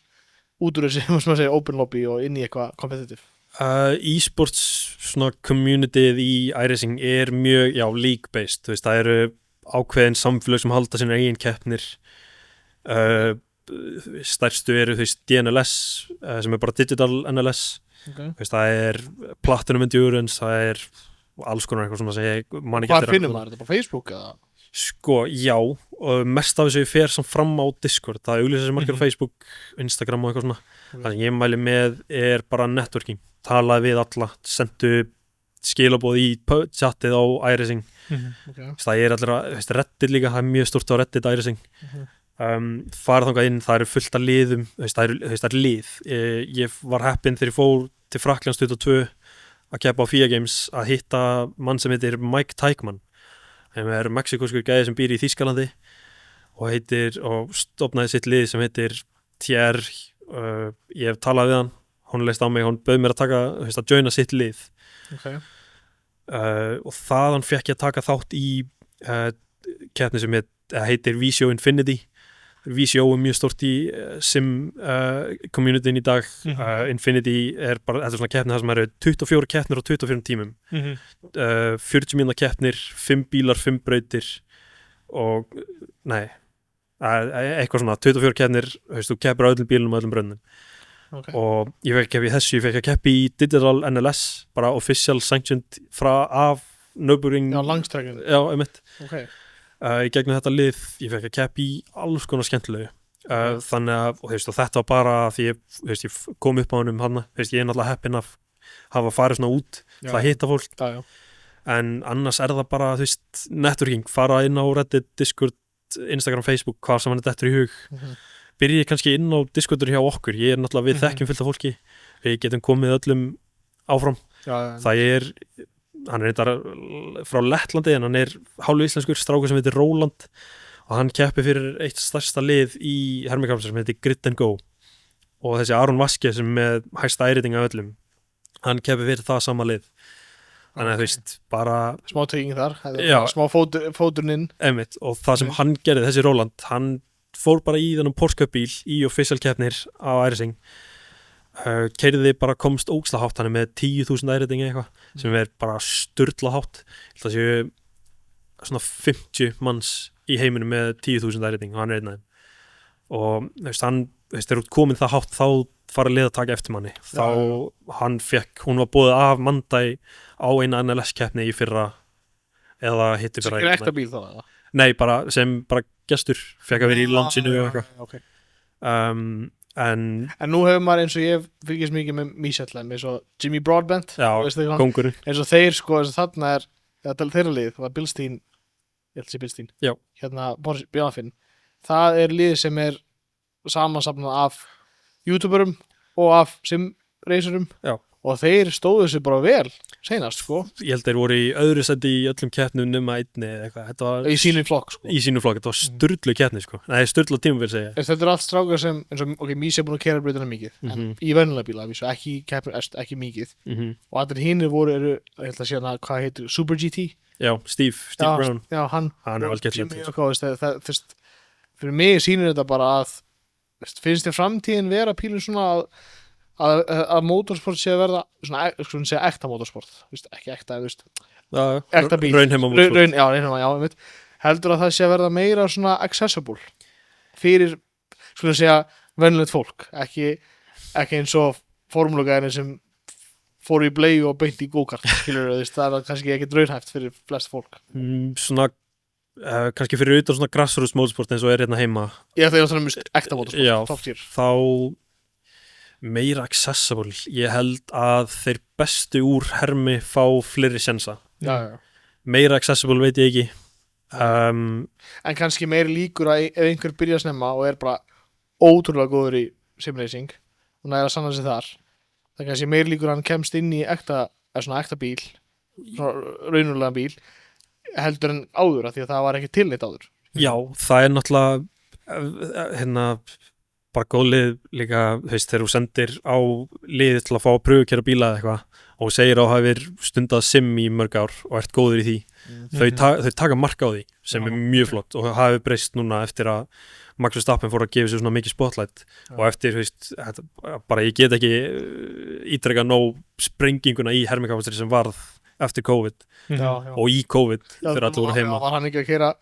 Speaker 2: út úr þessi, sem maður segja, open lobby og inn í eitthvað competitive?
Speaker 3: E-sports svona communityð í iRacing er mjög, league-based, þú veist, það eru ákveðin samfélög sem halda sínar eigin keppnir. Stærstu eru, þú veist, DNLS, sem er bara digital NLS. Þú veist, það er Platinum Endurance, það er alls konar eitthvað svona sem ég man ekki eftir.
Speaker 2: Hvað finnum maður? Er þetta bara Facebook eða?
Speaker 3: Sko, já, og mest af þessu fer samt fram á Discord, það auglýsa sem margir á Facebook, Instagram og eitthvað svona. Það sem ég mæli með er bara networking, talaði við alla, sendu skilaboð í chatið á iRacing. Það er allir Reddit líka, það er mjög stort á Reddit iRacing. Farið þangað inn, það eru fullt af liðum, það er lið. Ég var heppinn þegar ég fór til Frakklands 22 að keppa á FIA Games að hitta mann sem heitir Mike Teichmann. Hann er mexikóskur gæði sem býr í Þýskalandi og stofnaði sitt lið sem heitir TR. Ég hef talað við hann, hún leist á mig, hún bauð mér að joina sitt lið. Og þaðan fekk ég að taka þátt í keppni sem heitir VCO Infinity. VCO er mjög stórt í sim communityn í dag. Infinity er bara, þetta er svona keppni þar sem eru 24 keppnir á 24 tímum. 40 mínútna keppnir, 5 bílar, 5 brautir og, eitthvað svona 24 keppnir, þú keppir á öllum bílunum og öllum braunnum. Og ég fekk að keppa í þessu, ég fekk að keppa í Digital NLS, bara official sanctioned af Nürburgring. Já,
Speaker 2: langstrækjum.
Speaker 3: Já, einmitt. Í gegnum þetta lið, ég fekk að keppa í alls konar skemmtilegu. Þannig að, og þetta var bara því ég kom upp á honum hann, ég er náttúrulega heppinn að hafa farið svona út til að hitta fólk. En annars er það bara, networking, fara inn á Reddit, Discord, Instagram, Facebook, hvað sem hann er dettur í hug. Byrjið kannski inn á Discordur hjá okkur, ég er náttúrulega við þekkjum fullt af fólki, við getum komið öllum áfram. Það er hann er eitthvað frá Lettlandi, en hann er hálfu íslenskur strákur sem heitir Róland, og hann keppi fyrir eitt stærsta lið í hermikrafsar sem heitir Grid & Go, og þessi Aron Vaske sem með hæsta æriting af öllum, hann keppi fyrir það sama lið. Þannig að bara
Speaker 2: smá trygging þar, smá fóturinn inn.
Speaker 3: Einmitt, og það sem hann gerði, þessi Róland, hann fór bara í þennan Porsche Cup bíl í official keppnir á iRacing. Keyrði bara komst ógeðslega hátt, hann er með 10.000 æriting eitthvað, sem er bara sturla hátt. Það séu svona 50 manns í heiminum með 10.000 æriting og hann er einn af þeim. Og hann, þegar út komin það hátt, þá fara lið að taka eftir manni. Þá hún var boðið af Mandai á eina NLS-keppni í fyrra, eða hitti fyrra.
Speaker 2: Sem ekta bíl þá, eða?
Speaker 3: Nei, sem gestur, fekk að vera í launchinu og eitthvað. En
Speaker 2: nú hefur maður, eins og ég fylgist mikið með Mísjætlan, eins og Jimmy Broadbent,
Speaker 3: kóngurinn,
Speaker 2: eins og þeir þarna er þeirra lið, það var Bilstein ég held að sé Bilstein
Speaker 3: Já.
Speaker 2: hérna Bjarnfinn, það er lið sem er samansafnað af youtuberum og af simreysurum
Speaker 3: Já.
Speaker 2: og þeir stóðu sér bara vel seinast sko,
Speaker 3: Ég held þeir voru í öðru seti í öllum keppnum nema einni eða eitthvað. Þetta var
Speaker 2: í sínum flokk sko.
Speaker 3: í sínu flokk, þetta var sturlu keppni sko. Nei, sturlu tímabil segja ég.
Speaker 2: Þetta er allt strákar sem, eins og, ok, Mísi er búin að kera breytuna mikið, en í venjulega bíla, vísu, ekki í keppni, ekki mikið, og allir hinnir eru, ég held að sé hana, hvað heitir, Super GT?
Speaker 3: Já, Steve Brown.
Speaker 2: Já, hann
Speaker 3: Hann er algjört
Speaker 2: Jimmy
Speaker 3: lent.
Speaker 2: og hvað, þú veist, fyrir mig sýnir þetta bara að, finnst þér framtíðin vera pílun svona að motorsport sé að verða svona segja ekta motorsport, ekki ekta, ekta bíl,
Speaker 3: Raunheima mótorsport.
Speaker 2: já, einmitt. Heldur að það sé að verða meira svona accessible fyrir, svona segja, venjulegt fólk, ekki eins og formúlugæðinni sem fóru í bleiu og beint í go-kart, skilur það er kannski ekki draunhæft fyrir flest fólk.
Speaker 3: Svona kannski fyrir utan svona grassroots motorsport eins og er hérna heima.
Speaker 2: Ég ætla að tala um ekta motorsport,
Speaker 3: Já,
Speaker 2: top tier.
Speaker 3: þá meira accessible. Ég held að þeir bestu úr hermi fá fleiri sjensa.
Speaker 2: Já.
Speaker 3: Meira accessible veit ég ekki.
Speaker 2: En kannski meiri líkur að ef einhver byrja snemma og er bara ótrúlega góður í simracing og næra að sanna sig þar, það kannski meiri líkur að hann kemst inn í ekta bíl, svona raunulega bíl, heldur en áður, af því að það var ekki tillit áður.
Speaker 3: Já, það er náttúrulega hérna bara góð lið líka, þú veist, þegar þú sendir á liðið til að fá að pröfukera bíla eða eitthvað og segir á hafir stundað sim í mörg ár og ert góður í því, þau taka mark á því sem er mjög flott og hafi breyst núna eftir að Max Verstappen fór að gefa sér svona mikið spotlight og eftir, þú veist, bara ég get ekki ítrekka nóg sprenginguna í hermikapastri sem varð eftir COVID og í COVID þegar allir voru heima.
Speaker 2: Var hann ekki að keyra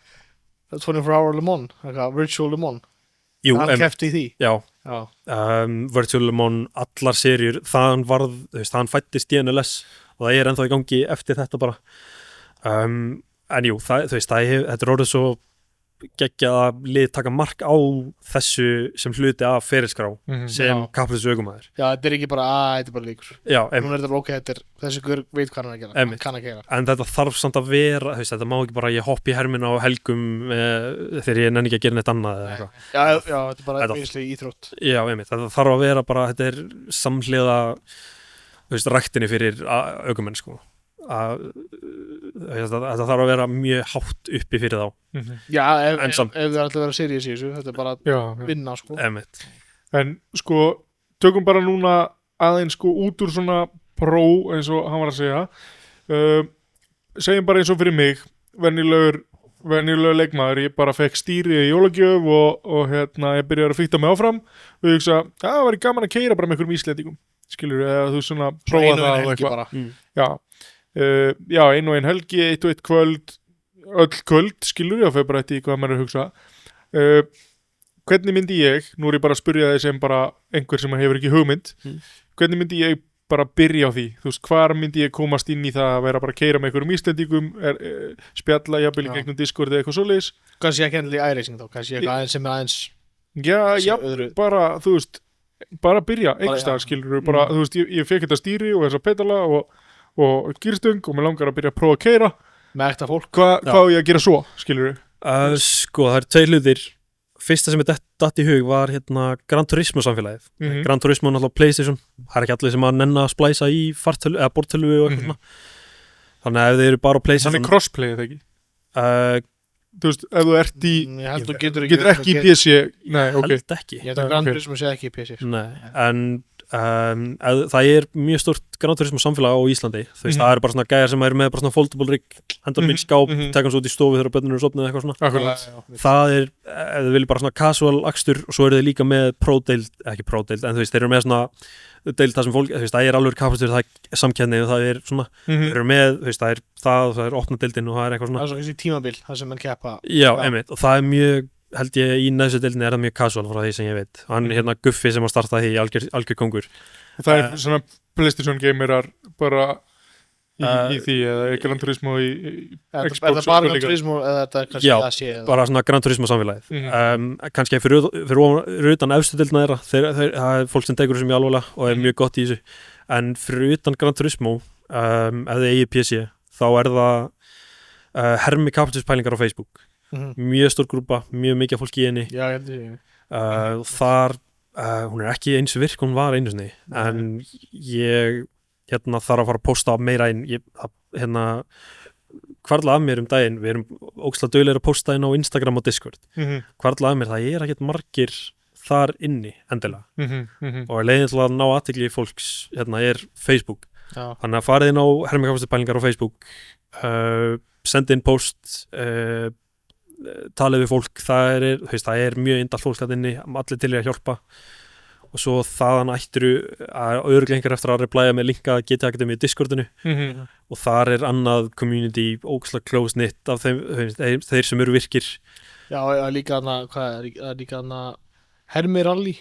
Speaker 2: 24 hour Le Mans, virtual Le Mans?
Speaker 3: Jú,
Speaker 2: hann keppti í því?
Speaker 3: Já. Virtual Le Mans, allar serjur, þann varð, þú veist, hann fættist í NLS og það er ennþá í gangi eftir þetta bara. En jú, þú veist, þetta er orðið svo geggjað að lið taka mark á þessu sem hluti af ferilskrá sem kappliðs ökumæður.
Speaker 2: Já, þetta er ekki bara þetta er bara líkur.
Speaker 3: Já,
Speaker 2: nú er þetta bara ok, þessi guður veit hvað hann er að gera, hann kann að gera.
Speaker 3: En þetta þarf samt að vera, þú veist, þetta má ekki bara ég hoppi í hermina á helgum þegar ég nenni ekki að gera neitt annað eða eitthvað.
Speaker 2: Já, þetta er bara einslega íþrótt.
Speaker 3: Já, einmitt, þetta þarf að vera bara, þetta er samhliða, þú veist, ræktinni fyrir ökumenn, sko. Þetta þarf að vera mjög hátt uppi fyrir þá.
Speaker 2: Já, ef þið ætla að vera serious í þessu, þetta er bara að vinna sko.
Speaker 1: En sko, tökum bara núna aðeins sko út úr svona pró eins og hann var að segja, segjum bara eins og fyrir mig, venjulegur leikmaður, ég bara fekk stýri í jólagjöf og hérna ég byrjaði að fýtta mig áfram og ég hugsa, það væri gaman að keyra bara með einhverjum íslendingum, skilur, eða þú svona prófa það og eitthvað. Já, ein og ein helgi, eitt og eitt kvöld, öll kvöld, skilur ég, og fyrir bara eftir hvað maður er að hugsa. Hvernig myndi ég, nú er ég bara að spyrja þig sem bara einhver sem hefur ekki hugmynd, hvernig myndi ég bara byrja á því? Þú veist, hvar myndi ég komast inn í það að vera bara að keyra með einhverjum íslendingum, spjalla, jafnvel í gegnum Discord eða eitthvað svoleiðis?
Speaker 2: Kannski ekki endilega í iRacing þá, kannski eitthvað aðeins sem er aðeins...
Speaker 1: Já, bara, þú veist, bara byrja, einhverstað, skilur bara, þú veist, ég fekk þetta stýri og þessa pedala og gýrstöng og mér langar að byrja að prófa að keyra
Speaker 2: með ekta fólk.
Speaker 1: Hvað á ég að gera svo, skilur við?
Speaker 3: Sko, það eru tveir hlutir. Fyrsta sem er datt í hug var hérna Gran Turismo samfélagið. Gran Turismo er náttúrulega PlayStation. Það er ekki allir sem að nenna að splæsa í fartölu eða bortölu og eitthvað svona. Þannig að ef þeir eru bara á PlayStation...
Speaker 1: Þannig crossplay, eða ekki? Þú veist, ef þú ert í...
Speaker 2: Ég held þú getur
Speaker 1: ekki í PC... Nei, ok.
Speaker 3: Held ekki.
Speaker 2: Ég held að Gran Turismo sé ekki í PC.
Speaker 3: Nei, en... það er mjög stort Gran Turismo samfélag á Íslandi, þú veist, það eru bara svona gæjar sem eru með bara svona foldable rig, hendur minn skáp tekja hans út í stofu þegar börnunum er sofnið eitthvað svona.
Speaker 1: Akkurat.
Speaker 3: Það er, ef þið viljið bara svona casual akstur og svo eru þið líka með pro-deild, ekki pro-deild, en þú veist, þeir eru með svona deild það sem fólk, þú veist, það er alveg kapastur, það er samkenni og það er svona, þeir eru með, þú veist, það er opna deildin og það er eitthvað svona.
Speaker 2: Það er svona tímabil, það sem menn keppa.
Speaker 3: Já, einmitt, og það er mjög, held ég í neðstu deildinni er það mjög casual frá því sem ég veit. Hann hérna Guffi sem að starta því algjör kongur.
Speaker 1: Og það er svona PlayStation gamerar bara í því eða Gran Turismo í Xbox.
Speaker 2: Er það bara Gran Turismo eða þetta er kannski að sé?
Speaker 3: Já, bara svona Gran Turismo samfélagið. Kannski fyrir utan efstu deildina það er fólk sem tekur þessu mjög alvarlega og er mjög gott í þessu. En fyrir utan Gran Turismo, ef þið eigið PC, þá er það Hermi kapaksturs-pælingar á Facebook mjög stór grúpa, mjög mikið fólk í henni
Speaker 2: Já, ég held ég.
Speaker 3: þar hún er ekki eins virk hún var einu sinni en ég þarf að fara að posta meira inn hvarla af mér daginn, við erum ógeðslega duglegir að posta inn á Instagram og Discord hvarla af mér, það er ekkert margir þar inni endilega og leiðin til að ná athygli fólks er Facebook þannig að farið inn á Hermi kapaksturs-pælingar á Facebook sendi inn post talið við fólk, það er mjög indalt fólk þarna inni, allir til að hjálpa og svo þaðan ættiru að örugglega eftir að replæja með linka GT Academy í Discordinu og þar er annað community ógeðslega close knit af þeir sem eru virkir.
Speaker 2: Já, líka hana Hermi Rally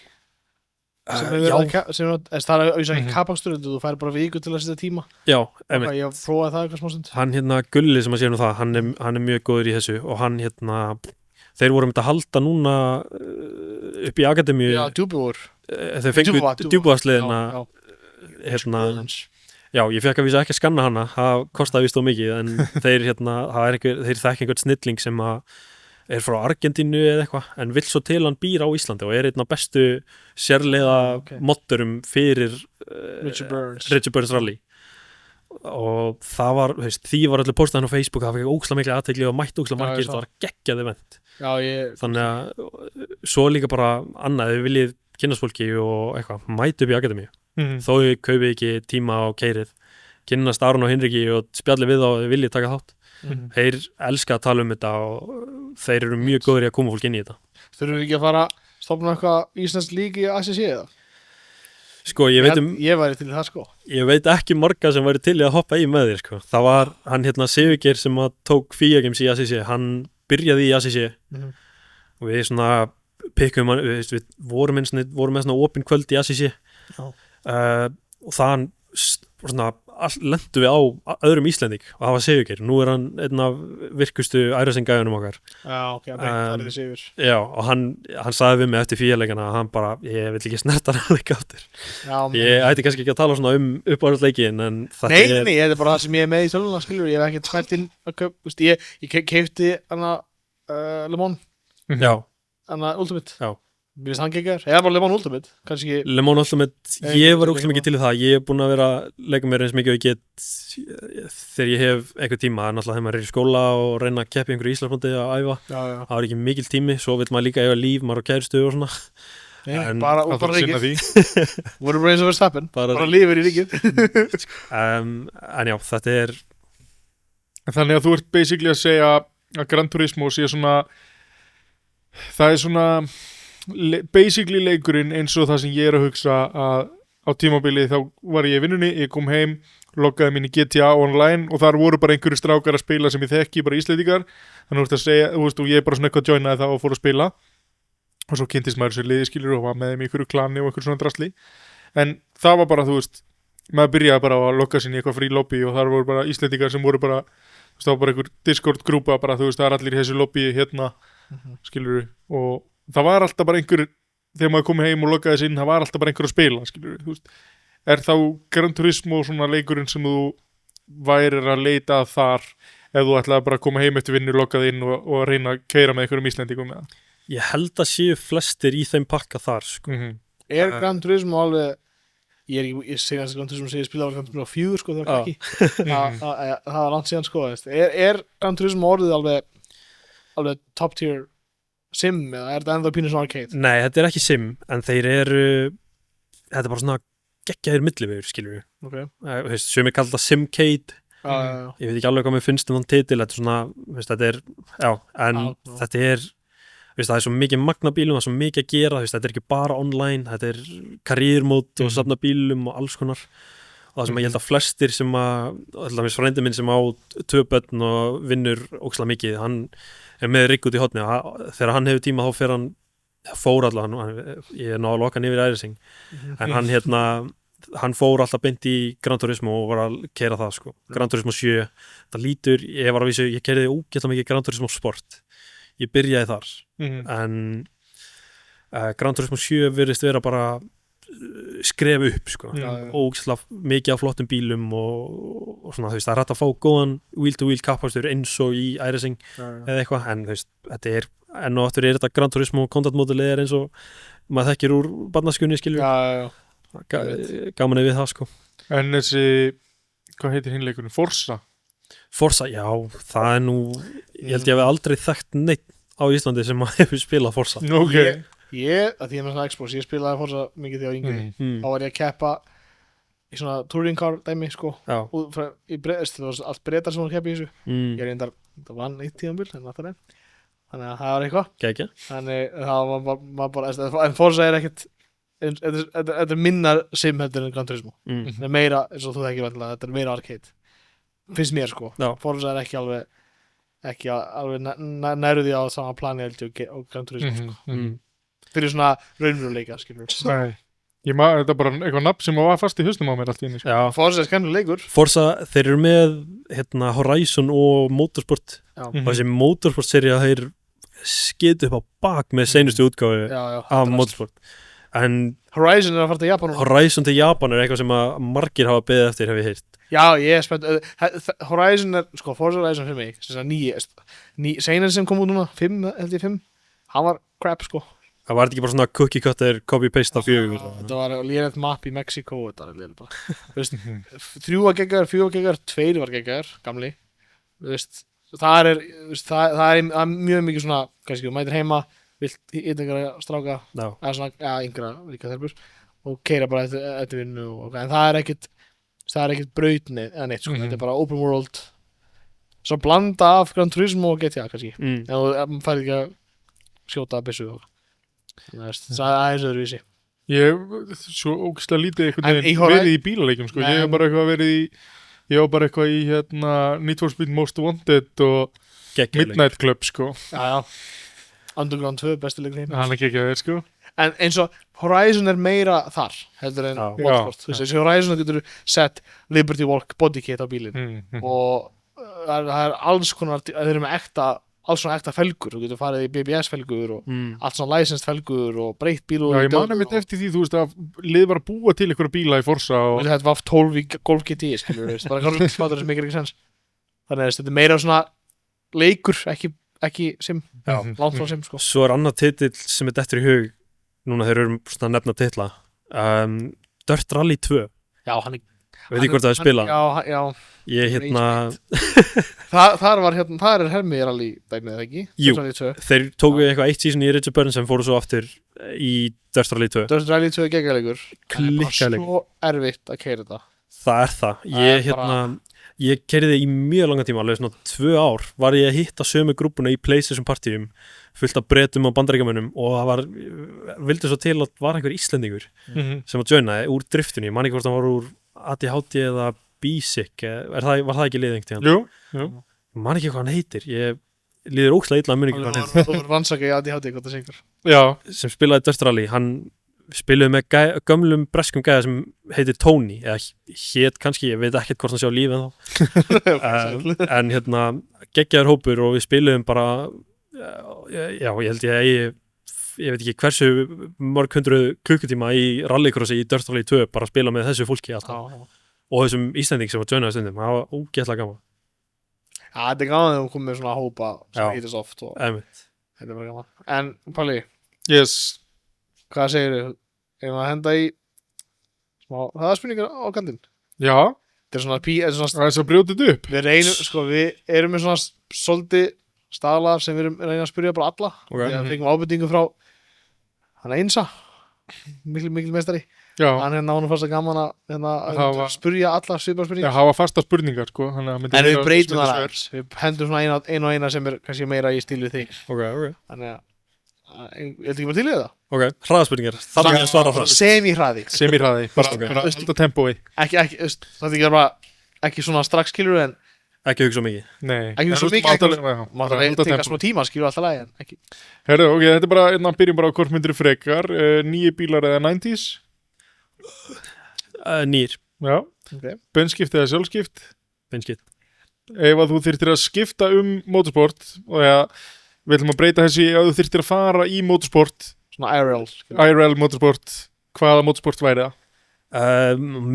Speaker 2: sem það er ekki kapakstur þú fær bara viku til að setja tíma.
Speaker 3: Já,
Speaker 2: ég prófaði það eitthvað smá stund.
Speaker 3: Hann Gulli sem að sé það, hann er mjög góður í þessu og hann þeir voru að halda núna upp í akademíu.
Speaker 2: Já, Djúpuvor.
Speaker 3: Þeir fengu djúpuvasliðina já, ég fekk að vísa ekki að skanna hana það kostaði víst of mikið en þeir þekki einhvern snilling sem er frá Argentínu eða eitthvað en vill svo til hann býr á Íslandi og er einn af bestu sérleiða moddurum fyrir Richard Burns Rally og það var, því var allir postað hann á Facebook, það fekk ógeðslega mikla athygli og mætti ógeðslega margir, það var geggjað event. Þannig að svo líka bara annað, ef við viljið kynnast fólki og eitthvað, mæti upp í akademíu þó ég kaupi ekki tíma á keirið kynnast Aron og Hinriki og spjalli við og viljið taka þátt þeir elska að tala þetta og þeir eru mjög góður í að koma fólk inn í þetta.
Speaker 2: Þurfum við ekki að fara stofna eitthvað íslenskt líki í ACC eða?
Speaker 3: Sko, ég
Speaker 2: væri til það sko.
Speaker 3: Ég veit ekki marga sem væri til í að hoppa í með þér sko. Það var hann Sigurgeir sem tók FIA Games í ACC, hann byrjaði í ACC og við svona pikkum hann, við vorum með svona opin kvöld í ACC og þann svona lendu við á öðrum Íslending og það var Sigurgeir, nú er hann einn af virkustu ærasinggæðunum okkar.
Speaker 2: Já, ok, það er Sigur.
Speaker 3: Já, og hann sagði við mig eftir FIA-leikana að hann bara, ég vil ekki snerta hann leik áttur. Ég ætti kannski ekki að tala svona uppáhaldsleikin en
Speaker 2: þetta Nei, þetta er bara það sem ég er með í tölvuna, skilur, ég hef ekkert smælt inn að kaup, ég keipti hana Le Mans.
Speaker 3: Já.
Speaker 2: Hana Ultimate.
Speaker 3: Já.
Speaker 2: Mér finnst hann geggar, eða bara Le Mans Ultimate kannski...
Speaker 3: Le Mans Ultimate, ég var ógeðslega mikið til það ég hef búin að vera að leika mér eins mikið og ég get þegar ég hef einhver tíma, náttúrulega þegar maður í skóla og reyna að keppa í einhverju Íslandsmóti að æfa það var ekki mikil tími, svo vil maður líka eiga líf maður á kærustu og svona
Speaker 2: bara ríkið voru bara eins og Verstappen, bara lífur í ríkið
Speaker 3: en já, þetta er
Speaker 1: þannig að þú ert basically að segja að Gran Turismo sé svona það er svona basically leikurinn eins og það sem ég er að hugsa að á tímabilið þá var ég í vinnunni, ég kom heim loggaði mín í GTA online og þar voru bara einhverju strákar að spila sem ég þekki, bara Íslendingar þannig að segja, þú veist, og ég bara svona eitthvað joinaði það og fór að spila og svo kynntist maður sér liðskilur og var með þeim í einhverju klani og einhverju svona drasli en það var bara, þú veist, maður byrjaði bara að logga sér í eitthvað frí lobby og þar voru bara Íslendingar sem voru bara, þú veist, það var bara einhver Discord grúpa bara, þú veist, það er allir í þessu lobby hérna, skilur og það var alltaf bara einhver þegar maður komið heim og loggaði sér inn, það var alltaf bara einhver að spila skilur, þú veist, er þá Gran Turismo svona leikurinn sem þú værir að leita að þar ef þú ætlaði bara að koma heim eftir vinnu, loggaði inn og reyna að keyra með einhverjum Íslendingum með það?
Speaker 3: Ég held að séu flestir í þeim pakka þar sko.
Speaker 2: Er Gran Turismo alveg ég segja að Gran Turismo segir spila á Gran Turismo 4 sko, það var ekki það var langt síðan sko, er Gran Turismo orðið alveg top tier sim eða er þetta ennþá pínu svona arcade?
Speaker 3: Nei, þetta er ekki sim en þeir eru þetta er bara svona geggjaðir millivegur skilur við sem er kallað simcade ég veit ekki alveg hvað mér finnst um þann titil þetta er svona, þetta er þetta er það er svo mikið magna bílum, það er svo mikið að gera þetta er ekki bara online, þetta er karriérmót og safna bílum og alls konar og það sem ég held að flestir sem að frændi minn sem á 2 börn og vinnur ógeðslega mikið, hann er með rigg út í hotni þegar hann hefur tíma þá fór alltaf ég er náðu að loka hann yfir ærising en hann fór alltaf beint í Gran Turismo og var að keyra það sko. Gran Turismo 7 það lítur, ég keyrði ógeðslega mikið Gran Turismo Sport ég byrjaði þar en Gran Turismo 7 virðist vera bara skref upp sko.
Speaker 1: Já,
Speaker 3: Ógeðslega mikið af flottum bílum og svona, þú veist, það er hægt að fá góðan wheel-to-wheel kappakstur eins og í iRacing eða eitthvað, en þú veist, þetta er enn og aftur er þetta Gran Turismo content model er eins og maður þekkir úr barnaskunni skilju, gaman við það sko.
Speaker 1: En þessi, hvað heitir hinleikurinn?
Speaker 3: Forza, já, það er nú ég held ég hafi aldrei þekkt neitt á Íslandi sem hefur spilað Forza.
Speaker 1: Ok.
Speaker 2: Ég, að því ég er með svona Xbox, ég spilaði Forza mikið þegar ég var yngri. Þá var ég að keppa í svona touring car dæmi, sko.
Speaker 3: Já.
Speaker 2: Það var allt breytar sem var að keppa í þessu. Ég reyndar, það vann eitt tíðanbíl, en það er enn. Þannig að það var eitthvað.
Speaker 3: Gækja.
Speaker 2: Þannig það var bara, en Forza er ekkert, þetta er minna sim heldur en Gran Turismo. Það er meira, eins og þú þekkir vantilega, þetta er meira arcade. Finnst mér, sko.
Speaker 3: Já.
Speaker 2: Forza er ekki alveg nærði á sama plani held ég og Gran Turismo, sko. Fyrir svona raunveruleika, skilur.
Speaker 1: Nei, þetta er bara eitthvað nafn sem var fast í hausnum á mér allt í einu, sko.
Speaker 3: Já.
Speaker 2: Forza er skemmtilegur.
Speaker 3: Forza, þeir eru með Horizon og Motorsport og þessi Motorsport-sería þeir skita upp á bak með seinustu útgáfu af Motorsport. En
Speaker 2: Horizon er að fara til Japan.
Speaker 3: Horizon til Japan er eitthvað sem að margir hafa beðið eftir, hef ég heyrt.
Speaker 2: Já, ég er spennt. Horizon er, sko, Forza Horizon fyrir mig, þess að seinir sem kom út núna, 5, hann var crap, sko.
Speaker 3: Það var ekki bara svona cookie cutter, copy-paste af 4.
Speaker 2: Þetta var lérið map í Mexiko, þetta var lérið bara. Þú veist, 3 var geggar, 4 var geggar, 2 var geggar, gamli. Þú veist, það er mjög mikið svona, kannski, þú mætir heima, vilt yngra stráka, eða svona, yngra líka þelpur, og keira bara eftir vinnu, en það er ekkert brautni eða neitt, sko, þetta er bara open world, svo blanda af Gran Turismo og GTA, kannski, en þú færði ekki að skjóta að byssu og það er aðeins öðruvísi.
Speaker 1: Ég svo ógeðslega lítið einhvern veginn verið í bílaleikjum, sko. Ég hef bara eitthvað í Need for Speed Most Wanted og Midnight Club, sko.
Speaker 2: Já. Underground 2, bestu leikurinn.
Speaker 1: Hann er ekki að þeir, sko.
Speaker 2: En eins og Horizon er meira þar heldur en Motorsport. Þessi Horizon getur sett Liberty Walk bodykit á bílinn og það er alls konar, þeir eru með alls svona ekta felgur, þú getur farið í BBS felgur og allt svona licensed felgur og breytt bíl og...
Speaker 1: Já, ég manna mitt eftir því, þú veist, að lið var að búa til einhverja bíla í Forza og...
Speaker 2: Þetta var 12 í Golf GT, skilur við, bara kannski smátur sem ekki sens. Þannig að þetta er meira svona leikur, ekki sim, langt frá sim, sko.
Speaker 3: Svo er annað titill sem er dettur í hug, núna þeir eru svona nefna titla, Dirt Rally 2.
Speaker 2: Já, hann er...
Speaker 3: Veit ég hvort það er spilað?
Speaker 2: Já.
Speaker 3: Ég
Speaker 2: Það er Hermi rally dæmið, eða ekki?
Speaker 3: Jú, þeir tóku eitthvað 1 season í Richard Burns sem fóru svo aftur í Dirt Rally 2.
Speaker 2: Dirt Rally 2 er geggjarleikur.
Speaker 3: Klikkalegur.
Speaker 2: Svo erfitt að keyra þetta.
Speaker 3: Það er það. Ég keyrði í mjög langa tíma, alveg svona 2 ár var ég að hitta sömu grúpuna í PlayStation partíum fullt af Bretum og Bandaríkjamönnum og það vildi svo til að var einhver Íslendingur sem að joinaði úr driftunni, man ekki hvort hann var úr ADHD eða Basic, var það ekki liðingt í hann?
Speaker 1: Jú.
Speaker 3: Man ekki hvað hann heitir, ég líður ókslega illa að mun ekki hvað hann heitir.
Speaker 2: Þú verður rannsaka í ADHD, hvað það segur.
Speaker 1: Já.
Speaker 3: Sem spilaði Dirt Rally, hann spilaði með gömlum breskum gæða sem heitir Tony, eða hét kannski, ég veit ekkert hvort hann sjá lífi ennþá. En geggjaður hópur og við spilaðum bara, já, ég held ég veit ekki hversu mörg 100 klukkutíma í rallycrossi í Dirt Rally 2 bara að spila með þessu fólki alltaf og þessum Íslending sem var joinaði stundum, það var ógeðslega gaman.
Speaker 2: Já, þetta er gaman þegar hún kom með svona hópa sem hýtist oft og
Speaker 3: þetta
Speaker 2: er bara gaman. En Palli,
Speaker 1: Yes.
Speaker 2: Hvað segir þau? Erum að henda í smá, það er spurningar á kantinn.
Speaker 1: Já.
Speaker 2: Þetta er svona
Speaker 1: Það er svo brjótið upp.
Speaker 2: Við reynum, sko, við erum með svona svolítið staðlar sem við reynum að spyrja bara alla. Við fengum ábendingu frá hann Einsa, mikil meistari.
Speaker 1: Já.
Speaker 2: Hann náðum fast að gaman að spyrja alla svipar spurningar.
Speaker 1: Já, hafa fasta spurningar, sko. En
Speaker 2: við breytum það aðeins. Við hendum svona eina sem er kannski meira í stíl við þig.
Speaker 3: Ok.
Speaker 2: Þannig að, ég held ekki bara til í það.
Speaker 3: Ok, hraðaspurningar. Þarf ekki að svara hrað.
Speaker 2: Semihraði.
Speaker 1: Bara alltaf tempói.
Speaker 2: Ekki, það er bara ekki svona strax skilur en
Speaker 3: ekki hugsa mikið.
Speaker 2: Nei. Ekki hugsa mikið. Máttu að teka smá tíma skilur alltaf lagi en ekki.
Speaker 1: Herðu, ok, þetta er bara, byrjum bara á hvort myndir frekar, nýju bílar eða 90s?
Speaker 3: Nýr.
Speaker 1: Já.
Speaker 2: Okay.
Speaker 1: Beinskipt eða sjálfskipt?
Speaker 3: Beinskipt.
Speaker 1: Ef að þú þyrftir að skipta motorsport og við ætlum að breyta þessi að þú þyrftir að fara í motorsport
Speaker 2: svona IRL
Speaker 1: motorsport hvaða motorsport væri það?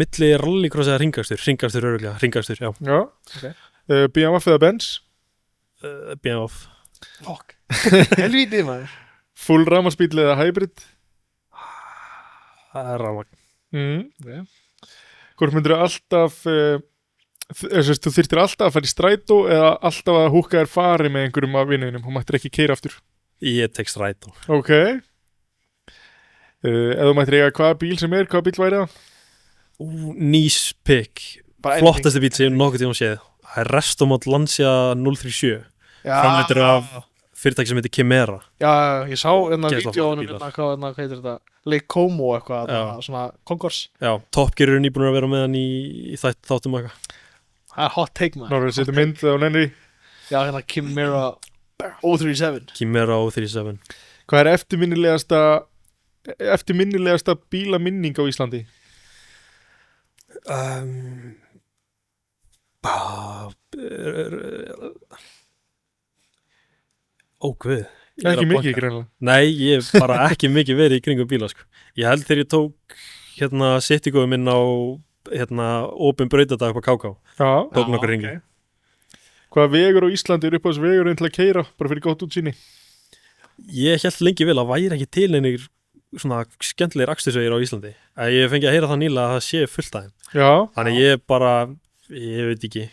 Speaker 3: Milli rallycross eða hringastur örugglega, hringastur, já.
Speaker 1: Já,
Speaker 2: Ok.
Speaker 1: BMW eða Benz,
Speaker 3: BMF.
Speaker 2: Fuck. Helvítið maður.
Speaker 1: full rafmagnsbíl eða hybrid.
Speaker 3: Það er rafmagn.
Speaker 1: Okay. Hvort myndir alltaf þú þyrftir alltaf að fara í strætó eða alltaf að húka þér fari með einhverjum af vinnuðinum og mættir ekki keyra aftur.
Speaker 3: Ég tek strætó.
Speaker 1: Ok. Ef þú mættir eiga hvaða bíl sem er, hvaða bíl væri það?
Speaker 3: Nice pick.
Speaker 2: Bara
Speaker 3: Flottasti bíl sem ég nokkuð tíma séð. Það er Restomod Lancia 037. Framleiddur af fyrirtæki sem heitir Chimera.
Speaker 2: Já, ég sá hérna
Speaker 3: Geðslega
Speaker 2: vídeóunum
Speaker 3: flottir
Speaker 2: hérna, hvað heitir þetta? Lake Como eitthvað,
Speaker 3: Já.
Speaker 2: svona Concourse.
Speaker 3: Já, Top Gear eru nýbúin að vera með hann í þáttum og eitthvað.
Speaker 2: Það er hot take maður.
Speaker 1: Norður setja mynd á nenni.
Speaker 2: Já, hérna Chimera 037.
Speaker 3: Chimera og 37.
Speaker 1: Hvað er eftirminnilegasta bílaminning á Íslandi?
Speaker 3: Guð.
Speaker 1: Ekki mikið greinlega.
Speaker 3: Nei, ég hef bara ekki mikið verið í kringum bíla sko. Ég held þegar ég tók Citygóðu minn á opin brautadag på KK.
Speaker 1: Já.
Speaker 3: Tók nokkur hringi.
Speaker 1: Hvaða vegur á Íslandi er upp á þessu vegurinn til að keyra bara fyrir gott útsýni?
Speaker 3: Ég held lengi vel að væri ekki til einhver svona skemmtilegir akstursvegir á Íslandi. Ég fengi að heyra það nýlega að það sé fullt af þeim.
Speaker 1: Já.
Speaker 3: Þannig ég veit ekki,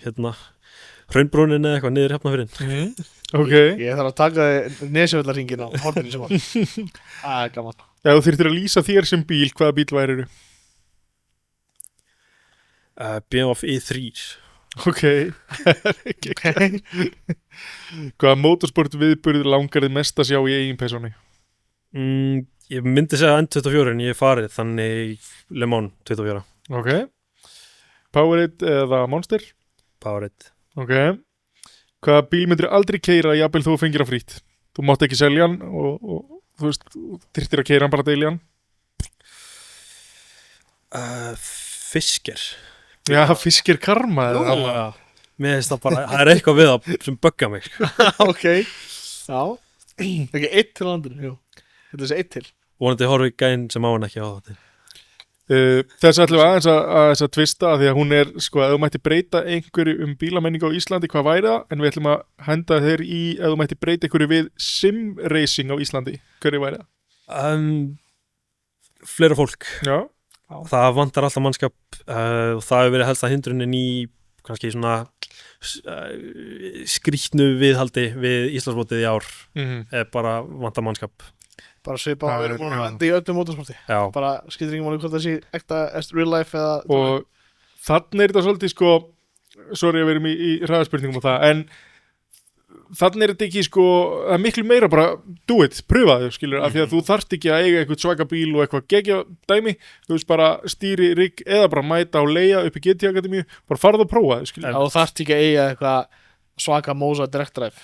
Speaker 3: Hraunbrúnin eða eitthvað niður Hafnarfjörðinn.
Speaker 1: Ok.
Speaker 2: Ég þarf að taka Nesjavöllaringin á horninni sem var. Það er gaman.
Speaker 1: Já, þú þyrftir að lýsa þér sem bíl, hvaða bíl væriru?
Speaker 3: BMW i3.
Speaker 1: Ok. Hvaða motorsport viðburð langar þið mest að sjá í eigin persóni?
Speaker 3: Ég myndi segja N24 en ég hef farið, þannig Le Mans 24.
Speaker 1: Ok. Powerade eða Monster?
Speaker 3: Powerade.
Speaker 1: Ok. Hvaða bíl myndir aldrei keyra jafnvel þú fengir að frýtt? Þú mátt ekki selja hann og þú veist, þyrftir að keyra hann bara deili hann.
Speaker 3: Fisker.
Speaker 1: Já, Fisker Karma eða það.
Speaker 3: Já. Mér finnst það bara, það er eitthvað við það sem bugga mig.
Speaker 2: Ok. Já. Ekki eitt til landinu, jú. Þetta er þessi eitt til.
Speaker 3: Vonandi horfi gæinn sem á hann ekki á þetta.
Speaker 1: Þess ætlum við aðeins að tvista að því að hún er, sko, ef þú mætti breyta einhverju bílamenningu á Íslandi, hvað væri það? En við ætlum að henda þér í ef þú mætti breyta einhverju við simracing á Íslandi, hverju væri það?
Speaker 3: Fleira fólk.
Speaker 1: Já.
Speaker 3: Það vantar alltaf mannskap og það hefur verið helsta hindrunin í kannski svona skrýtnu viðhaldi við Íslandsmótið í ár. Er bara vantar mannskap.
Speaker 2: Bara svipa
Speaker 1: Það
Speaker 2: við
Speaker 1: er-
Speaker 2: erum múin að venda í öllum motorsporti.
Speaker 3: Já.
Speaker 2: Bara skiptir ekki máli hvort það sé ekta real life eða
Speaker 1: Og þannig er þetta svolítið, sko, sorry að við erum í hraðaspurningum og það, en þannig er þetta ekki, sko, það er miklu meira bara do it, pröfa þau, skilur, af því að þú þarft ekki að eiga eitthvað svaka bíl og eitthvað gegja dæmi, þú veist, bara stýri rigg eða bara mæta og leia upp í GT Akademíu, bara farðu og prófa þau, skilur.
Speaker 2: Já, þú þarft ekki að eiga eitthvað svaka Moza direct drive.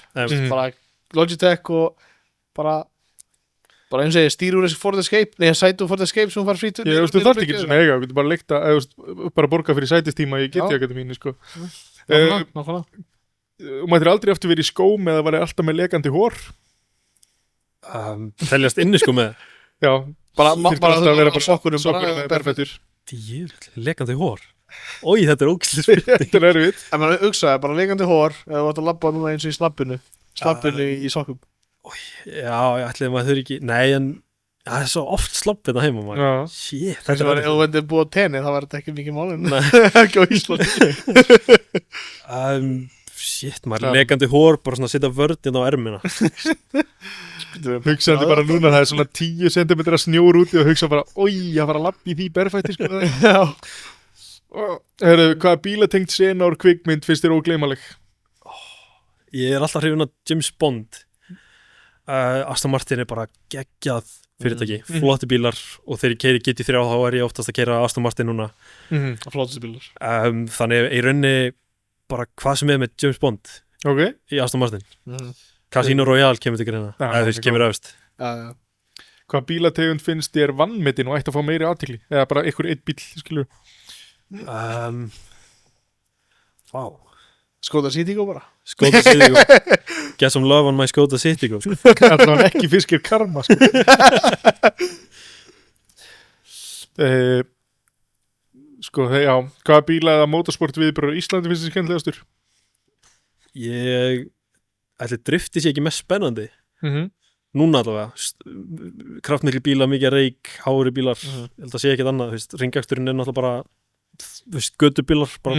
Speaker 2: Bara Logitech og bara eins og ég stýri úr þessi Ford Escape, nei, sætu Ford Escape sem hún far frýtt.
Speaker 1: Ég veist, þú þarft ekki svona eiga, þú getur bara leikta, bara borga fyrir sætistíma í GT Akademíu, sko.
Speaker 2: Nákvæmlega.
Speaker 1: Þú mættir aldrei aftur verið í skóm eða var alltaf með lekandi hór.
Speaker 3: Teljast inni sko með
Speaker 1: Já,
Speaker 2: Bara
Speaker 1: alltaf að vera bara
Speaker 2: sokkunum
Speaker 1: sokkunum með berfættur.
Speaker 3: Djöfull, lekandi hór. Ói, þetta er ógeðslega spurning.
Speaker 1: Þetta er erfitt.
Speaker 2: En maður hugsaði bara lekandi hór eða þú ætti að labba núna eins og í slappinu í sokkum.
Speaker 3: Já, ég ætliði maður þurfi ekki. Nei, en það er svo oft slopp þetta heima maður.
Speaker 1: Já.
Speaker 3: Shit,
Speaker 2: Þess að ef þú vendið búið á tenni þá var þetta ekki mikið málinn.
Speaker 3: Nei.
Speaker 2: Ekki á Íslandi.
Speaker 3: Shit, maður lekandi hór, bara svona að setja vörðin á ermina.
Speaker 1: Hugsaði bara núna, það er svona 10 cm snjór úti og hugsa bara, oi, ég var að labba í því berfætti, sko.
Speaker 2: Já.
Speaker 1: Herru, hvaða bílatengt sena úr kvikmynd finnst þér ógleymanleg?
Speaker 3: Ég er alltaf hrifin af James Bond. Aston Martin er bara geggjað fyrirtæki, flotti bílar og þegar ég keyri GT3 þá er ég oftast að keyra Aston Martin núna.
Speaker 2: Flottasti bílar.
Speaker 3: Þannig í rauninni bara hvað sem er með James Bond
Speaker 1: Ok.
Speaker 3: í Aston Martin. Casino Royale kemur til greina,
Speaker 1: Já,
Speaker 3: eða þú veist, kemur öfst.
Speaker 1: Hvaða bílategund finnst þér vannmetin og ætti að fá meiri athygli? Eða bara einhver eitt bíl, skilur?
Speaker 3: Vá.
Speaker 2: Skoda Citigo bara.
Speaker 3: Skoda Citigo. Get some love on my Skoda Citigo.
Speaker 1: Allavega ekki Fisker Karma, sko. Sko, já, hvaða bíla eða motorsport viðburður Íslandi finnst þér skemmtilegastur?
Speaker 3: Ég ætli drifti sé ekki mest spennandi núna allavega kraftmikli bílar, mikið reik, hári bílar ég held að sé ekkert annað, ringaksturinn er náttúrulega bara götubílar bara.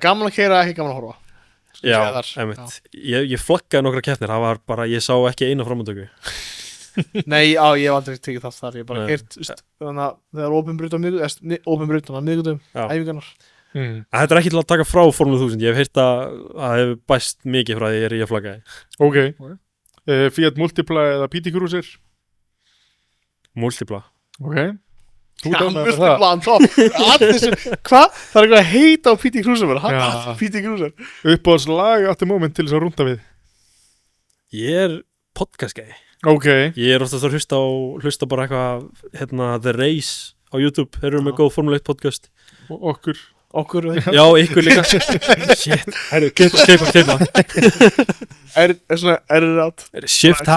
Speaker 2: Gaman að keyra, ekki gaman að horfa.
Speaker 3: Já, einmitt. Ég flaggaði nokkra keppnir, það var bara, ég sá ekki eina framöntöku.
Speaker 2: Nei, ég hef aldrei tekið þátt þar, ég bara heyrt, þannig að það er opin braut á miðgudum, æfingarnar.
Speaker 3: Þetta er ekki til að taka frá Formule 1000, ég hef heyrt að það hefur bæst mikið frá því ég er í að flaggaði.
Speaker 1: Ok. Fiat Multipla eða PT Cruiser?
Speaker 3: Multipla.
Speaker 1: Ok.
Speaker 2: Multipla on top. Hvað? Það er eitthvað að heita á PT Cruiser PT Cruiser.
Speaker 1: Uppáhalds lag at the moment til þess að rúnda við?
Speaker 3: Ég er podcastgæði.
Speaker 1: Ok.
Speaker 3: Ég er oftast að hlusta bara eitthvað The Race á YouTube, þeir eru með góð Formule 1 podcast.
Speaker 1: Og okkur.
Speaker 3: Já, ykkur líka. Shit, keipa. Shift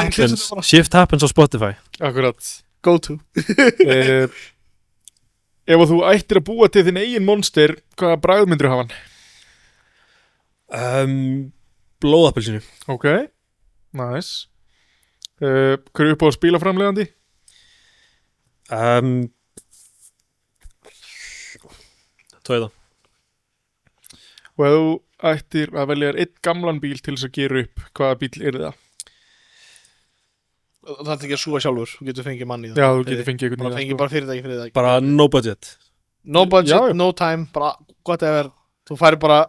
Speaker 3: happens á Spotify.
Speaker 1: Akkurat.
Speaker 2: Go to.
Speaker 1: Ef þú ættir að búa til þinn eigin monster, hvaða bragð myndir hafa hann?
Speaker 3: Blóðappelsinu.
Speaker 1: Ok, nice. Hver er upp á að spila framleiðandi?
Speaker 3: Toyota.
Speaker 1: Og ef þú ættir að velja einn gamlan bíl til þess að gera upp, hvaða bíl er það?
Speaker 2: Það er ekki að súa sjálfur, þú getur fengið manni.
Speaker 1: Já, þú getur fengið einhvern
Speaker 2: veginn. Fengið bara fyrirtæki fyrir það.
Speaker 3: Bara no budget.
Speaker 2: No budget, no time, bara whatever. Þú færi bara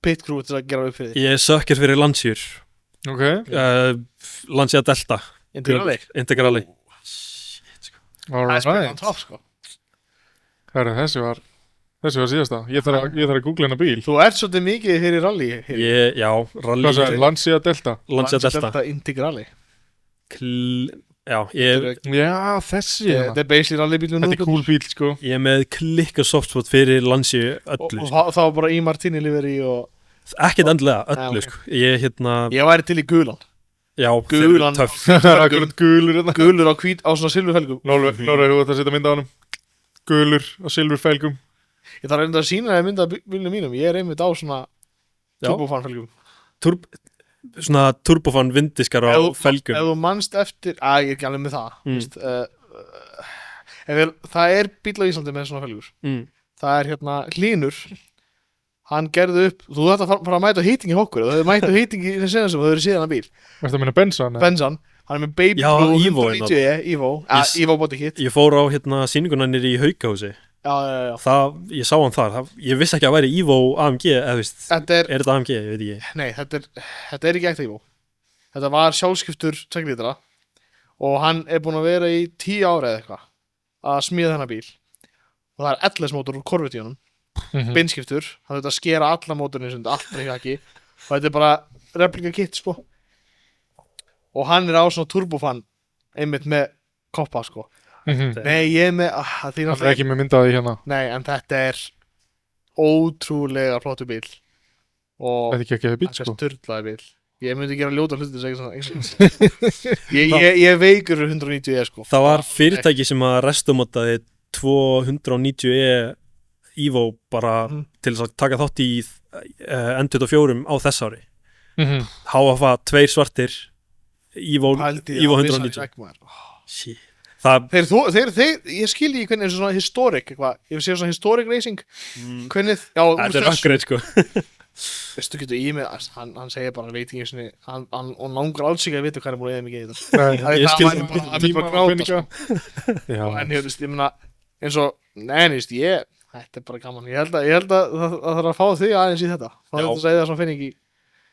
Speaker 2: pit crew til að gera upp fyrir því.
Speaker 3: Ég sökkir fyrir Lancia.
Speaker 1: Ok.
Speaker 3: Lancia Delta.
Speaker 2: Integrali.
Speaker 1: Alright.
Speaker 2: Það er spennandi á top, sko.
Speaker 1: Herru, þessi var síðasta. Ég þarf að googla hennar bíl.
Speaker 2: Þú ert svolítið mikið fyrir rally.
Speaker 3: Já, rally.
Speaker 1: Hvað sagði, Lancia Delta?
Speaker 3: Lancia Delta
Speaker 2: Integrali.
Speaker 3: Já,
Speaker 1: þessi.
Speaker 2: Þetta er basically rallybílun.
Speaker 1: Þetta er cool bíl, sko.
Speaker 3: Ég er með klikka softspot fyrir Lancia öllu.
Speaker 2: Og það var bara í Martini livery og...
Speaker 3: Ekkert endilega, öllu, sko.
Speaker 2: Ég væri til í gulan.
Speaker 3: Já,
Speaker 2: gulan.
Speaker 1: Akkurat gulur.
Speaker 2: Gulur á svona silfurfelgum.
Speaker 1: Nóra, þú ætti að setja mynda á honum. Gulur á silfurfelgum.
Speaker 2: Ég þarf að sína það mynda bílunum mínum. Ég er einmitt á svona turbofan-felgum.
Speaker 3: Svona turbofan vindiskar á felgum.
Speaker 2: Ef þú manst eftir... ég er ekki alveg með það. Það er bíl á Íslandi með svona felgur. Það er Hlynur. Hann gerði upp... Þú ætti að fara að mæta hýtingi hokkur. Þú hefði mæta hýtingi í þess að þú hefur síðan að bíl.
Speaker 1: Varstu að meina Benzan?
Speaker 2: Benzan. Hann er með Baby Blue 190 Evo body kit.
Speaker 3: Ég fór á sýninguna nýri í Haukahúsi.
Speaker 2: Já.
Speaker 3: Ég sá hann þar. Ég vissi ekki að væri Evo AMG, eða er þetta AMG, ég veit ekki.
Speaker 2: Nei, þetta er ekki ekta Evo. Þetta var sjálfskiptur 2 litra og hann er búinn að vera í 10 ára eða eitthvað að smíða þennan bíl. Og það er LS mótor úr Corvette í honum. Beinskiptur. Það þurfti að skera alla mótorinn sem allt breyfi ekki. Og þetta er bara replika kit, sko. Og hann er á svona turbofan einmitt með koppa, sko. Nei, ég er með
Speaker 1: það er ekki með myndaði hérna.
Speaker 2: Nei, en þetta er ótrúlega flottu bíl og
Speaker 1: þetta er ekki bíl, sko.
Speaker 2: Sturlaði bíl. Ég myndi gera ljóta hluti þess að segja svona. Ég veikur 190e, sko.
Speaker 3: Það var fyrirtæki sem að restumotaði 290e Evo bara til þess að taka þátt í N24 á þess ári. HFA 2 svartir Evo 190. Shit.
Speaker 2: Ég skil ekki hvernig er svona historic eitthvað, ég sé svona historic racing hvernig, já,
Speaker 3: þetta er akkurat, sko.
Speaker 2: Veistu, getur í mig, hann segir bara, veit ekki svona, hann langar alls ekki að vita hvað er múlið eða mikið í þetta.
Speaker 3: Ég skil
Speaker 2: það er bara gráta, sko. En ég meina, eins og, þetta er bara gaman, ég held að það þarf að fá þig aðeins í þetta, þá þetta segja það svona finning í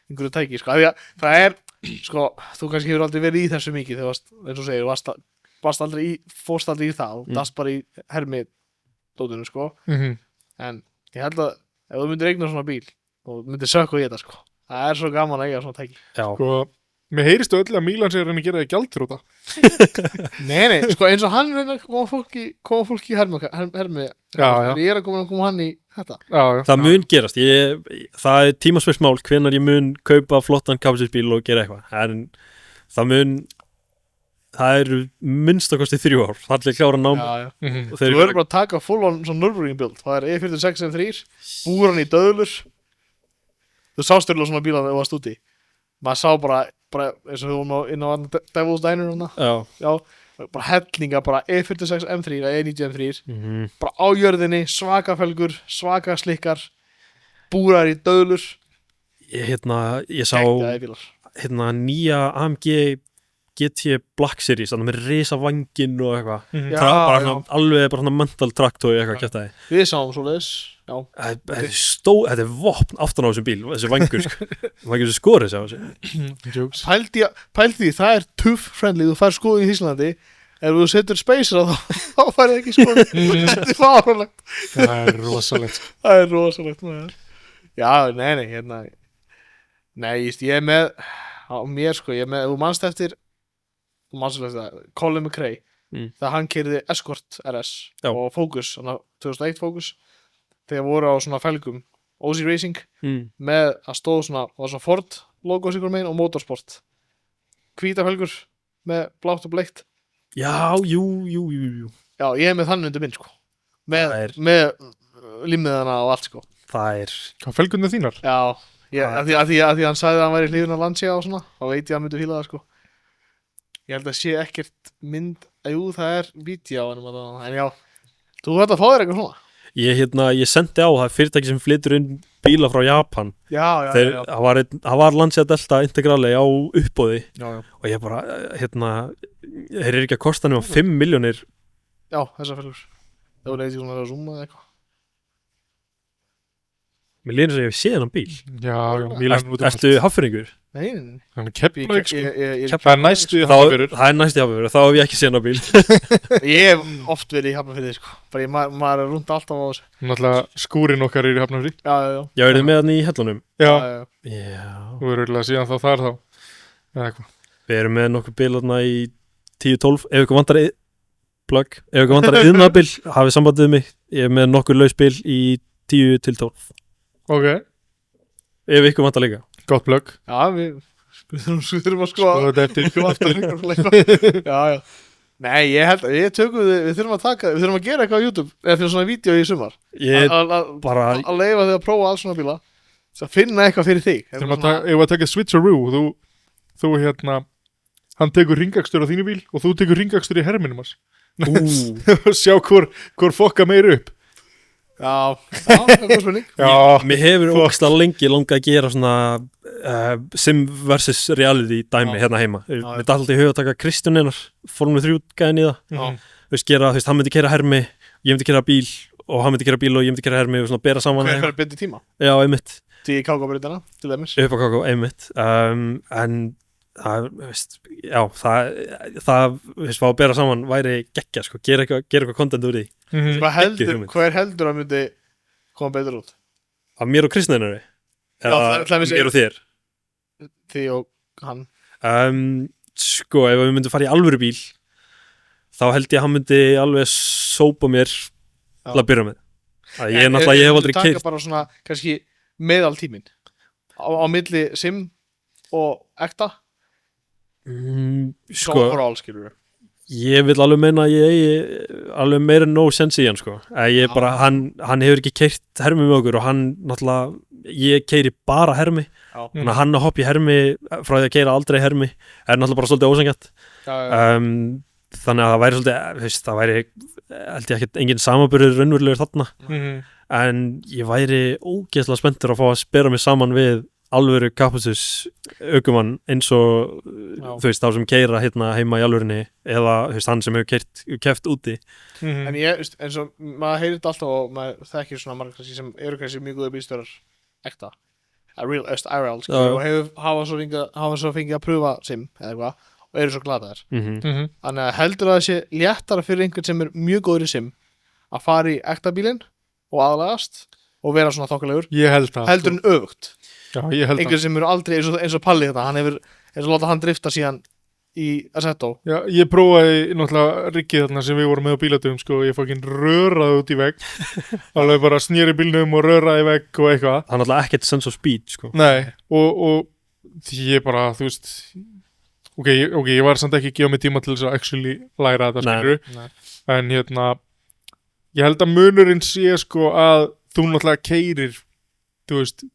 Speaker 2: einhverju tæki, sko, það er, sko, þú kannski hefur aldrei verið í þessu mikið þegar, eins og segir, fórst aldrei í það og dast bara í hermi dótinu, sko. En ég held að ef þú myndir eigna svona bíl og myndir sökka í þetta, sko, það er svo gaman að eiga svona tæki.
Speaker 1: Sko, mér heyristu öll að Mílan sér að gera það gjaldþrota.
Speaker 2: Nei, sko, eins og hann reyna að koma fólki í hermi. Ég er að koma hann í þetta.
Speaker 3: Það mun gerast. Það er tímaspursmál hvenær ég mun kaupa flottan kapasinsbíl og gera eitthvað. En það það eru minnstakosti 3 ár, það er klára nám
Speaker 2: Já, já.
Speaker 1: Mhm.
Speaker 3: og
Speaker 2: Þú verður bara að taka full on svona Nürburgring build. Það er E46 M3, búran í döðlur. Þú sást öll á svona bíla þegar þú varst úti. Maður sá bara eins og þú vorum inn á Devil's Diner hana.
Speaker 3: Já,
Speaker 2: Bara hellinga, bara E46 M3 eða E90 M3. Bara á jörðinni, svaka felgur, svaka slikkar, búrar í döðlur.
Speaker 3: ég sá
Speaker 2: Geggjaðir bílar.
Speaker 3: nýja AMG GT Black Series, þannig með risa vangin og eitthvað
Speaker 1: Mhm.
Speaker 2: Já,
Speaker 3: bara
Speaker 2: já.
Speaker 3: svona, alveg bara svona mental traktor eitthvað kjæftaði.
Speaker 2: Við sáum svoleiðis. Já.
Speaker 3: Þetta er vopn aftan á þessum bíl, þessi vangur sko. Það var ekki þessi skorið sá þessi.
Speaker 1: Jokes.
Speaker 2: Pældi, það er tough friendly. Þú fær skoðun í Þýskalandi. Ef þú setur spacer á þá færði ekki skoðun. Þetta er fáránlegt.
Speaker 1: Það er rosalegt.
Speaker 2: Það er rosalegt maður. Já, nei, Nei, ég er með á mér sko, ég er með, ef þú manst eftir það, Colin McRae þegar hann keyrði Escort RS
Speaker 3: Já.
Speaker 2: og Focus, 2001 Focus þegar voru á svona felgum OZ Racing með að stóð svona, það var svona Ford logo sigur megin og Motorsport hvíta felgur með blátt og bleikt.
Speaker 3: Já, jú
Speaker 2: Já, ég er með þann undir minn sko
Speaker 3: Það er-
Speaker 2: með limmiðana og allt sko.
Speaker 3: Það er
Speaker 1: Hvað felgunni þínar?
Speaker 2: Já, af því hann sagði að hann væri hlýðun að Lancia og svona, þá veit ég að hann myndi fíla það sko. Ég held að sé ekkert mynd, jú það er vídeo á hann, en já, þú veit að fá þér eitthvað svona.
Speaker 3: Ég sendi á það fyrirtæki sem flytur inn bíla frá Japan.
Speaker 2: Já.
Speaker 3: Það var Lancia Delta Integrale á uppboði
Speaker 2: Já.
Speaker 3: og ég bara, þeir eru ekki að kosta nema 5 milljónir.
Speaker 2: Já, þessar felgur. Það var eitthvað svona að zooma eða eitthvað.
Speaker 3: Mér lýnir sem ég hef séð hennan bíl.
Speaker 1: Já, Mílan út
Speaker 3: Ertu hafðfyringur?
Speaker 2: Nei.
Speaker 1: Hann er Keflavík sko.
Speaker 2: Ég
Speaker 1: Það er næstu
Speaker 3: Það
Speaker 1: hafnafjörður.
Speaker 3: er næst í hafnfyrir, þá hef ég ekki séð hennan bíl.
Speaker 2: hef oft verið í Hafnarfirði sko. Bara maður er rúnda alltaf á þessu.
Speaker 1: Náttúrulega skúrin okkar er í hafnafjörði.
Speaker 2: Já.
Speaker 3: Já, er þið með hann í hellunum?
Speaker 1: Já,
Speaker 3: Já.
Speaker 1: þú verður örugglega síðan þá þar þá. Eða eitthvað.
Speaker 3: Við erum með nokkuð bíl þarna í 10-12, ef ykkur vantar iðnaðbíl, hafið sambandið við mig. Ég er með nokkuð laus bíl í 10-12.
Speaker 1: Ok,
Speaker 3: Ef ykkur vantar líka.
Speaker 1: gott plugg.
Speaker 2: Já, við þurfum að skoða.
Speaker 1: Sko þetta eftir.
Speaker 2: Já. Nei, ég held að við þurfum að taka, við þurfum að gera eitthvað á YouTube eða fyrir svona vídeo í sumar.
Speaker 3: Ég
Speaker 2: Að leifa þig að prófa alls svona bíla. Að finna eitthvað fyrir þig.
Speaker 1: Ef að taka switcheroo, þú hann tekur ringakstur á þínu bíl og þú tekur ringakstur í herminum hans. Sjá hvor fokka meir upp.
Speaker 2: Já, það er góð spurning.
Speaker 3: Mér hefur ógstlega lengi langað að gera svona sim versus reality dæmi hérna heima. Mér dætti alltaf í huga að taka Kristján einar Formule 3 gæðin í það. Hann myndi keyra hermi, ég myndi keyra bíl og hann myndi keyra bíl og ég myndi keyra hermi og svona bera saman.
Speaker 2: Hver fyrir bindi tíma?
Speaker 3: Já, einmitt.
Speaker 2: Því kákabreytana, til dæmis.
Speaker 3: Upp á káka, einmitt. En það var að bera saman væri geggja, sko, gera eitthvað content úr því.
Speaker 2: Hver heldur að myndi koma betur út?
Speaker 3: Af mér og Kristneinari? Eða mér og þér?
Speaker 2: Því og hann.
Speaker 3: Sko, ef við myndum fara í alvöru bíl þá held ég að hann myndi alveg sópa mér til að byrja með. Ég hef aldrei keyrt.
Speaker 2: Taka bara svona, kannski meðaltímin á milli sim og ekta.
Speaker 3: Sko,
Speaker 2: overall, skilur við.
Speaker 3: Ég vil alveg meina að ég eigi alveg meira no sense í hann, sko. Ég bara, hann hefur ekki keyrt hermi með okkur og hann náttúrulega, ég keyri bara hermi. Þannig að hann að hoppa í hermi frá því að keyra aldrei hermi er náttúrulega bara svolítið ósangjart. Þannig að það væri svolítið, það væri held ég ekkert engin samanburður raunverulegur þarna. En ég væri ógeðslega spenntur að fá að spera mig saman við alvöru kapasitus ökumann eins og þá sem keyra hérna heima í alvörunni eða hann sem hefur keppt úti.
Speaker 2: En ég, eins og maður heyrir þetta alltaf og maður þekkir svona margir sem eru kannski mjög góðir bílstjórar ekta, IRL og hafa svo fengið að pröfa sim eða eitthvað og eru svo gladaðir. Þannig að heldur það sé léttara fyrir einhvern sem er mjög góður í sim að fara í ekta bílinn og aðlagast og vera svona þokkalegur.
Speaker 1: Ég held það.
Speaker 2: Heldur en öfugt.
Speaker 1: Já, ég held það.
Speaker 2: Einhver sem eru aldrei eins og Palli þetta, hann hefur eins og láta hann drifta síðan í Assetto.
Speaker 1: Já, ég prófaði náttúrulega riggið þarna sem við vorum með á bíladöfum, sko, ég fokkin röraði út í vegg. Alveg bara snýri bílnum og röraði í vegg og eitthvað.
Speaker 3: Hann alltaf ekkert sense of speed, sko.
Speaker 1: Nei, og ég bara, þú veist, ég var samt ekki að gefa mig tíma til þess að actually læra þetta,
Speaker 3: Nei.
Speaker 1: skilur.
Speaker 2: Nei.
Speaker 1: En ég held að munurinn sé sko að þú náttúrulega keyrir, þú veist,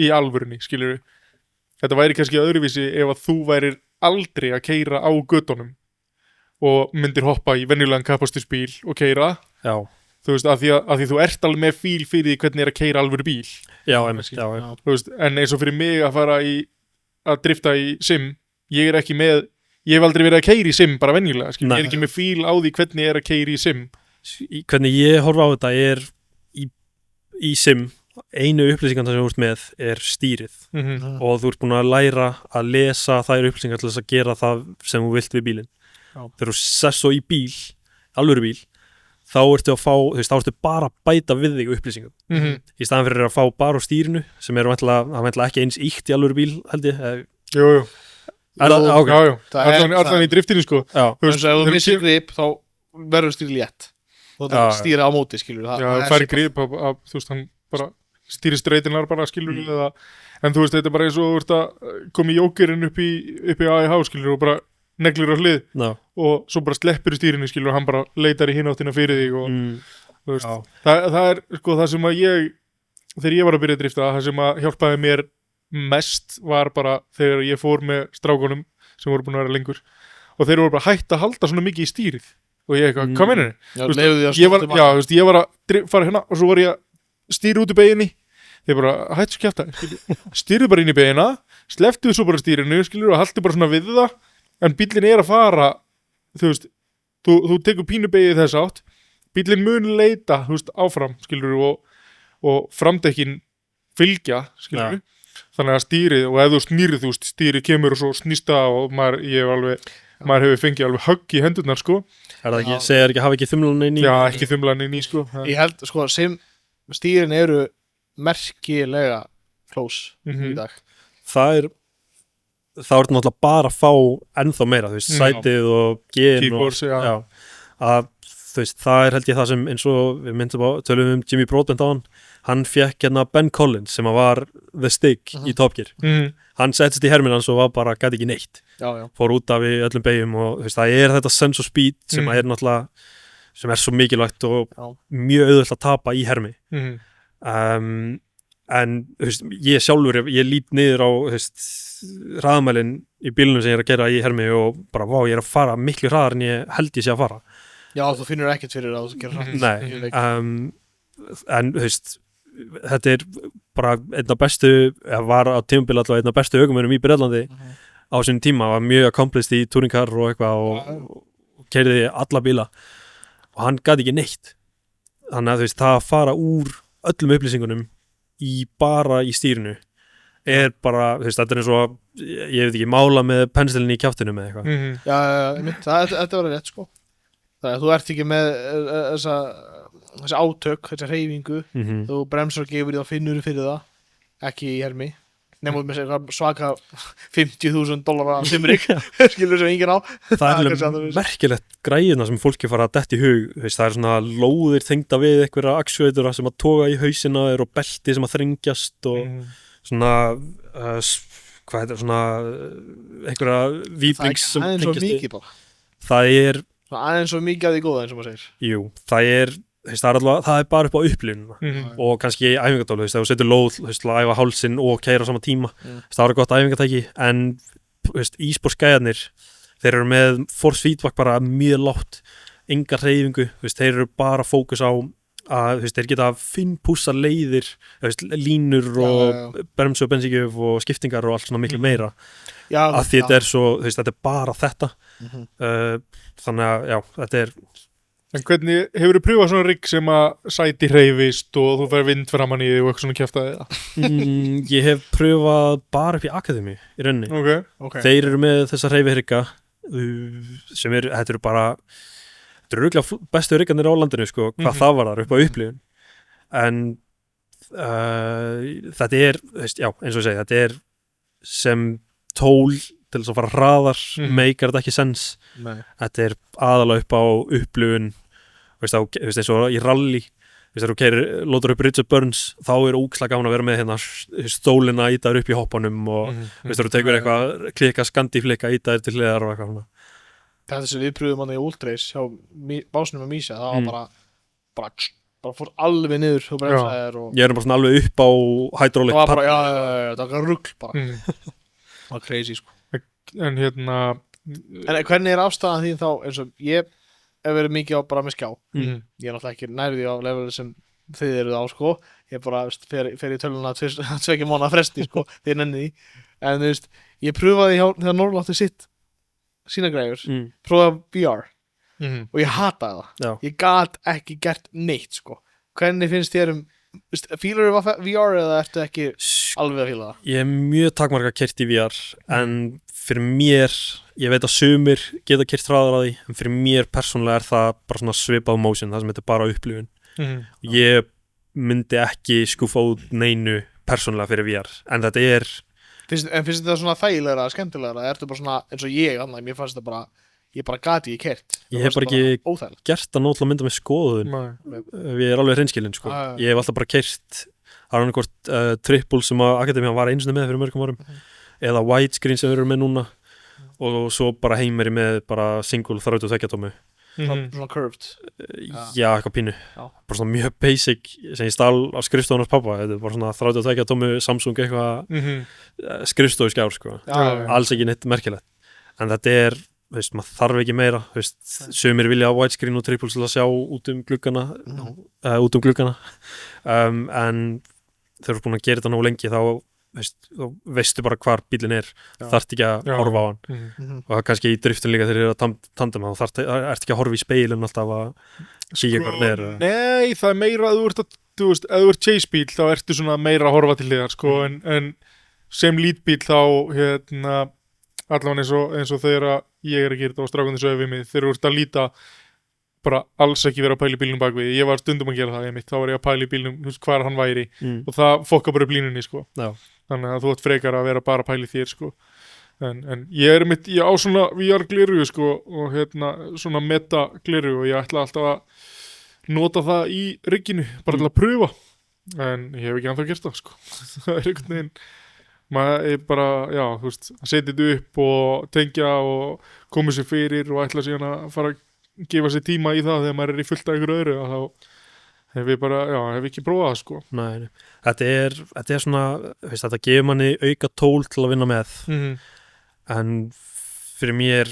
Speaker 1: í alvörunni, skilur. Þetta væri kannski öðruvísi ef að þú værir aldrei að keyra á götunum og myndir hoppa í venjulegan kapastusbíl og keyra,
Speaker 3: Já,
Speaker 1: þú veist, af því þú ert alveg með fíl fyrir því hvernig er að keyra alvöru bíl,
Speaker 3: já, einmitt, já.
Speaker 1: þú veist, en eins og fyrir mig að fara að drifta í sim, ég er ekki með, ég hef aldrei verið að keyra í sim bara venjulega, skilur,
Speaker 3: Nei.
Speaker 1: ég er ekki með fíl á því hvernig er að keyra í sim.
Speaker 3: Hvernig ég horfa á þetta er í sim, einu upplýsingan sem þú ert með er stýrið og þú ert búin að læra að lesa þær upplýsingar til þess að gera það sem þú vilt við bílinn.
Speaker 2: Já.
Speaker 3: Þegar þú sess svo í bíl, alvöru bíl, þá ertu að fá, þú veist, þá ertu bara að bæta við þig upplýsingum. Í staðan fyrir að fá bara á stýrinu, sem er væntanlega ekki eins íkt í alvöru bíl, held ég.
Speaker 1: Jú.
Speaker 3: Er það, ok.
Speaker 1: Já, allan í driftinu, sko.
Speaker 3: Já,
Speaker 1: Þú
Speaker 2: Ef þú missir grip þá verður stýri létt. Þú
Speaker 3: Já.
Speaker 2: stýra á móti, skilur.
Speaker 1: það fær grip að, þú veist, hann bara stýri streitinar bara, skilur, en þú veist, þetta er bara eins og þú ert að koma í jókerinn upp í AIH, skilur, og bara neglir á hlið
Speaker 3: ná.
Speaker 1: og svo bara sleppur í stýrinu, skilur, og hann bara leitar í hináttina fyrir þig og þú veist,
Speaker 3: Já.
Speaker 1: það er sko það sem að þegar ég var að byrja að drifta, það sem að hjálpaði mér mest var bara þegar ég fór með strákunum sem voru búin að vera lengur og þeir voru bara hætt að halda svona mikið í stýrið og ég eitthvað, hvað mennir
Speaker 2: Já,
Speaker 1: Þú veist,
Speaker 2: leyfðu því að
Speaker 1: ég var,
Speaker 2: stóta
Speaker 1: já, þú veist, ég var að fara hérna og svo var ég að stýra út í beginni þeir bara, hættu skjæfta stýrðu bara inn í begina, slepptu svo bara stýrinu, skilur, og haltu bara svona við það en bíllinn er að fara þú veist, þú tekur pínu begið þess átt, bíllinn mun leita þú veist, áfram, skilur, og framdekkin fylgja, skilur, þannig að stýrið og ef þú snýrið, þú veist, stýrið kemur og svo snýsta og maður hefur fengið alveg högg í hendurnar, sko.
Speaker 3: Er það ekki, segir ekki, hafa ekki þumlan inn í?
Speaker 1: Já, ekki þumlan inn í, sko.
Speaker 2: Ég held, sko, sem stýrin eru merkilega close í dag.
Speaker 3: Það er náttúrulega bara að fá ennþá meira, þú veist, sætið og gen
Speaker 1: Keyboards,
Speaker 3: já. Að, þú veist, það er held ég það sem eins og við myndum á, tölum Jimmy Broadbent á hann fekk hérna Ben Collins sem var The Stick í Top Gear. Hann settist í herminn hans og var bara, gæti ekki neitt.
Speaker 2: Já.
Speaker 3: Fór út af í öllum beigjum og þú veist, það er þetta sense of speed sem er náttúrulega, sem er svo mikilvægt og mjög auðvöld að tapa í hermi. En þú veist, ég sjálfur, ég lít niður á hraðamælinn í bílunum sem ég er að gera í hermi og bara, vá, ég er að fara miklu hraðar en ég held ég sé að fara.
Speaker 2: Já, þú finnur ekkert fyrir að þú gerir hratt.
Speaker 3: Nei, en þú veist, þetta er bara einn af bestu, eða var á tímabil allavega einn af bestu ökumönnum í Bretlandi á sínum tíma, var mjög accomplished í touringcar og eitthvað og keyrði alla bíla og hann gæti ekki neitt. Þannig að þú veist, það að fara úr öllum upplýsingunum bara í stýrinu er bara, þú veist, þetta er eins og ég veit ekki, mála með pensilin í kjaftinum eða eitthvað.
Speaker 2: Já, þetta var rétt, sko. Það er að þú ert ekki með þessi átök, þessi hreyfingu, þú bremsar og gefur því og finnur fyrir það, ekki í hermi, nefnum með svaka $50,000 simrik, skilur sem enginn á.
Speaker 3: Það er alveg merkilegt græðina sem fólki fara að detta í hug, veist, það er svona lóðir tengda við einhverja actuatora sem að toga í hausina og belti sem að þrengjast og svona, hvað heitir svona, einhverja víbrings sem
Speaker 2: aðeins svo mikið bara.
Speaker 3: Það er
Speaker 2: aðeins svo mikið af því góða eins og maður segir.
Speaker 3: Jú, það er bara upp á upplifunina og kannski æfingatólu, þegar þú setur lóð að æfa hálsinn og keyra á sama tíma það er gott æfingatæki, en e-sportsgæðarnir, þeir eru með force feedback bara mjög lágt, enga hreyfingu, þeir eru bara fókus á að þeir geta finnpússa leiðir, línur og bremsu og bensígjöf og skiptingar og allt svona miklu meira af því þetta er svo, þetta er bara þetta þannig að já, þetta er.
Speaker 1: En hvernig, hefur þú pröfað svona rigg sem að sæti hreyfist og þú fær vind framan í þig og eitthvað svona kjaftaði það?
Speaker 3: Ég hef pröfað bara upp í Akademi í rauninni.
Speaker 1: Okay.
Speaker 3: Þeir eru með þessa hreyfihrygga sem eru, þetta eru örugglega bestu hryggarnir á landinu, sko, hvað það var þar upp á upplifun. En þetta er, já, eins og ég segi, þetta er sem tól til þess að fara hraðar, meikar þetta ekki sens. Þetta er aðalega upp á upplifun, eins og í rally, þegar þú lótar upp Richard Burns þá ógeðslega gaman að vera með hérna stólina ítaður upp í hoppanum og þegar þú tekur eitthvað klika skandiflika ítaður til hliðar og eitthvað svona.
Speaker 2: Þetta sem við pröfum hann í Old Race hjá básnum með Mísa, það var bara fór alveg niður og bremsaðir og
Speaker 3: ég bara svona alveg upp á hydraulic
Speaker 2: það var bara, það var rugl bara það var crazy sko.
Speaker 1: En
Speaker 2: En hvernig afstæðan þín þá, eins og ég hef verið mikið á bara með skjá ég náttúrulega ekki nærði á level sem þið eruð á sko, ég bara fer í töluna 2 mánaða fresti sko, þið nenni því, en þú veist ég pröfaði þegar Norrl átti sína græfur, pröfaði VR og ég hataði það ég gat ekki gert neitt sko. Hvernig finnst þér fílar VR eða ertu ekki alveg að fíla það?
Speaker 3: Ég mjög takmarka kert í VR en fyrir mér, ég veit að sumir geta kert hraðar að því, en fyrir mér persónulega það bara svona svipað motion, það sem þetta bara upplifun ég myndi ekki skúfa út neinu persónulega fyrir VR, en þetta
Speaker 2: finnst þetta svona þægilegra, skemmtilegra, ertu bara svona eins og ég, mér fannst þetta bara ég bara gati ekki kert
Speaker 3: ég hef bara ekki gert það nóg til að mynda með skoðun ég alveg hreinskilinn sko. Ég hef alltaf bara kert annarkvort triple sem að Akademían var einu sinni með fyrir mörgum árum eða widescreen sem við erum með núna og svo bara heimeri með bara single 32 tómu
Speaker 2: svona curved
Speaker 3: já, eitthvað pínu bara svona mjög basic sem ég stál á skrifstofunars pappa, þetta bara svona 32 tómu Samsung eitthvað skrifstofuskjár sko. Alls ekki neitt merkilegt en þetta maður þarf ekki meira sumir vilja á widescreen og triple til að sjá út um gluggana en þegar þú ert búin að gera þetta nóg lengi þá veistu bara hvar bílinn þarft ekki að horfa á hann og það kannski í driftin líka þegar það tandem þá ert ekki að horfa í speilin alltaf að kíkja hvar neður
Speaker 1: Nei, það meira að ef þú ert chase bíl þá ertu svona meira að horfa til þér sko, en sem lítbíl þá allavega eins og þegar ég að gera þetta og strákunni sögðu við mig þegar þú ert að líta bara alls ekki vera að pæla í bílnum bakvið ég var stundum að gera það einmitt, þá var ég að pæla í bílnum hvar hann væri og það fokka bara upp línunni sko. Þannig að þú ert frekar að vera bara að pæla í þér sko. en ég á svona VR gleru sko, og svona meta gleru og ég ætla alltaf að nota það í rigginu bara til að pröfa en ég hef ekki ennþá gert það sko. Það einhvern veginn maður bara, þú veist að setja þetta upp og tengja og koma sér fyrir og ætla síðan að fara að gefa sér tíma í það þegar maður í fullt af einhverju öðru þá hef ég bara, hef ekki prófað það sko.
Speaker 3: Nei, þetta svona þetta gefur manni auka tól til að vinna með en fyrir mér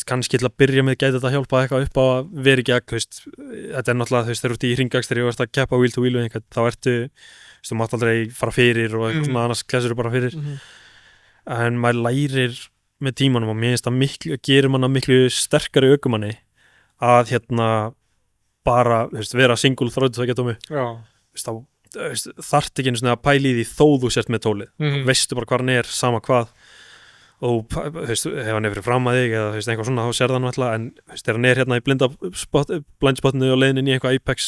Speaker 3: kannski til að byrja með gæti þetta hjálpa eitthvað upp á að vera ekki þetta náttúrulega þegar þú ert í hringakstri og ert að keppa wheel to wheel og einhvern þá ertu þú mátt aldrei fara fyrir og eitthvað svona annars klessur þú bara fyrir en maður lærir með tímanum og mér finnst það gerir manna miklu sterkari ökumanni að bara vera single 32 tómu þarft ekki einu svona að pæla í því þó þú sért með tólið veistu bara hvað hann sama hvað og ef hann fyrir fram að þig eða eitthvað svona þá sér það nú alltaf en þegar hann í blindspotinu og leiðin inn í eitthvað Apex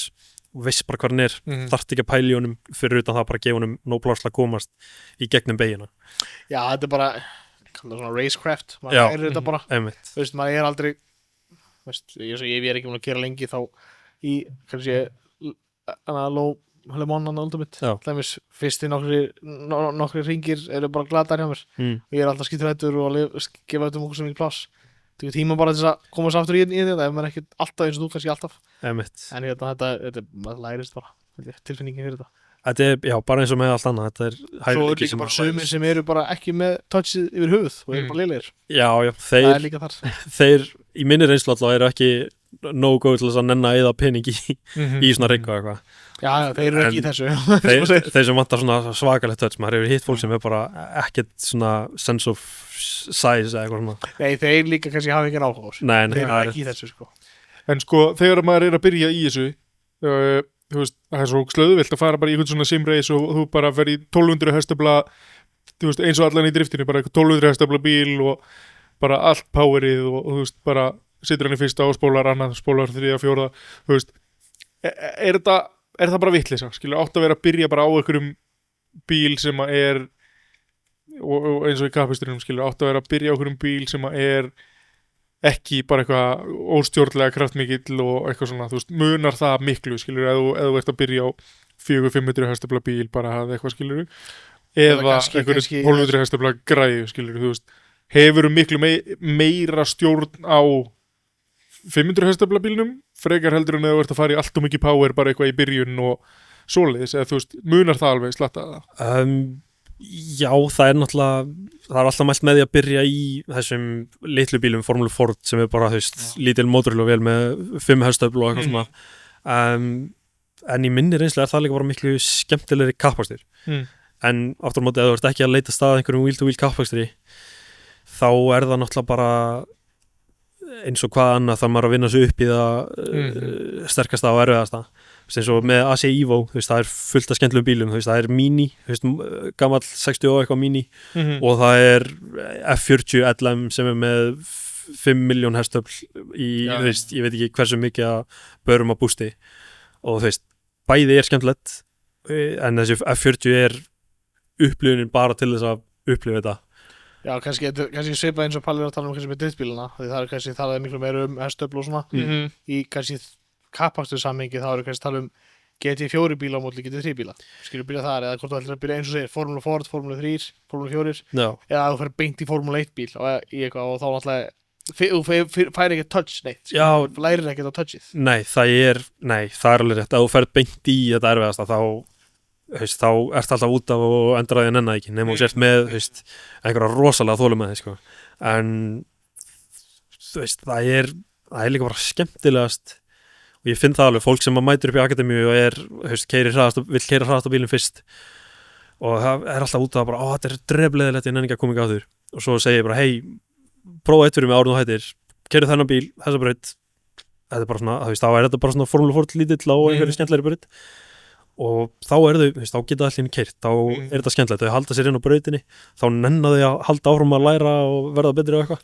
Speaker 3: og veist bara hvað hann þarft ekki að pæla í honum fyrir utan það bara að gefa honum nóg pláss að komast í gegnum beygina
Speaker 2: þetta bara svona racecraft maður þetta bara maður aldrei ég ekki að gera lengi þá í kannski low Le Mans Ultimate fyrsti nokkri ringir eru bara glatar hjá mér og ég alltaf skýtur hættur og gefa þetta okkur sem ekki pláss tekur tíma bara til að koma svo aftur í þetta ef maður ekki alltaf eins og þú kannski alltaf en þetta lærist bara tilfinningin fyrir
Speaker 3: þetta bara eins og með allt annað
Speaker 2: svo er líka bara sumir sem eru bara ekki með touchið yfir höfuð og eru bara lélegir
Speaker 3: það
Speaker 2: er líka þar
Speaker 3: þeir í minni reynslu alltaf eru ekki nógu góð til þess að nenna eða pening í svona rigg og eitthvað
Speaker 2: þeir eru ekki í þessu
Speaker 3: þeir sem vantar svona svakalegt touch maður hefur hitt fólk sem er bara ekkert svona sense of size eða eitthvað svona
Speaker 2: nei, þeir líka kannski hafa ekki áhuga
Speaker 3: þeir
Speaker 2: eru ekki í þessu sko
Speaker 1: en sko, þegar maður er að byrja í þessu þú veist, það svo slöðuvilt að fara bara í einhvern svona simreis og þú bara fer í 1200 hestafla þú veist, eins og allan í driftinu bara 1200 hestafla bíl og bara allt powerið og þú veist, bara situr hann í fyrsta og spólar annað, spólar þriðja, fjórða þú veist, er það bara vitleysa, skilur, átt að vera að byrja bara á einhverjum bíl sem að er og eins og í kappisturinn, skilur, átt að vera að byrja á einhverjum bíl sem að er ekki bara eitthvað óstjórnlega kraftmikill og eitthvað svona, þú veist, munar það miklu, skilur, eða þú ert að byrja á 400-500 hestafla bíl bara að hafa eitthvað, skilur, eða einhverju 1200 hestafla græðu, skilur, þú veist, hefur miklu meira stjórn á 500 hestafla bílnum, frekar heldur en eða þú ert að fara í allt og mikið power bara eitthvað í byrjun og svoleiðis, eða þú veist, munar það alveg slattaða það?
Speaker 3: Já, það er alltaf mælt með því að byrja í þessum litlu bílum Formule Ford sem er bara, þú veist, lítil mótorhjól vel með 5 hestöfl og eitthvað svona en í minni reynslu er það líka bara miklu skemmtilegri kappakstur en aftur á móti ef þú ert ekki að leita stað einhverjum wheel-to-wheel kappakstri þá er það náttúrulega bara eins og hvað annað þarf maður að vinna sig upp í það sterkasta og erfiðasta eins og með AC Evo, þú veist, það er fullt af skemmtilegum bílum, þú veist, það er Mini, þú veist, gamall 60 og eitthvað Mini og það er F40 LM sem er með 5 miljón hestöfl í, þú veist, ég veit ekki hversu mikið að börum að bústi og þú veist, bæði er skemmtilegt en þessi F40 er upplifunin bara til þess að upplifa þetta.
Speaker 2: Já, kannski svipað eins og Palli er að tala kannski með driftbílana, því það er kannski talað miklu meira hestöfl og svona í kannski kappakstur samhengi þá eru kannski tala GT4 bíla á móti GT3 bíla skilur byrja þar eða hvort þú ætlar að byrja eins og segir Formule Ford, Formule 3, Formule 4 eða þú fer beint í Formule 1 bíl og þá náttúrulega þú færi ekki touch neitt þú lærir ekki á touchið
Speaker 3: það er alveg rétt að þú fer beint í þetta erfiðasta þá ert alltaf út af og endraði að nenna ekki nema þú sért með einhverja rosalega þolumæði sko. En þú veist það er líka bara skemmtilegast og ég finn það alveg, fólk sem mætir upp í akademíu og vill keyra hraðast á bílinn fyrst og það er alltaf út af bara, þetta er drefleðilegt, ég nenni ekki að koma ekki á þur og svo segi ég bara, hei, prófa eitt fyrir mig árið og hættir, keyrðu þennan bíl, þessa braut þetta er bara svona, þá er þetta bara svona Formule Ford lítill á einhverju skemmtlegri braut og þá þá geta allir keyrt, þá er þetta skemmtilegt þau halda sér inn á brautinni, þá nenna þau að halda áfram að læra og verða betri og eitthvað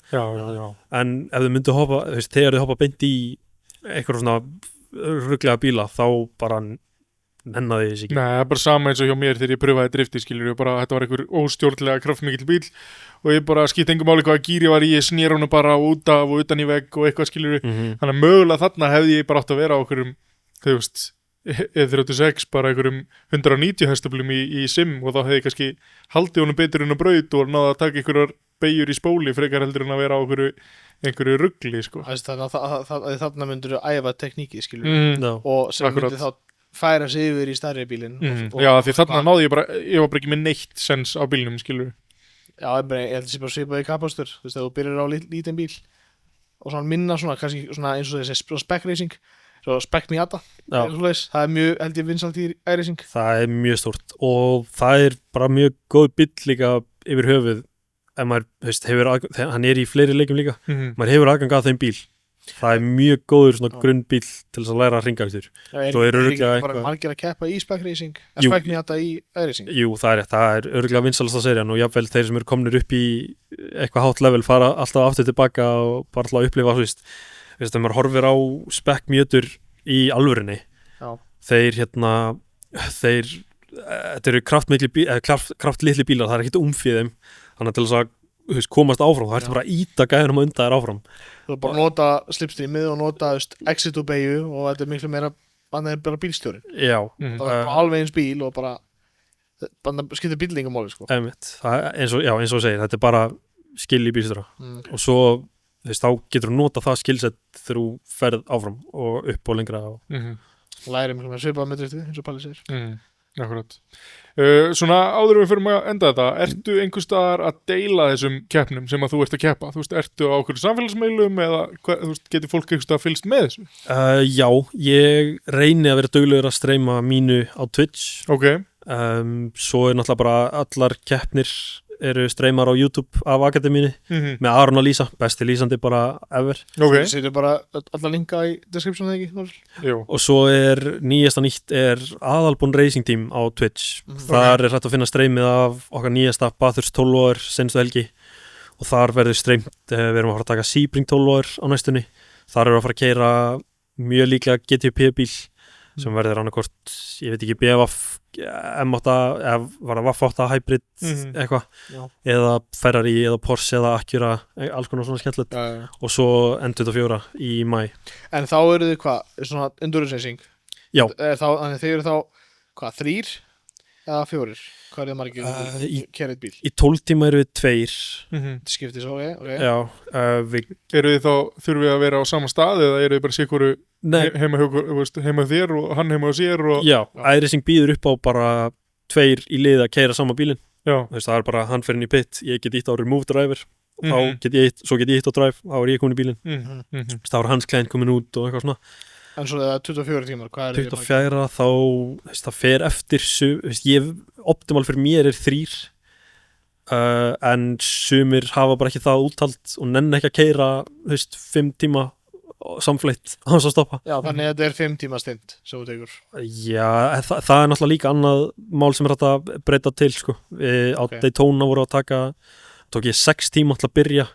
Speaker 3: en ef þau myndu hoppa, þegar þau hoppa beint í einhverjum svona ruglega bíla þá bara nenna því þessi ekki.
Speaker 1: Nei, það er bara sama eins og hjá mér þegar ég pröfaði drifti, skilur ég bara, þetta var einhver óstjórnlega kraftmikill bíl og ég bara skipti engum máli hvaða gír ég var í, ég snér honum bara út af og utan í vegg og eitthvað, skilur þannig að mögulega þarna hefði ég bara átt að vera á einhverjum, þú veist, E36 bara einhverjum 190 hestöflum í sim og þá hefði ég kannski haldið honum betur inn á braut og náða að taka einhverjar beigjur í spóli frekar heldur en að vera á einhverju rugli sko.
Speaker 2: Þannig að þarna myndur þú æfa tekníki skilur og sem myndi þá færa sig yfir í stærri bílinn
Speaker 1: Já, því þarna náði ég var bara ekki með neitt sens á bílnum skilur.
Speaker 2: Já, ég held að sé bara svipað í kappastur þú veist, þegar þú byrjar á lítinn bíl og svona minna svona, kannski svona eins og þessi spec racing svo Spec Miata það er mjög, held ég, vinsælt í iRacing
Speaker 3: það er mjög stórt og það er bara mjög góð bíll líka yfir höfuð ef maður hann er í fleiri leikjum líka maður hefur aðgang að þeim bíl það er mjög góður svona grunnbíl til þess að læra hringakstur
Speaker 2: svo er bara margir að keppa í Spec Racing Spec Miata í iRacing
Speaker 3: Jú, það er örugglega vinsælasta serían og jafnvel þeir sem eru komnir upp í eitthvað hátt level fara alltaf aftur tilbaka og bara alltaf að upplifa þegar maður horfir á Spec Mjötur í alvörinni þetta eru kraftlitli bílar, það er ekkert umfið þeim þannig til þess að komast áfram þá ertu bara að íta gæðunum að unda þér áfram
Speaker 2: þú bara nota slipstreamið og nota exit og beigju og þetta er miklu meira bara bílstjórin það er bara alveg eins bíl og bara skiptir bílningamáli sko.
Speaker 3: eins og segir, þetta er bara skil í bílstjóra og svo þá getur þú nota það skilsett þegar þú ferð áfram og upp og lengra og
Speaker 2: læri miklu meira svipað með driftið eins og Palli segir
Speaker 1: Akkurat Svona áður við fyrir að enda þetta ertu einhvers staðar að deila þessum keppnum sem að þú ert að keppa, þú veist, ertu á okkur samfélagsmeilum eða þú veist, getur fólk einhvers staðar fylgst með þessu?
Speaker 3: Já, ég reyni að vera duglegur að streyma mínu á Twitch svo er náttúrulega bara allar keppnir eru streymar á YouTube af akademíunni með Aron og Lísa, besti lýsandi bara ever.
Speaker 2: Þú setur bara alla linka í description eða ekki?
Speaker 3: Og svo er nýtt er Aðalbún Racing Team á Twitch. Þar er hægt að finna streymið af okkar nýjasta Bathurst 12 senstu helgi og þar verður streymt, við erum að fara að taka Sebring 12 á næstunni. Þar erum við að fara að keyra mjög líklega GTP bíl sem verður annarkort, ég veit ekki, BF M8 eða var það VAF8 hybrid eitthvað,
Speaker 2: Já.
Speaker 3: eða Ferrari eða Porsche eða Acura, alls konar svona skemmtilegt
Speaker 2: Já.
Speaker 3: og svo N24 í maí.
Speaker 2: En þá eru þið hvað, svona endurance racing?
Speaker 3: Já.
Speaker 2: Þannig þið eru þá, hvað, 3 eða 4? Hvað er það margir kerið bíl?
Speaker 3: Í 12 tíma eru við 2.
Speaker 2: Þetta skiptis, ok.
Speaker 3: Já, við
Speaker 1: Eru þið þá, þurfum við að vera á sama stað eða eru þið bara sikuru heima þér og hann heima á sér og...
Speaker 3: Já, iRacing býður upp á bara 2 í lið að keyra sama bílinn.
Speaker 1: Já.
Speaker 3: Það er bara hann fer inn í pit, ég get ítt á remove driver, þá get ég ítt á drive, þá er ég komin í bílinn. Það var hans client komin út og eitthvað svona.
Speaker 2: En svo það er 24 tímar, hvað er
Speaker 3: 24 þá, það fer eftir, optimal fyrir mér er 3, en sumir hafa bara ekki það úttalt og nenn ekki að keyra 5 tíma samfleitt á þess að stoppa.
Speaker 2: Já, þannig að þetta er 5 tíma stund sem þú tekur.
Speaker 3: Já, það er náttúrulega líka annað mál sem er hægt að breyta til sko. Á Daytona voru að tók ég 6 tíma til að byrja,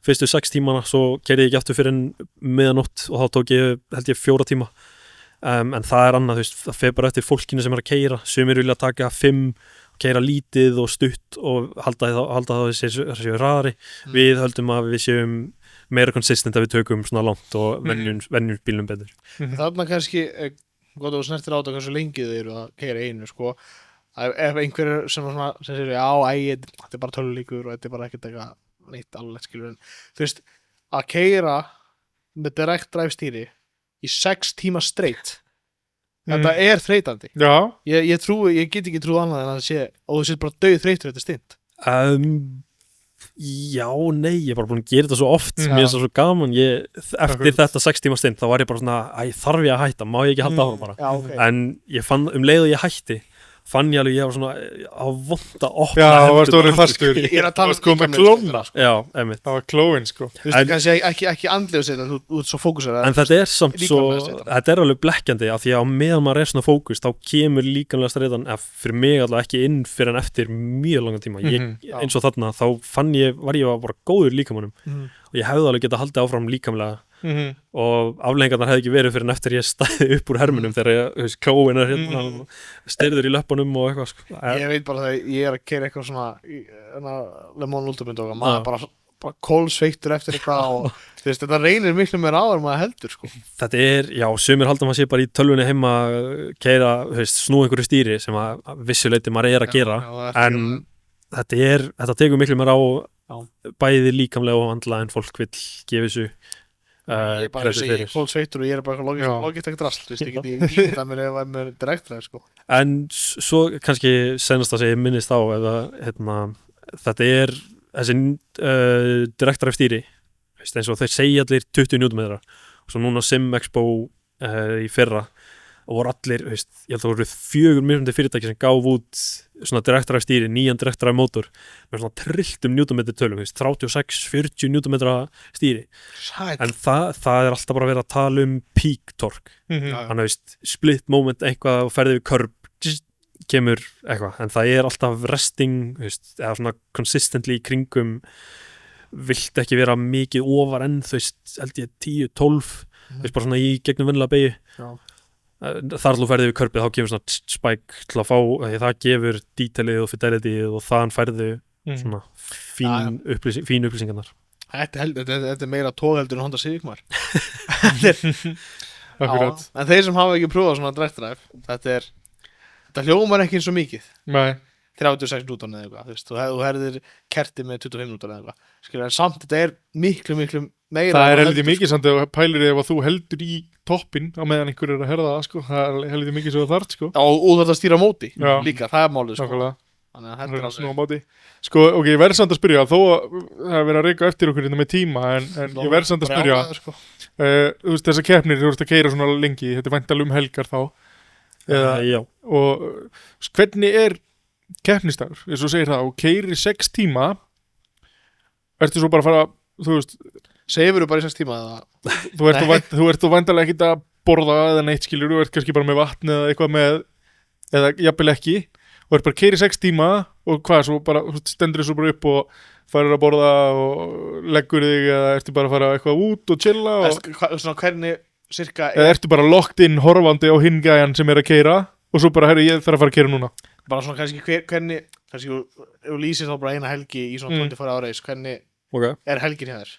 Speaker 3: fyrstu 6 tímana, svo keyrði ég ekki aftur fyrir miðanótt og þá tók ég, held ég, 4 tíma. En það er annað, það fer bara eftir fólkinu sem er að keyra. Sumir vilja taka 5, keyra lítið og stutt og halda þá þessi hraðari. Við höldum að við séum meira konsistent að við tökum svona langt og venjum bílnum betur.
Speaker 2: Þarna kannski, gott að þú snertir á þetta hversu lengi þið eru að keyra einu, sko. Ef einhver sem segir, þetta er bara tölulíkur og þetta er bara ekkert eitthvað neitt alveg, skilur, en þú veist, að keyra með direct drive stýri í 6 tíma straight, þetta er þreytandi.
Speaker 1: Já.
Speaker 2: Ég get ekki trúið annað en að það sé, og þú sétt bara dauð þreytur þetta stund.
Speaker 3: Já, nei, ég er bara búin að gera þetta svo oft, mér er það svo gaman, eftir þetta 6 tíma stund, þá var ég bara svona, þarf ég að hætta, má ég ekki halda áfram bara.
Speaker 2: Já, okay.
Speaker 3: En ég fann, leið og ég hætti, fann ég alveg, ég var svona á vond að opna.
Speaker 1: Já, það var stórið fastur.
Speaker 2: Ég er að tala
Speaker 1: sko með klóna.
Speaker 3: Já, einmitt.
Speaker 1: Það var klóin, sko.
Speaker 2: Þú veist, kannski ekki andlega sér, þú ert svo fókusera.
Speaker 3: En þetta er samt svo, þetta er alveg blekkjandi, af því að á meðan maður er svona fókus, þá kemur líkamlega streitan, fyrir mig allavega ekki inn fyrir en eftir mjög langan tíma. Eins og þarna, þá var ég bara góður líkamannum og ég hefði alveg getað haldið áfram líkamlega. Og afleggingarnar hefði ekki verið fyrir en eftir ég stæði upp úr hermunum þegar klóin er hérna styrður í löpunum og eitthvað sko.
Speaker 2: Ég veit bara þegar ég er að keyra eitthvað svona Le Mans Ultimate og maður bara kólsveiktur eftir eitthvað og þú veist, þetta reynir miklu meira á en maður heldur sko.
Speaker 3: Þetta er, já, sumir halda maður sé bara í tölvunni heima keyra, snúa einhverju stýri sem að vissuleiti maður er að gera en þetta tekur miklu meira á bæði líkamlega og andlega en fólk vill gefa þessu
Speaker 2: ég bara segi kólsveiktur og ég er bara logitekt drast, þú veist, ég geti það mér ef maður er direktræð sko.
Speaker 3: En svo kannski senast að segja minnist á þetta er þessi direktræð stýri eins og þeir segja allir 20 Nm og svo núna Sim Expo í fyrra og voru allir, ég held að voru 4 mismunandi fyrirtæki sem gaf út svona direktræð stýri, nýjan direktræð mótor með svona trilltum newtonmetri tölum 36-40 newtonmetra stýri. En það er alltaf bara að vera að tala um peak torque þannig split moment eitthvað og ferði við curb kemur eitthvað, en það er alltaf resting eða svona consistently í kringum vilt ekki vera mikið ofar en held ég 10-12 bara svona í gegnum vennilega beygju. Þar þú ferði við körpið, þá gefur svona spike til að fá, það gefur detailið og fidelityið og þann færðu svona fín upplýsingarnar.
Speaker 2: Þetta er meira tógheldur en Honda Civic maður.
Speaker 1: Akkurat.
Speaker 2: En þeir sem hafa ekki prófað svona direct drive, þetta hljómar ekki eins og mikið.
Speaker 1: Nei.
Speaker 2: 36 Newton eða eitthvað, þú herðir kerti með 25 Newton eða eitthvað. Skilja, en samt þetta er miklu meira.
Speaker 1: Það er heldur mikið samt ef pælir ef þú heldur í toppinn á meðan einhver er að herða það sko, það er heldur mikið svo þart sko.
Speaker 2: Og þetta stýra móti líka, það er málið sko.
Speaker 1: Nákvæmlega.
Speaker 2: Þannig að þetta er
Speaker 1: snúa móti. Sko, ok, ég verð samt að spyrja, þó að það er verið að reyka eftir okkur með tíma, en ég verð samt að spyrja,
Speaker 2: sko.
Speaker 1: Þú veist þessar keppnir, þú veist að keyra svona lengi, þetta er væntanlega helgar þá.
Speaker 3: Já.
Speaker 1: Og hvernig er keppnisdagur, eins og segir það, og keyrir 6 tíma, ertu svo bara að fara, þú veist,
Speaker 2: sefur þú bara í 6 tíma eða?
Speaker 1: Þú ert væntanlega ekkert að borða eða neitt skilur, þú ert kannski bara með vatn eða eitthvað með, eða jafnvel ekki, og ert bara að keyra 6 tíma og hvað, svo bara stendur þið svo bara upp og farir að borða og leggur þig eða ertu bara að fara eitthvað út og chilla og...
Speaker 2: Svona hvernig, cirka
Speaker 1: Eða ertu bara locked in horfandi á hinn gæjan sem að keyra og svo bara, herru, ég þarf að fara að keyra núna.
Speaker 2: bara svona kannski hvernig kannski ef þú lýsir þá bara eina helgi í svona 24 ára hvernig
Speaker 3: Okay.
Speaker 2: helgin hjá þér?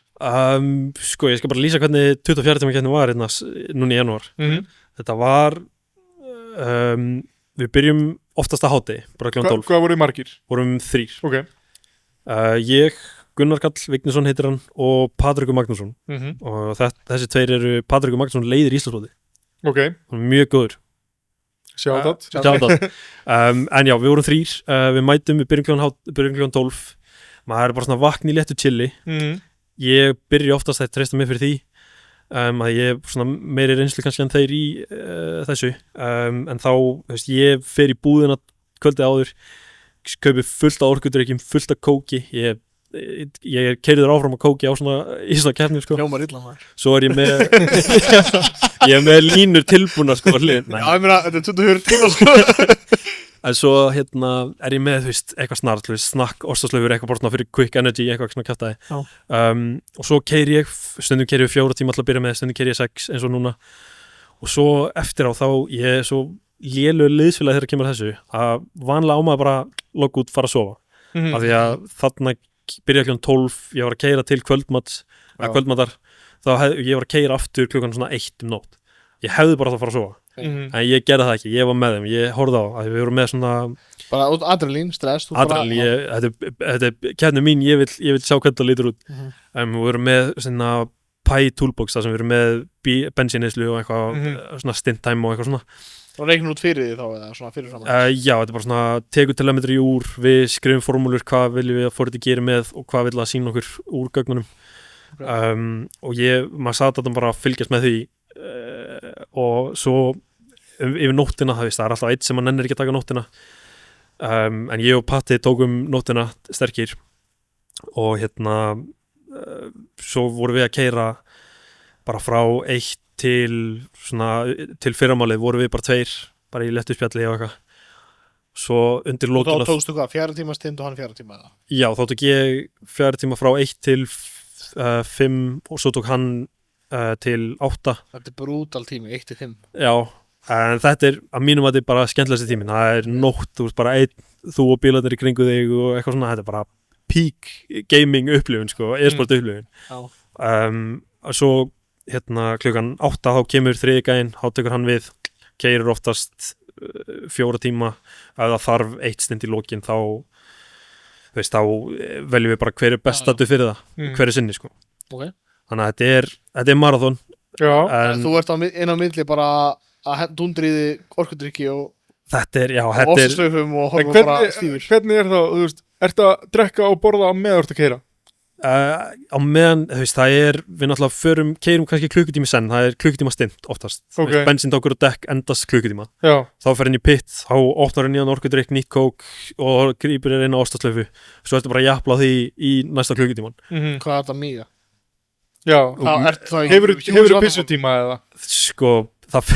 Speaker 3: Sko, ég skal bara lýsa hvernig 24 tíma keppnin var hérna núna í janúar. Þetta var við byrjum oftast að hádegi, bara kl. 12.
Speaker 1: Hvað voru margir?
Speaker 3: Vorum 3.
Speaker 1: Ok.
Speaker 3: Ég, Gunnar Karl Vignisson heitir hann og Patrekur Magnússon og þessi tveir eru Patrekur Magnússon leiðir Íslandsmóti.
Speaker 1: Ok.
Speaker 3: Hann er mjög góður.
Speaker 1: Shoutout.
Speaker 3: En já, við vorum 3. Við mætum, við byrjum kl. 12. Maður er bara svona vakn í léttu chilli. Ég byrja oftast að treysta mig fyrir því að ég er svona meiri reynslu kannski en þeir í þessu en þá, veist, ég fer í búðina kvöldið áður, kaupi fullt af orkudrykkjum, fullt af kóki, ég keyrður áfram að kóki á í svona keppni sko.
Speaker 2: Hljómar illa maður.
Speaker 3: Svo er ég með ég er með línur tilbúna sko hlið.
Speaker 2: Já, ég meina, þetta er 24 tíma sko.
Speaker 3: En svo er ég með, þú veist, eitthvað snart, snakk, ostaslöfur, eitthvað bara svona fyrir quick energy, eitthvað svona kjaftaði. Og svo keyri ég, stundum keyri ég 4 tíma alltaf að byrja með, stundum keyri ég 6 eins og núna. Og svo eftir á þá, ég er svo lélugur liðsfélag þegar kemur þessu, að vanlega á maður bara logga út, fara að sofa. Af því að þarna byrja kl. 12, ég var að keyra til kvöldmatar, ég var að keyra aftur klukkan svona 1 nótt. Ég hefði bara að fara að sofa. En ég gerði það ekki, ég var með þeim, ég horfði á að við vorum með svona
Speaker 2: bara adrenalín, stress
Speaker 3: þetta er keppni mín, ég vil sjá hvernig það lítur út. Við vorum með svona pie toolbox þar sem við vorum með bensíneyslu og eitthvað svona stint time og eitthvað svona.
Speaker 2: Og reiknum út fyrir því þá eða svona fyrir saman?
Speaker 3: Já, þetta er bara svona tekur telemetri úr, við skrifum formúlur, hvað viljum við að forritið gera með og hvað vil það sína okkur úr gögnunum. Og maður sat að bara fylgjast með því og svo yfir nóttina, það er alltaf eitt sem maður nennir ekki að taka nóttina en ég og Patti tókum nóttina sterkir og svo vorum við að keyra bara frá 1 til fyrramálið vorum við bara 2 bara í léttu spjalli og eitthvað svo undir lokina.
Speaker 2: Og þá tókstu hvað, 4 tíma stund og hann 4 tíma eða?
Speaker 3: Já, þá tók ég 4 tíma frá 1 til 5 og svo tók hann til 8.
Speaker 2: Þetta er brútal tími, 1 til 5.
Speaker 3: Já, en þetta er að mínum að þetta er bara skemmtilegasti tíminn. Það er nótt, þú veist bara þú og bílarnir í kringu þig og eitthvað svona, þetta er bara peak gaming upplifun sko, e-sport upplifun. Svo klukkan 8 þá kemur þriði gæinn, þá tekur hann við, keyrir oftast 4 tíma, ef það þarf 1 stund í lokin þá veljum við bara hver er bestatu fyrir það, hver er sinni sko.
Speaker 2: Okay.
Speaker 3: Þannig að þetta er marathon.
Speaker 2: Þú ert inn á milli bara að dundriði orkudrykki og ofslöfum og horfa bara stífur.
Speaker 1: Hvernig er þá, þú veist, ertu að drekka og borða á meðan þú ert að keyra?
Speaker 3: Á meðan, þú veist, við náttúrulega keyrum kannski klukkutími senn, það er klukkutíma stint oftast. Bensíntankur og dekk endast klukkutíma. Þá fer inn í pit, þá opnar hann nýjan orkudrykk, nýtt kók og grípur inn á ostaslöfu. Svo ertu bara að japla því í næsta klukkutíman.
Speaker 2: Hvað er þetta mýga?
Speaker 1: Já, hefur pissutíma eða?
Speaker 3: Sko, ef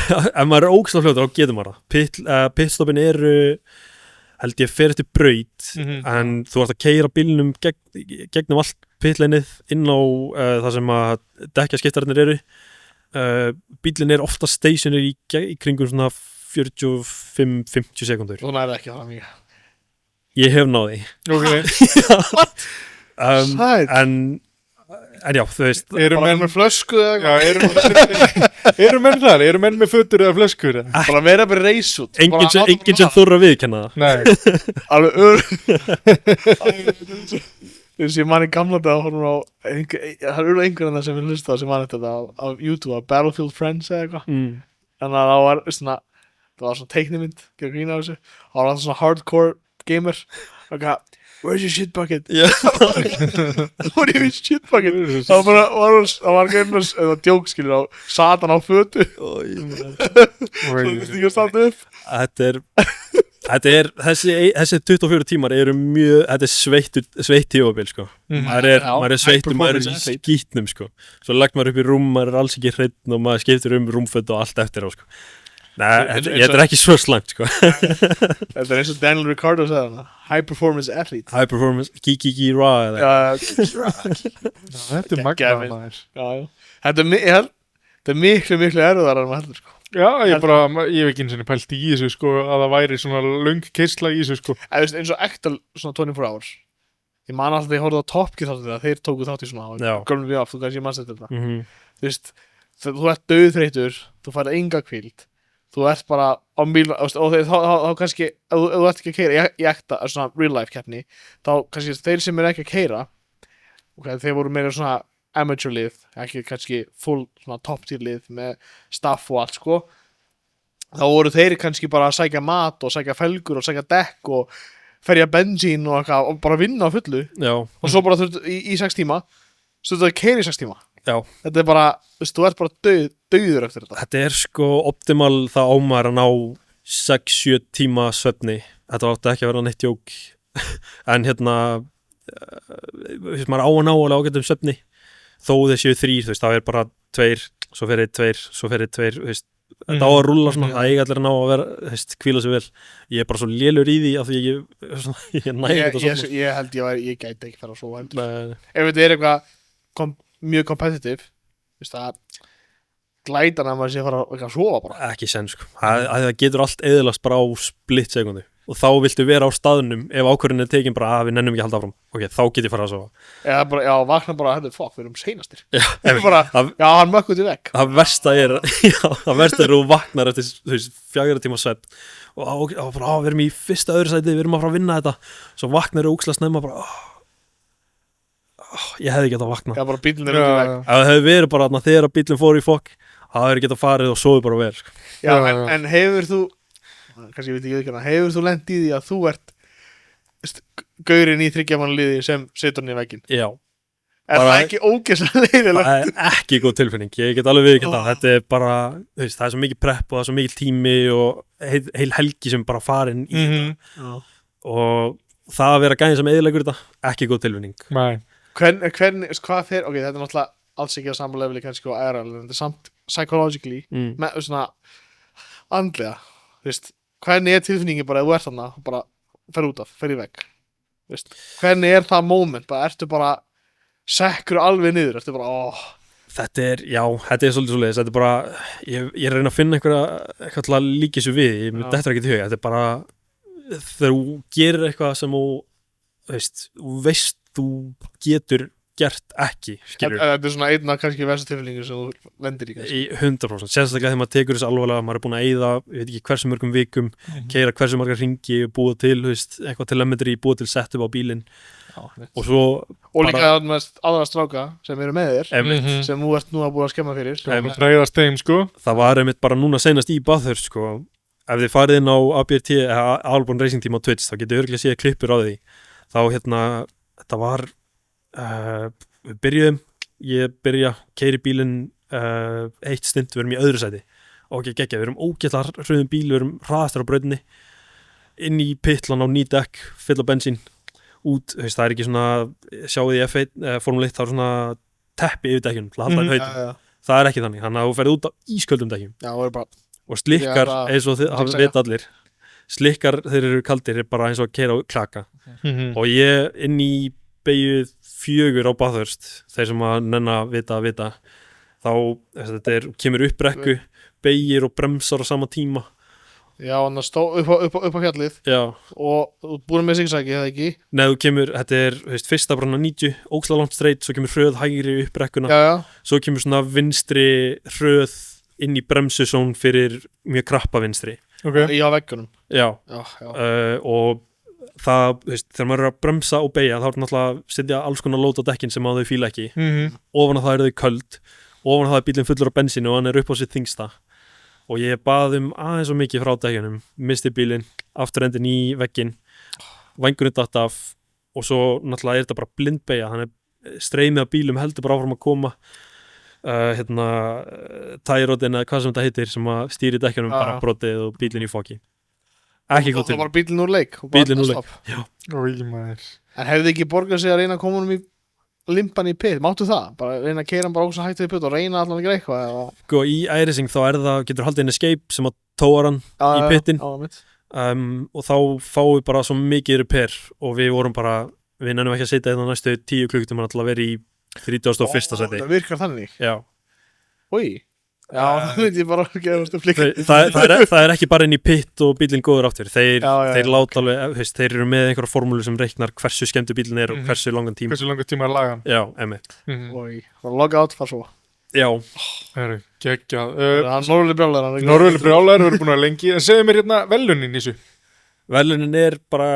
Speaker 3: maður er ógeðslega fljótur þá getur maður það. Pitstoppin eru held ég fer eftir braut en þú ert að keyra bílnum gegnum allt pitleinið inn á það sem að dekkjaskiptarnir eru. Bílinn er ofta stationir í kringum svona 45-50 sekundur.
Speaker 2: Þú nærði ekki það mjög.
Speaker 3: Ég hef náði.
Speaker 2: What?
Speaker 3: En já, þú veist,
Speaker 2: bara menn með flösku eða
Speaker 1: eru menn þar? Eru menn með fötur eða flöskur?
Speaker 2: Bara vera bara reis út.
Speaker 3: Engin sem þurra viðkenna það.
Speaker 1: Nei.
Speaker 2: Alveg þú veist, ég man í gamla dag að horfa á það er einhvern sem við hlusta á sem man þetta á YouTube, Battlefield Friends eða eitthvað. Þannig að það var svona teiknimynd gegn grína á þessu. Það var svona hardcore gamer og where's your shit bucket?
Speaker 3: Yeah.
Speaker 2: What do you mean shit bucket? Það var gæmur eða djók skilur á satan á fötu. Svo þú veist ekki að standa upp.
Speaker 3: Þetta er þessi 24 tímar eru mjög, þetta er sveitt tímabil sko. Maður er sveittur, maður er í skítnum sko. Svo lagt maður upp í rúm, maður er alls ekki hreinn og maður skiptir rúmföt og allt eftir á sko. Nei, þetta er ekki svo slæmt sko.
Speaker 2: Þetta er eins og Daniel Ricciardo sagði hana, high performance athlete.
Speaker 3: High performance, Kiki Ra eða
Speaker 1: Þetta er magna maður.
Speaker 2: Þetta er Það er miklu erfiðar en maður heldur sko.
Speaker 1: Já, ég hef ekki einu sinni pælt í þessu sko, að það væri svona löng keisla í þessu sko.
Speaker 2: Eins og ektal svona 24 hours. Ég man alltaf að ég horfði á Top Gear þáttu þegar þeir tóku þátt í svona gömlum við af, þú kannski manst þetta. Þú veist, þú ert dauðþreyttur, þú færð enga hvíld, þú ert bara á mýl og þá kannski, ef þú ert ekki að keyra í ekta svona real life keppni, þá kannski þeir sem ekki að keyra, þeir voru meira svona amateur lið, ekki kannski full svona top tier lið með staff og allt sko, þá voru þeir kannski bara að sækja mat og sækja felgur og sækja dekk og ferja bensín og eitthvað og bara vinna á fullu.
Speaker 3: Já.
Speaker 2: Og svo bara í 6 tíma svo þetta keyra í 6 tíma.
Speaker 3: Já.
Speaker 2: Þetta bara, þú ert bara dauður eftir þetta.
Speaker 3: Þetta sko optimal það ámar að ná 6-7 tíma svefni. Þetta átti ekki að vera neitt jók. En maður á að ná alveg ágætum svefni þó þessi 3, þú veist, það er bara 2, svo fyrir 2, svo fyrir 2, þú veist, þetta á að rúlla svona, það eiga allir að ná að vera, þú veist, hvíla sig vel. Ég er bara svo lélur í því af því ég næði þetta svona.
Speaker 2: Ég held ég gæti ekki fara að sofa heldur. Ef þetta er eitthvað mjög competitive, þú veist, það glætan að maður sé að fara að sofa bara.
Speaker 3: Ekki sen, sko. Það getur allt eðlast bara á splitt sekundu. Og þá viltu vera á staðnum ef ákvörðin er tekin bara að við nennum ekki að halda áfram. Ok, þá get ég fara að sofa.
Speaker 2: Já, vakna bara, við erum seinastir.
Speaker 3: Já,
Speaker 2: hann mökkuð til vekk.
Speaker 3: Það versta er þú vaknar eftir, þú veist, 4 tíma svefn og bara, við erum í fyrsta öðru sæti, við erum að fara að vinna þetta. Svo vaknar þú ógeðslega snemma bara, ég hefði getað að vakna.
Speaker 2: Já, bara bíllinn er út í vekk.
Speaker 3: Ef það hefði verið bara þegar bíllinn fór í fokk, það hefði getað farið og sofið bara vel. Sko.
Speaker 2: Já, en hefur þú kannski ég veit ekki auðvitað, hefur þú lent í því að þú ert gaurinn í 3 manna liði sem setur hann í vegginn?
Speaker 3: Já.
Speaker 2: Er það ekki ógeðslega leiðilegt?
Speaker 3: Það er ekki góð tilfinning, ég get alveg viðurkennt það. Þetta er bara, þú veist, það er svo mikið prepp og það er svo mikið tími og heil helgi sem bara farin í þetta. Og það að vera gæðin sem eyðileggur þetta, ekki góð tilfinning.
Speaker 2: Nei. Hvernig, hvað fer, ok, þetta er náttúrulega alls ekki á sama leveli kannski og IRL, en þetta er samt psychologically, með svona andlega, þú veist, hvernig er tilfinningi bara að þú ert þarna og bara fer út af, fer í vegg, veist, hvernig er það moment, bara ertu bara sekkur alveg niður, ertu bara
Speaker 3: Þetta er svolítið svoleiðis, þetta er bara ég reyna að finna eitthvað til að líka þessu við, þetta er ekki til huga, þetta er bara þegar þú gerir eitthvað sem þú veist þú getur gert ekki, skilur.
Speaker 2: Þetta er svona einna kannski versta tilfinningu sem þú lendir í kannski.
Speaker 3: 100%, sérstaklega þegar maður tekur þessu alvarlega, maður er búin að eyða, ég veit ekki hversu mörgum vikum, keyra hversu margar hringi, búa til, þú veist, eitthvað telemetri, búa til setup á bílinn. Og svo
Speaker 2: og líka aðra stráka sem eru með þér, sem þú ert nú að búa að skemma fyrir.
Speaker 1: Bregðast þeim, sko. Það
Speaker 3: var einmitt bara núna seinast í Bathurst, sko. Ef þið farið inn á ABRT, Albon Racing Team á Twitch, þá getið örugglega séð klippur á því. Þá þetta var við byrjuðum, ég keyri bílinn eitt stund, við erum í öðru sæti og við erum ógeðslega hröðum bíl, við erum hraðastar á brautinni inn í pitlan á ný dekk, fylla bensín út, það er ekki svona sjáðu í F1, Formule 1, það er svona teppi yfir dekkjum til að halda heitum, það er ekki þannig, þannig að þú ferð út á ísköldum dekkjum og slikkar eins og þið veit allir slikkar þeir eru kaldir er bara eins og að keyra á klaka og ég inn í beigju 4 á Bathurst, þeir sem að nenna vita þá þetta kemur upp brekku, beigir og bremsar á sama tíma.
Speaker 2: Já, hann upp á fjallið.
Speaker 3: Já. Og
Speaker 2: þú búin með sigsæki, eða ekki?
Speaker 3: Nei, þú kemur, þetta er fyrsta bara 90, ókslega langt straight, svo kemur hröð hægri upp brekkuna.
Speaker 2: Já. Svo
Speaker 3: kemur svona vinstri hröð inn í bremsusón fyrir mjög krappa vinstri.
Speaker 2: Okay. Já, veggunum.
Speaker 3: Já. Og það, þegar maður er að bremsa og beygja þá er náttúrulega setja alls konar lót á dekkin sem að þau fíla ekki ofan á það eru þau köld, ofan á það er bílinn fullur af bensínu og hann er upp á sitt þingsta og ég bað aðeins og mikið frá dekkinum, misti bílinn afturendin í vegginn, vængurinn datt af og svo náttúrulega er þetta bara blindbeygja, þannig streymið af bílum heldur bara áfram að koma tærótin eða hvað sem þetta heitir sem að stýri dekkinum bara brotið og bílinn í fokki. Ekki góð til. Það
Speaker 2: var bílinn úr leik.
Speaker 3: Bílinn úr leik, já.
Speaker 2: En hefði ekki borgað sig að reyna að koma honum í limpan í pit? Máttu það? Bara reyna að keyra hann bara ógst að hætta í pit og reyna allan að gera eitthvað?
Speaker 3: Sko í iRacing þá getur haldið inn escape sem að tóar hann í pitin og þá fáum við bara svo mikið repair og við nennum ekki að setja þetta næstu 10 klukkutíma til að vera í 31. sæti.
Speaker 2: Það virkar þannig?
Speaker 3: Já.
Speaker 2: Oj. Já, það myndi ég bara gefast upp líka.
Speaker 3: Það er ekki bara inn í pitt og bílinn góður áttur. Þeir
Speaker 2: Já.
Speaker 3: láta alveg, þeir eru með einhverja formúlu sem reiknar hversu skemmtu bílinn er og hversu langan tíma.
Speaker 1: Hversu langar tíma að laga hann?
Speaker 3: Já, einmitt.
Speaker 2: Og bara logga át, fara svo.
Speaker 3: Já.
Speaker 1: Herru, geggjað.
Speaker 2: Það er norðurlega brjálæður.
Speaker 1: Norðurlega brjálæður, við erum búin að lengi. En segðu mér hérna velunin í þessu.
Speaker 3: Velunin er bara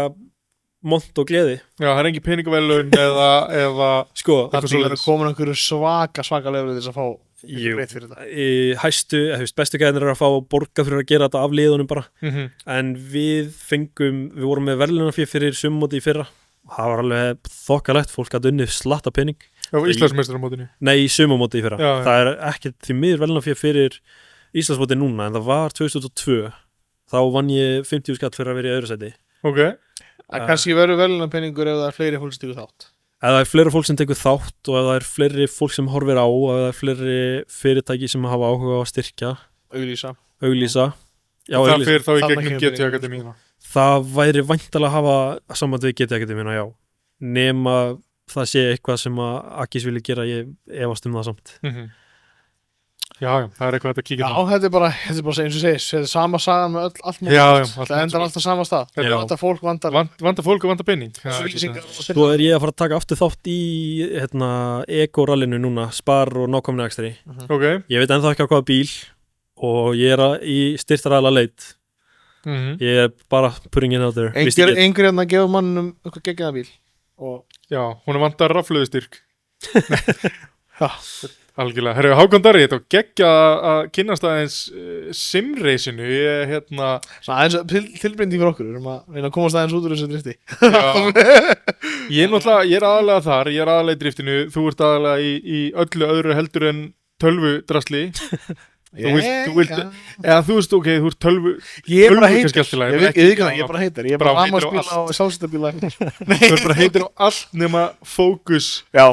Speaker 3: mont og gleði.
Speaker 1: Já, það er engin peningavelun eða
Speaker 3: Sko,
Speaker 2: Það er að koma einhverju svaka leifur til þess að fá
Speaker 3: jú,
Speaker 2: greitt fyrir þetta.
Speaker 3: í hæstu, bestu gæðinir er að fá borga fyrir að gera þetta af liðunum bara. En við vorum með verðlunarfé fyrir summóti í fyrra. Það var alveg þokkalegt, fólk gat unnið slatta pening.
Speaker 1: á Íslandsmeistaramótinu.
Speaker 3: Nei, í summóti í fyrra.
Speaker 1: Já.
Speaker 3: Það er ekkert því miður verðlunarfé fyrir Íslandsmóti núna, en það var 2002. Þá vann ég 50 skall fyrir að vera í öðru sæti.
Speaker 1: Ok.
Speaker 2: Það kannski verður velunarpenningur ef það er fleiri fólk sem tekur þátt.
Speaker 3: Ef það er fleiri fólk sem tekur þátt og ef það er fleiri fólk sem horfir á og ef það er fleiri fyrirtæki sem hafa áhuga á að styrkja, auglýsa. Já,
Speaker 1: Það fyrir þá í
Speaker 2: Þarna
Speaker 1: gegnum
Speaker 2: kemur
Speaker 1: GT
Speaker 2: peningurinn.
Speaker 1: Akademíuna.
Speaker 3: Það væri væntalega að hafa samband við GT Akademíuna, já. Nema það sé eitthvað sem að Akis vilja gera, ég efast það samt.
Speaker 1: Já, það er eitthvað að kíkja
Speaker 2: Já, þetta er bara eins og segis, þetta er sama sagan með allt mót.
Speaker 1: Já,
Speaker 2: Það endar alltaf sama stað.
Speaker 3: Já.
Speaker 2: Þetta fólk vandar
Speaker 1: Vanda fólk og vanda penning.
Speaker 2: auglýsingar og
Speaker 3: Svo er ég að fara að taka aftur þátt í Eko-rallinu núna, Spar og nákvæmni ekstri.
Speaker 1: Ok.
Speaker 3: Ég veit ennþá ekki á hvaða bíl og ég er í styrtaræðala leit. Ég er bara putting it out there.
Speaker 2: einhver hérna gefur mannum eitthvað geggjaða bíl og
Speaker 1: Já, hún er vandar rafluðustyrk.
Speaker 2: Já.
Speaker 1: Algjörlega. Herru, Hákon Darri, þetta var geggja að kynnast aðeins simreysinu. Ég,
Speaker 2: svona aðeins tilbreynding fyrir okkur, við erum að reyna að komast aðeins út úr þessu drifti.
Speaker 1: ég er aðalega þar, ég er aðalega í driftinu, þú ert aðalega í öllu öðru heldur en tölvudrasli. Þú vilt, eða þú veist, ok, þú ert tölvu.
Speaker 2: Ég er bara
Speaker 1: kannski
Speaker 2: heitar,
Speaker 1: allt í lagi,
Speaker 2: ég
Speaker 1: en
Speaker 2: veit
Speaker 1: ekki-
Speaker 2: ekki, ég er bara heitar, ég er bara
Speaker 1: Bara heitar á
Speaker 2: rafmagnsbíla og sjálfstæðabíla.
Speaker 1: Þú ert bara heitir á allt nema fókus.
Speaker 2: Já,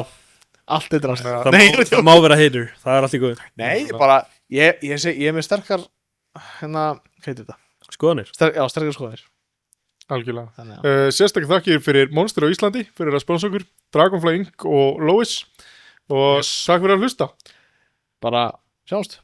Speaker 2: allt er drast.
Speaker 1: Já.
Speaker 3: Það má vera hater, það er allt í góð.
Speaker 2: Nei, bara, ég er með sterkar, hérna, hvað heitir þetta?
Speaker 3: Skoðanir.
Speaker 2: Sterkar skoðanir.
Speaker 1: Algjörlega.
Speaker 2: Þannig að,
Speaker 1: Sérstaklega þakkir fyrir Monster á Íslandi, fyrir að sponsa okkur, Dragonfly Inc. og Lois. Og takk fyrir að hlusta.
Speaker 2: bara, sjáumst.